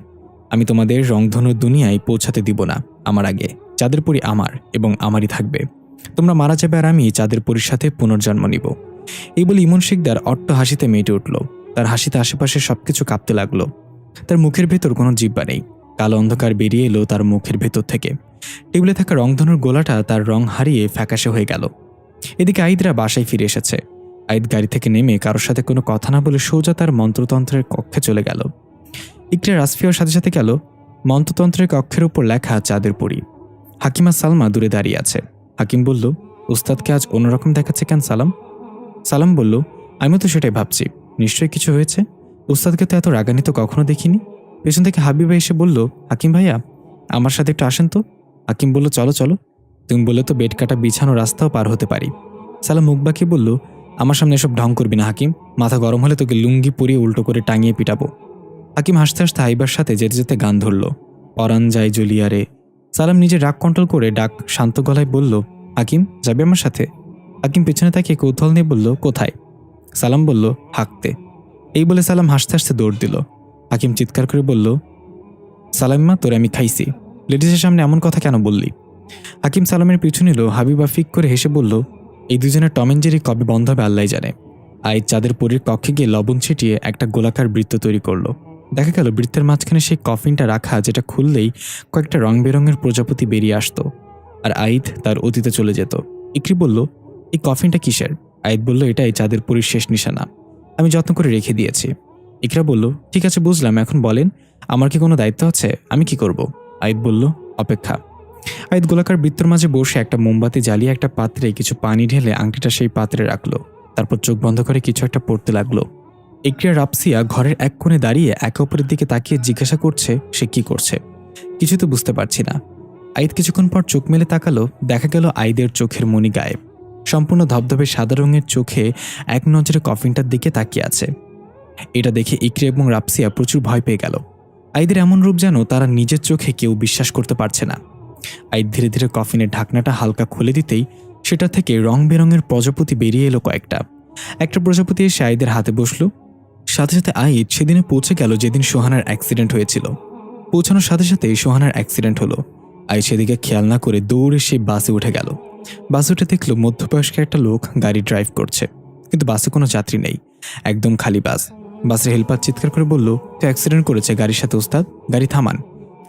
আমি তোমাদের রংধনুর দুনিয়ায় পৌঁছাতে দিব না আমার আগে। চাঁদের পরী আমার এবং আমারই থাকবে। তোমরা মারা যাবে আর আমি চাঁদের পরীর সাথে পুনর্জন্ম নিব। এই বলে ইমন শিকদার অট্ট হাসিতে মেতে উঠল। তার হাসিতে আশেপাশে সবকিছু কাঁপতে লাগলো। তার মুখের ভেতর কোনো জিহ্বা নেই। কালো অন্ধকার বেরিয়ে এলো তার মুখের ভেতর থেকে। টেবিলে থাকা রংধনুর গোলাটা তার রং হারিয়ে ফ্যাকাশে হয়ে গেল। এদিকে আইদরা বাসায় ফিরে এসেছে। আইদ গাড়ি থেকে নেমে কারোর সাথে কোনো কথা না বলে সোজা তার মন্ত্রতন্ত্রের কক্ষে চলে গেল। ইকরা রাসফিয়ার সাথে সাথে গেল। মন্ত্রতন্ত্রের কক্ষের উপর লেখা চাঁদের পরী। হাকিমা সালমা দূরে দাঁড়িয়ে আছে। হাকিম বলল, উস্তাদকে আজ অন্যরকম দেখাচ্ছে কেন সালাম? সালাম বলল, আমিও তো সেটাই ভাবছি, নিশ্চয়ই কিছু হয়েছে। উস্তাদকে তো এত রাগান্বিত কখনো দেখিনি। পেছন থেকে হাবিবা এসে বলল, হাকিম ভাইয়া আমার সাথে একটু আসেন তো। হাকিম বলল, চলো চলো। তুমি বলে তো বেড কাটা বিছানো রাস্তাও পার হতে পারি। সালাম মুখ বাঁকিয়ে বলল, আমার সামনে এসব ঢং করবি না হাকিম। মাথা গরম হলে তোকে লুঙ্গি পরিয়ে উল্টো করে টাঙিয়ে পিটাবো। হাকিম হাসতে হাসতে হাইবার সাথে যেতে যেতে গান ধরল, পরান যায় জুলিয়ারে। সালাম নিজের রাগ কন্ট্রোল করে ডাক শান্ত গলায় বলল, হাকিম যাবে আমার সাথে? হাকিম পেছনে তাকিয়ে কৌতূহল নিয়ে বলল, কোথায়? সালাম বলল, হাঁকতে। এই বলে সালাম হাসতে হাসতে দৌড় দিল। হাকিম চিৎকার করে বলল, সালাম্মা তোরে আমি খাইছি, লেডিসের সামনে এমন কথা কেন বললি? হাকিম সালামের পিছু নিল। হাবিবা ফিক করে হেসে বলল, এই দুজনের টম এন্ড জেরি কবে বন্ধ হবে আল্লাহ জানে। আইজ চাঁদের পরীর কক্ষে গিয়ে লবণ ছিটিয়ে একটা গোলাকার বৃত্ত তৈরি করলো। দেখা গেল বৃত্তের মাঝখানে সেই কফিনটা রাখা, যেটা খুললেই কয়েকটা রং বেরঙের প্রজাপতি বেরিয়ে আসতো আর আইদ তার অতীতে চলে যেত। ইকরি বলল, এই কফিনটা কিসের? আইদ বলল, এটা এই চাঁদের পরীর শেষ নিশানা, আমি যত্ন করে রেখে দিয়েছি। ইকরা বলল, ঠিক আছে বুঝলাম, এখন বলেন আমার কি কোনো দায়িত্ব আছে? আমি কি করব? আইদ বলল, অপেক্ষা। আইদ গোলাকার বৃত্তর মাঝে বসে একটা মোমবাতি জ্বালিয়ে একটা পাত্রে কিছু পানি ঢেলে আংটিটা সেই পাত্রে রাখলো। তারপর চোখ বন্ধ করে কিছু একটা পড়তে লাগলো। ইকরিয়া রাপসিয়া ঘরের এক কোণে দাঁড়িয়ে একে অপরের দিকে তাকিয়ে জিজ্ঞাসা করছে সে কি করছে। কিছু তো বুঝতে পারছি না। আইদ কিছুক্ষণ পর চোখ মেলে তাকালো। দেখা গেল আইদের চোখের মনি গায়েব। সম্পূর্ণ ধবধবে সাদা রঙের চোখে এক নজরে কফিনটার দিকে তাকিয়ে আছে। এটা দেখে ইকরি এবং রাপসিয়া প্রচুর ভয় পেয়ে গেল। আইদের এমন রূপ যেন তারা নিজের চোখে কেউ বিশ্বাস করতে পারছে না। আইদ ধীরে ধীরে কফিনের ঢাকনাটা হালকা খুলে দিতেই সেটা থেকে রং বেরঙের প্রজাপতি বেরিয়ে এলো কয়েকটা। একটা প্রজাপতি এসে আইদের হাতে বসলো। সাথে সাথে আইদ সেদিনে পৌঁছে গেল যেদিন সোহানার অ্যাক্সিডেন্ট হয়েছিল। পৌঁছানোর সাথে সাথে সোহানার অ্যাক্সিডেন্ট হলো। আইদ সেদিকে খেয়াল না করে দৌড়ে সে বাসে উঠে গেল। বাসে উঠে দেখলো মধ্যবয়স্ক একটা লোক গাড়ি ড্রাইভ করছে, কিন্তু বাসে কোনো যাত্রী নেই, একদম খালি বাস। বাসের হেল্পার চিৎকার করে বলল, তুই অ্যাক্সিডেন্ট করেছে গাড়ির সাথে ওস্তাদ, গাড়ি থামান।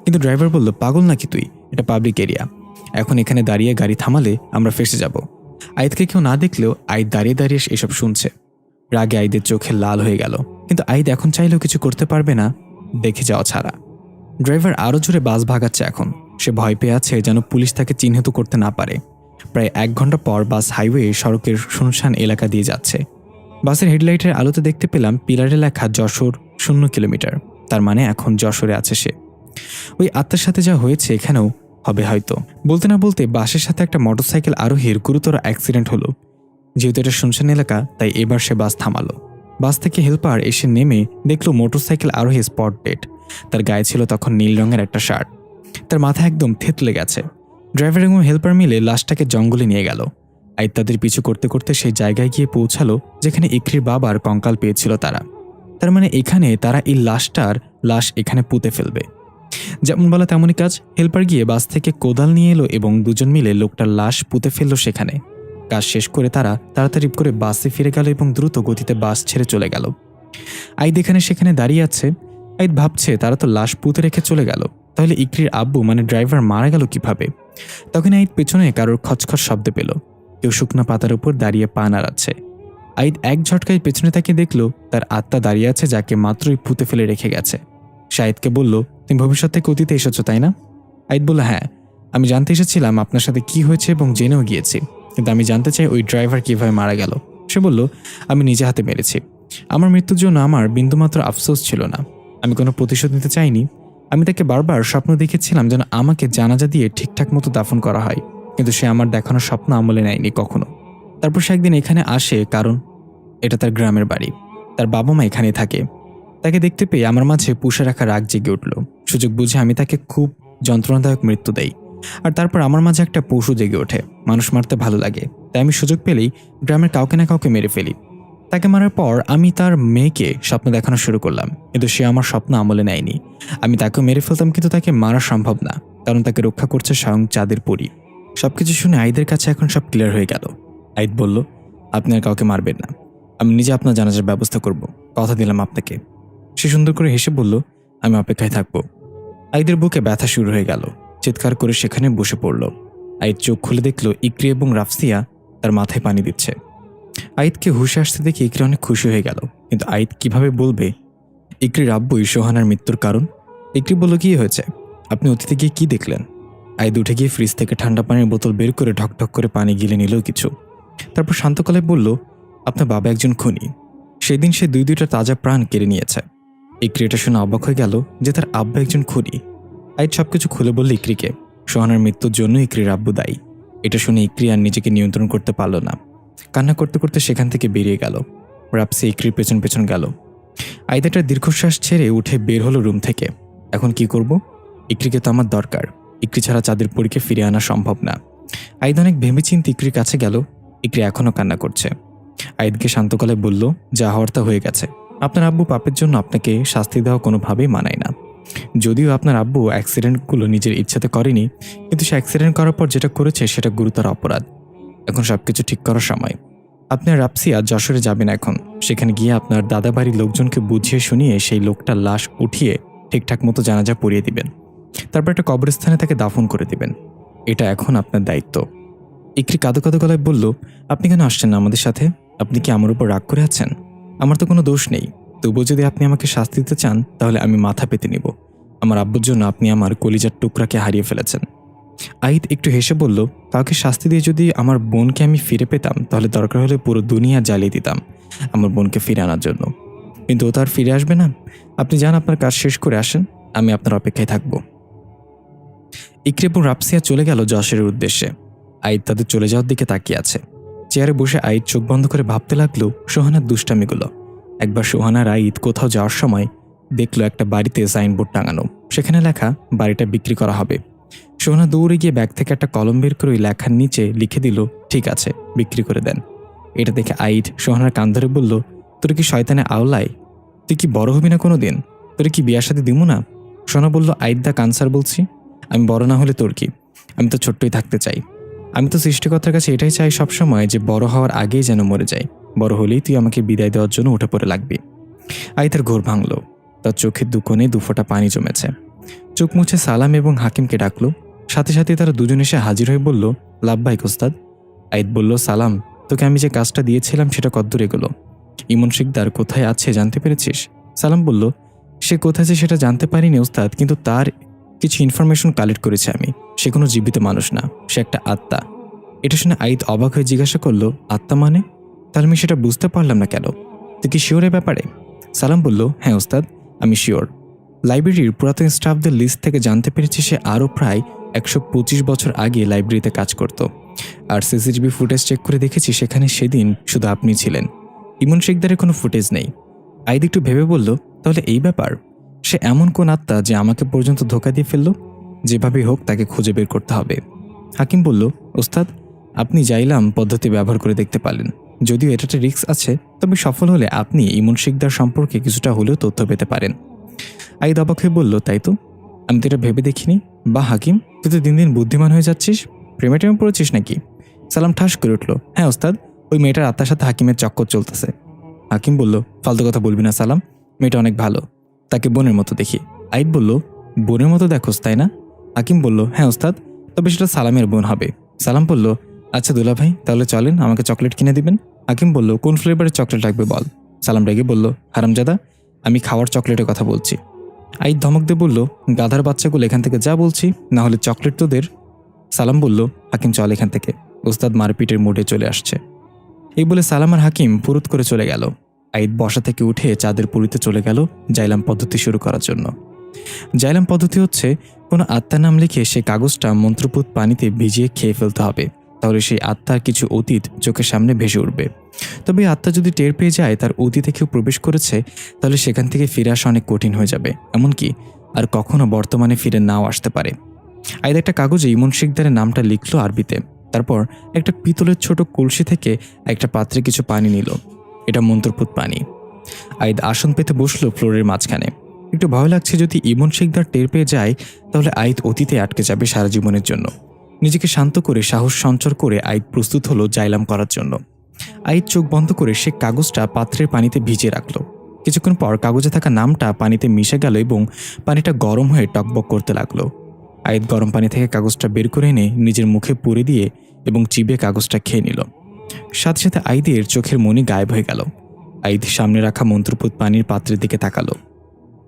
কিন্তু ড্রাইভার বলল, পাগল নাকি তুই, এটা পাবলিক এরিয়া, এখন এখানে দাঁড়িয়ে গাড়ি থামালে আমরা ফেসে যাব। আইদকে কেউ না দেখলেও আইদ দাঁড়িয়ে দাঁড়িয়ে এসব শুনছে। রাগে আইদের চোখে লাল হয়ে গেল, কিন্তু আইদ এখন চাইলেও কিছু করতে পারবে না দেখে যাওয়া ছাড়া। ড্রাইভার আরও জোরে বাস ভাগাচ্ছে। এখন সে ভয় পেয়ে আছে যেন পুলিশ তাকে চিহ্নিত করতে না পারে। প্রায় 1 ঘন্টা পর বাস হাইওয়ে সড়কের শুনশান এলাকা দিয়ে যাচ্ছে। বাসের হেডলাইটের আলোতে দেখতে পেলাম পিলারে লেখা যশোর 0 কিলোমিটার। তার মানে এখন যশোরে আছে সে। ওই আত্মার সাথে যা হয়েছে এখানেও হবে হয়তো। বলতে না বলতে বাসের সাথে একটা মোটরসাইকেল আরোহীর গুরুতর অ্যাক্সিডেন্ট হলো। যেহেতু এটা শুনশান এলাকা তাই এবার সে বাস থামালো। বাস থেকে হেল্পার এসে নেমে দেখলো মোটরসাইকেল আরোহী স্পট ডেড। তার গায়ে ছিল তখন নীল রঙের একটা শার্ট। তার মাথা একদম থেতলে গেছে। ড্রাইভার এবং হেল্পার মিলে লাশটাকে জঙ্গলে নিয়ে গেল। আইদ তাদের পিছু করতে করতে সেই জায়গায় গিয়ে পৌঁছালো যেখানে ইকরির বাবার কঙ্কাল পেয়েছিল তারা। তার মানে এখানে তারা এই লাশ এখানে পুঁতে ফেলবে। যেমন বলা তেমনই কাজ। হেল্পার গিয়ে বাস থেকে কোদাল নিয়ে এলো এবং দুজন মিলে লোকটার লাশ পুঁতে ফেললো সেখানে। কাজ শেষ করে তারা তাড়াতাড়ি করে বাসে ফিরে গেল এবং দ্রুত গতিতে বাস ছেড়ে চলে গেল। আইদ এখানে সেখানে দাঁড়িয়ে আছে। আইদ ভাবছে তারা তো লাশ পুঁতে রেখে চলে গেল, তাহলে ইকরির আব্বু মানে ড্রাইভার মারা গেল কিভাবে? তখন আইদ পেছনে কারোর খচখচ শব্দ পেল। কেউ শুকনো পাতার উপর দাঁড়িয়ে পা নাড়াচ্ছে। আইদ এক ঝটকায় পেছনে তাকিয়ে দেখলো তার আত্মা দাঁড়িয়ে আছে যাকে মাত্রই পুঁতে ফেলে রেখে গেছে। শাহিদকে বলল, তুমি ভবিষ্যৎ থেকে অতীতে এসেছো তাই না? আইদ বলল, হ্যাঁ, আমি জানতে এসেছিলাম আপনার সাথে কি হয়েছে এবং জেনেও গিয়েছি, কিন্তু আমি জানতে চাই ওই ড্রাইভার কিভাবে মারা গেল। সে বলল, আমি নিজে হাতে মেরেছি। আমার মৃত্যুর জন্য আমার বিন্দুমাত্র আফসোস ছিল না। আমি কোনো প্রতিশোধ নিতে চাইনি। আমি তাকে বারবার স্বপ্ন দেখেছিলাম যেন আমাকে জানাজা দিয়ে ঠিকঠাক মতো দাফন করা হয়, কিন্তু সে আমার দেখানো স্বপ্ন আমলে নেয়নি কখনো। তারপর সে একদিন এখানে আসে, কারণ এটা তার গ্রামের বাড়ি। তার বাবা মা এখানেই থাকে। তাকে দেখতে পেয়ে আমার মাঝে পুষে রাখা রাগ জেগে উঠল। সুযোগ বুঝে আমি তাকে খুব যন্ত্রণাদায়ক মৃত্যু দেই। আর তারপর আমার মাঝে একটা পশু জেগে ওঠে। মানুষ মারতে ভালো লাগে, তাই আমি সুযোগ পেলেই গ্রামের কাউকে না কাউকে মেরে ফেলি। তাকে মারার পর আমি তার মেয়েকে স্বপ্ন দেখানো শুরু করলাম, কিন্তু সে আমার স্বপ্ন আমলে নেয়নি। আমি তাকেও মেরে ফেলতাম, কিন্তু তাকে মারা সম্ভব না, কারণ তাকে রক্ষা করছে স্বয়ং চাঁদের পরী। সবকিছু শুনে আইদের কাছে এখন সব ক্লিয়ার হয়ে গেল। আইদ বলল, আপনি আর কাউকে মারবেন না, আমি নিজে আপনার জানাজার ব্যবস্থা করব, কথা দিলাম আপনাকে। সে সুন্দর করে হেসে বলল, আমি অপেক্ষায় থাকবো। আইদের বুকে ব্যথা শুরু হয়ে গেল, চিৎকার করে সেখানে বসে পড়ল। আইদ চোখ খুলে দেখল ইকরি এবং রাফসিয়া তার মাথায় পানি দিচ্ছে। আইদকে হুশে আসতে দেখে ইকরি অনেক খুশি হয়ে গেল, কিন্তু আইদ কিভাবে বলবে ইকরির আব্বুই সোহানার মৃত্যুর কারণ। ইকরি বলল, কি হয়েছে, আপনি অতীতে গিয়ে কি দেখলেন? আইদ উঠে গিয়ে ফ্রিজ থেকে ঠান্ডা পানির বোতল বের করে ঢকঢক করে পানি গিলে নিল কিছু, তারপর শান্ত গলায় বলল, আপনার বাবা একজন খুনি, সেদিন সে দুইটা তাজা প্রাণ কেড়ে নিয়েছে। ইকরি এটা শুনে অবাক হয়ে গেল যে তার আব্বা একজন খুনি। আইদ সবকিছু খুলে বলল ইকরিকে, সোহানার মৃত্যুর জন্য ইকরির আব্বু দায়ী। এটা শুনে ইকরি আর নিজেকে নিয়ন্ত্রণ করতে পারল না, কান্না করতে করতে সেখান থেকে বেরিয়ে গেল। রাফসি ইকরির পেছন পেছন গেল। আইদ একটা দীর্ঘশ্বাস ছেড়ে উঠে বের হলো রুম থেকে। এখন কি করব? ইকরিকে তো আমার দরকার, ইকরি ছাড়া চাঁদের পরীকে ফিরে আনা সম্ভব না। আইদ অনেক ভেবেচিন্তে ইকরির কাছে গেল। ইকরি এখনও কান্না করছে। আইদকে শান্ত গলায় বলল, যা হওয়ার তা হয়ে গেছে, আপনার আব্বু পাপের জন্য আপনাকে শাস্তি দেওয়া কোনোভাবেই মানায় না। যদিও আপনার আব্বু অ্যাক্সিডেন্টগুলো নিজের ইচ্ছাতে করেনি, কিন্তু সে অ্যাক্সিডেন্ট করার পর যেটা করেছে সেটা গুরুতর অপরাধ। এখন সবকিছু ঠিক করার সময়। আপনি আর রাফসিয়া যশোরে যাবেন এখন, সেখানে গিয়ে আপনার দাদা বাড়ির লোকজনকে বুঝিয়ে শুনিয়ে সেই লোকটার লাশ উঠিয়ে ঠিকঠাক মতো জানাজা পড়িয়ে দিবেন, তারপর একটা কবরস্থানে তাকে দাফন করে দিবেন। এটা এখন আপনার দায়িত্ব। ইকরি কাঁদো কাঁদো গলায় বলল, আপনি কেন আসছেন না আমাদের সাথে? আপনি কি আমার উপর রাগ করে আছেন? আমার তো কোনো দোষ নেই, তবুও যদি আপনি আমাকে শাস্তি দিতে চান তাহলে আমি মাথা পেতে নিব। আমার আব্বুর জন্য আপনি আমার কলিজার টুকরাকে হারিয়ে ফেলেছেন। আইদ একটু হেসে বলল, কাউকে শাস্তি দিয়ে যদি আমার বোনকে আমি ফিরে পেতাম তাহলে দরকার হলে পুরো দুনিয়া জ্বালিয়ে দিতাম আমার বোনকে ফিরে আনার জন্য, কিন্তু ও তো আর ফিরে আসবে না। আপনি যান, আপনার কাজ শেষ করে আসেন, আমি আপনার অপেক্ষায় থাকব। ইকরি এবং রাফসিয়া চলে গেল যশোরের উদ্দেশ্যে। আইদ তাদের চলে যাওয়ার দিকে তাকিয়ে আছে। চেয়ারে বসে আইদ চোখ বন্ধ করে ভাবতে লাগলো সোহানার দুষ্টামিগুলো। একবার সোহানার আইদ কোথাও যাওয়ার সময় দেখলো একটা বাড়িতে সাইনবোর্ড টাঙানো, সেখানে লেখা বাড়িটা বিক্রি করা হবে। সোহানা দৌড়ে গিয়ে ব্যাগ থেকে একটা কলম বের করে ওই লেখার নিচে লিখে দিল, ঠিক আছে, বিক্রি করে দেন। এটা দেখে আইদ সোহানার কান ধরে বলল, তোর কি শয়তানে আওলায়, তুই কি বড় হবি না কোনো দিন? তোর কি বিয়ার সাথে দিব না? সোহানা বলল, আইদ দা কানসার বলছি, আমি বড় না হলে তোর কি, আমি তো ছোট্টই থাকতে চাই। আমি তো সৃষ্টিকর্তার কাছে এটাই চাই সবসময় যে বড় হওয়ার আগেই যেন মরে যাই, বড় হলেই তুই আমাকে বিদায় দেওয়ার জন্য উঠে পড়ে লাগবি। আইদের ঘোর ভাঙল, তার চোখের দুকোণে দুফোঁটা পানি জমেছে। চোখ মুছে সালাম এবং হাকিমকে ডাকলো। সাথে সাথে তারা দুজন এসে হাজির হয়ে বলল, লাভবাহিক ওস্তাদ। আইদ বলল, সালাম, তোকে আমি যে কাজটা দিয়েছিলাম সেটা কদ্দূর এগোলো? ইমন শিকদার কোথায় আছে জানতে পেরেছিস? সালাম বলল, সে কোথায় আছে সেটা জানতে পারিনি ওস্তাদ, কিন্তু তার কিছু ইনফরমেশন কালেক্ট করেছি আমি। সে কোনো জীবিত মানুষ না, সে একটা আত্মা। এটা শুনে আইদ অবাক হয়ে জিজ্ঞাসা করলো, আত্মা মানে? তাহলে আমি সেটা বুঝতে পারলাম না কেন, তুই কি শিওর এ ব্যাপারে? সালাম বলল, হ্যাঁ ওস্তাদ, আমি শিওর। লাইব্রেরির পুরাতন স্টাফদের লিস্ট থেকে জানতে পেরেছি সে আরও প্রায় 125 বছর আগে লাইব্রেরিতে কাজ করত। আর সিসিটিভি ফুটেজ চেক করে দেখেছি সেখানে সেদিন শুধু আপনি ছিলেন, ইমন শিকদারের কোনো ফুটেজ নেই। আইদ একটু ভেবে বলল, তাহলে এই ব্যাপার, সে এমন কোন আত্মা যে আমাকে পর্যন্ত ধোঁকা দিয়ে ফেলল? যেভাবেই হোক তাকে খুঁজে বের করতে হবে। হাকিম বলল, ওস্তাদ, আপনি যাইলাম পদ্ধতি ব্যবহার করে দেখতে পারেন, যদিও এটাতে রিস্ক আছে, তবে সফল হলে আপনি ইমন শিকদার সম্পর্কে কিছুটা হলেও তথ্য পেতে পারেন। আইদ অবাক হয়ে বলল, তাই তো, আমি তো এটা ভেবে দেখিনি। বা হাকিম, তুই তো দিন দিন বুদ্ধিমান হয়ে যাচ্ছিস, প্রেমে টেমে পড়েছিস নাকি? সালাম ঠাস করে উঠল, হ্যাঁ ওস্তাদ, ওই মেয়েটার আত্মার সাথে হাকিমের চক্কর চলতেছে। হাকিম বলল, ফালতু কথা বলবি না সালাম, মেয়েটা অনেক ভালো, তাকে বোনের মতো দেখি। আইদ বলল, বোনের মতো দেখোস তাই না? হাকিম বলল, হ্যাঁ ওস্তাদ, তবে সেটা সালামের বোন হবে। সালাম বলল, আচ্ছা দুলা ভাই, তাহলে চলেন, আমাকে চকলেট কিনে দিবেন। হাকিম বলল, কোন ফ্লেভারের চকলেট লাগবে বল। সালাম রেগে বলল, হারামজাদা, আমি খাওয়ার চকলেটের কথা বলছি। আইদ ধমক দিয়ে বলল, গাধার বাচ্চাগুলো এখান থেকে যা বলছি, না হলে চকলেট তোদের। সালাম বলল, হাকিম চল এখান থেকে, ওস্তাদ মারপিটের মুডে চলে আসছে। এই বলে সালাম আর হাকিম ফুরুত করে চলে গেল। আইদ বসা থেকে উঠে চাঁদের পুরীতে চলে গেল জাইলাম পদ্ধতি শুরু করার জন্য। জাইলাম পদ্ধতি হচ্ছে কোনো আত্মার নাম লিখে সেই কাগজটা মন্ত্রপুত পানিতে ভিজিয়ে খেয়ে ফেলতে হবে, তাহলে সেই আত্মার কিছু অতীত চোখের সামনে ভেসে উঠবে। তবে আত্মা যদি টের পেয়ে যায় তার অতীতে কেউ প্রবেশ করেছে, তাহলে সেখান থেকে ফিরে আসা অনেক কঠিন হয়ে যাবে, এমনকি আর কখনো বর্তমানে ফিরে নাও আসতে পারে। আইদ একটা কাগজে ইমন শিকদারের নামটা লিখলো আরবিতে, তারপর একটা পিতলের ছোট কলসি থেকে একটা পাত্রে কিছু পানি নিল। এটা মন্ত্রপুত পানি। আইদ আসন পেতে বসলো ফ্লোরের মাঝখানে। একটু ভয় লাগছে যদি ইমন শিকদার টের পেয়ে যায় তাহলে আইদ অতীতে আটকে যাবে সারা জীবনের জন্য। নিজেকে শান্ত করে সাহস সঞ্চর করে আইদ প্রস্তুত হলো জাইলাম করার জন্য। আইদ চোখ বন্ধ করে সে কাগজটা পাত্রের পানিতে ভিজিয়ে রাখলো। কিছুক্ষণ পর কাগজে থাকা নামটা পানিতে মিশে গেল এবং পানিটা গরম হয়ে টকবক করতে লাগলো। আইদ গরম পানি থেকে কাগজটা বের করে এনে নিজের মুখে পুরে দিয়ে এবং চিবিয়ে কাগজটা খেয়ে নিল। সাথে সাথে আইদের চোখের মনি গায়েব হয়ে গেল। আইদ সামনে রাখা মন্ত্রপুত পানির পাত্রের দিকে তাকালো।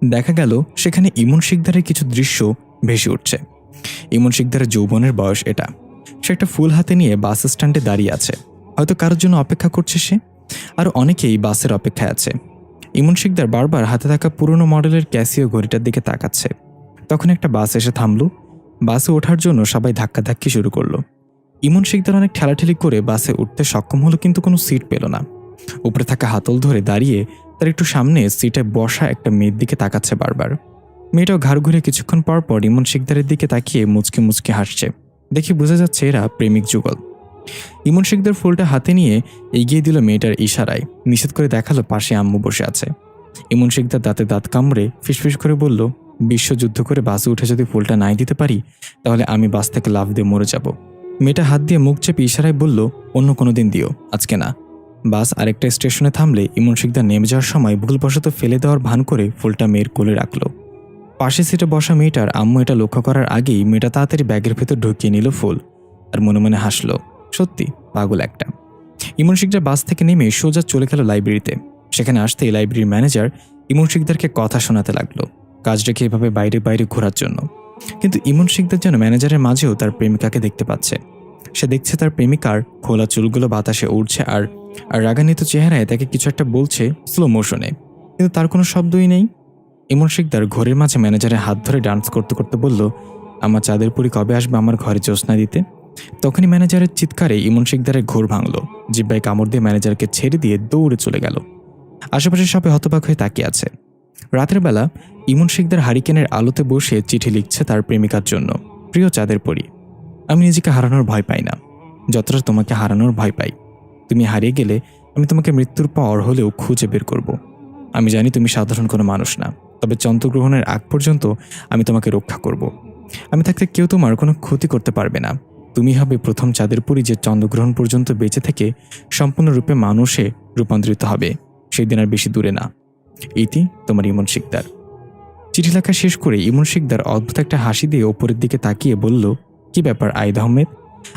দেখা গেল সেখানে ইমন শিকদারের কিছু দৃশ্য ভেসে উঠছে। ইমন শিকদারের যৌবনের বয়স এটা। সে একটা ফুল হাতে নিয়ে বাস স্ট্যান্ডে দাঁড়িয়ে আছে। হয়তো কারোর জন্য অপেক্ষা করছে সে। আর অনেকেই বাসের অপেক্ষায় আছে। ইমন শিকদার বারবার হাতে থাকা পুরনো মডেলের ক্যাসিও ঘড়িটার দিকে তাকাচ্ছে। তখন একটা বাস এসে থামলো। বাসে ওঠার জন্য সবাই ধাক্কাধাক্কি শুরু করলো। ইমন শিকদার অনেক ঠেলাঠেলি করে বাসে উঠতে সক্ষম হলো, কিন্তু কোনো সিট পেল না। উপরে থাকা হাতল ধরে দাঁড়িয়ে তার একটু সামনে সিটে বসা একটা মেয়ের দিকে তাকাচ্ছে বারবার। মেয়েটাও ঘাড় ঘুরে কিছুক্ষণ পর পর ইমন শিকদারের দিকে তাকিয়ে মুচকে মুচকে হাসছে। দেখে বোঝা যাচ্ছে এরা প্রেমিক যুগল। ইমন শিকদার ফুলটা হাতে নিয়ে এগিয়ে দিল মেয়েটার ইশারায়। নিষেধ করে দেখালো পাশে আম্মু বসে আছে। ইমন শিকদার দাঁতে দাঁত কামড়ে ফিসফিস করে বলল, বিশ্বযুদ্ধ করে বাসে উঠে যদি ফুলটা নাই দিতে পারি তাহলে আমি বাস থেকে লাফ দিয়ে মরে যাব। মেয়েটা হাত দিয়ে মুখ চেপে ইশারায় বলল, অন্য কোনো দিন দিও, আজকে না। বাস আরেকটা স্টেশনে থামলে ইমন শিকদার নেমে যাওয়ার সময় ভুলবশত ফেলে দেওয়ার ভান করে ফুলটা মেয়ের কোলে রাখলো। পাশে সিটে বসা মেয়েটার আম্মু এটা লক্ষ্য করার আগেই মেয়েটা তাড়াতাড়ি ব্যাগের ভেতর ঢুকিয়ে নিল ফুল। আর মনে মনে হাসলো, সত্যি পাগল একটা। ইমন শিকদার বাস থেকে নেমে সোজা চলে গেল লাইব্রেরিতে। সেখানে আসতেই লাইব্রেরির ম্যানেজার ইমন শিকদারকে কথা শোনাতে লাগলো কাজ রেখে এভাবে বাইরে বাইরে ঘোরার জন্য। কিন্তু ইমন শিকদার যেন ম্যানেজারের মাঝেও তার প্রেমিকাকে দেখতে পাচ্ছে। সে দেখছে তার প্রেমিকার খোলা চুলগুলো বাতাসে উড়ছে আর রাগান্বিত চেহারায় তাকে কিছু একটা বলছে স্লো মোশনে, কিন্তু তার কোনো শব্দই নেই। ইমন শিকদার ঘরের মাঝে ম্যানেজারের হাত ধরে ডান্স করতে করতে বলল, আমার চাঁদের পরি কবে আসবে আমার ঘরে জ্যোৎস্না দিতে? তখনই ম্যানেজারের চিৎকারে ইমন শিকদারের ঘোর ভাঙল। জিব্বায় কামড় দিয়ে ম্যানেজারকে ছেড়ে দিয়ে দৌড়ে চলে গেল। আশেপাশে সবাই হতবাক হয়ে তাকিয়ে আছে। রাতের বেলা ইমন শিকদার হারিকেনের আলোতে বসে চিঠি লিখছে তার প্রেমিকার জন্য। প্রিয় চাঁদের পরি, আমি নিজেকে হারানোর ভয় পাই না, যতটা তোমাকে হারানোর ভয় পাই। তুমি হারিয়ে গেলে আমি তোমাকে মৃত্যুর পর হলেও খুঁজে বের করব। আমি জানি তুমি সাধারণ কোনো মানুষ না, তবে চন্দ্রগ্রহণের আগ পর্যন্ত আমি তোমাকে রক্ষা করব। আমি থাকতে কেউ তোমার কোনো ক্ষতি করতে পারবে না। তুমি হবে প্রথম চাঁদের পরি যে চন্দ্রগ্রহণ পর্যন্ত বেঁচে থেকে সম্পূর্ণরূপে মানুষে রূপান্তরিত হবে। সেই দিন আর বেশি দূরে না। ইতি, তোমার ইমন শিকদার। চিঠি লেখা শেষ করে ইমন শিকদার অদ্ভুত একটা হাসি দিয়ে ওপরের দিকে তাকিয়ে বলল, কি ব্যাপার আইদ আহমেদ,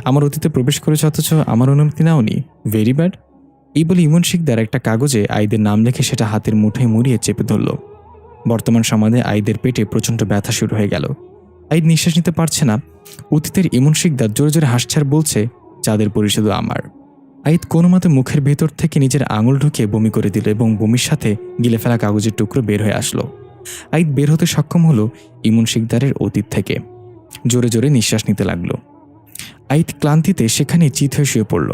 আমার অতীতে প্রবেশ করেছ অথচ আমার অনুমতি নাওনি? Very bad. এই বলে ইমন শিকদার একটা কাগজে আইদের নাম লিখে সেটা হাতের মুঠোয় মুড়িয়ে চেপে ধরল। বর্তমান সমাজে আইদের পেটে প্রচণ্ড ব্যথা শুরু হয়ে গেল। আইদ নিঃশ্বাস নিতে পারছে না। অতীতের ইমন শিকদার জোরে জোরে হাসছে আর বলছে, চাঁদের পরি শুধু আমার। আইদ কোনো মতে মুখের ভেতর থেকে নিজের আঙুল ঢুকিয়ে বমি করে দিল এবং বমির সাথে গিলে ফেলা কাগজের টুকরো বের হয়ে আসলো। আইদ বের হতে সক্ষম হলো ইমন শিকদারের অতীত থেকে। জোরে জোরে নিঃশ্বাস নিতে লাগলো। আইদ ক্লান্তিতে সেখানে চিত হয়ে শুয়ে পড়ল।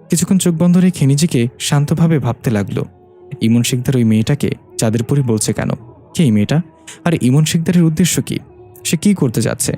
কিছুক্ষণ চোখ বন্ধ রেখে নিজেকে শান্তভাবে ভাবতে লাগলো, ইমন শিকদার ওই মেয়েটাকে চাঁদের পরি বলছে কেন? কে এই মেয়েটা? আর ইমন শিকদারের উদ্দেশ্য কি? সে কি করতে যাচ্ছে?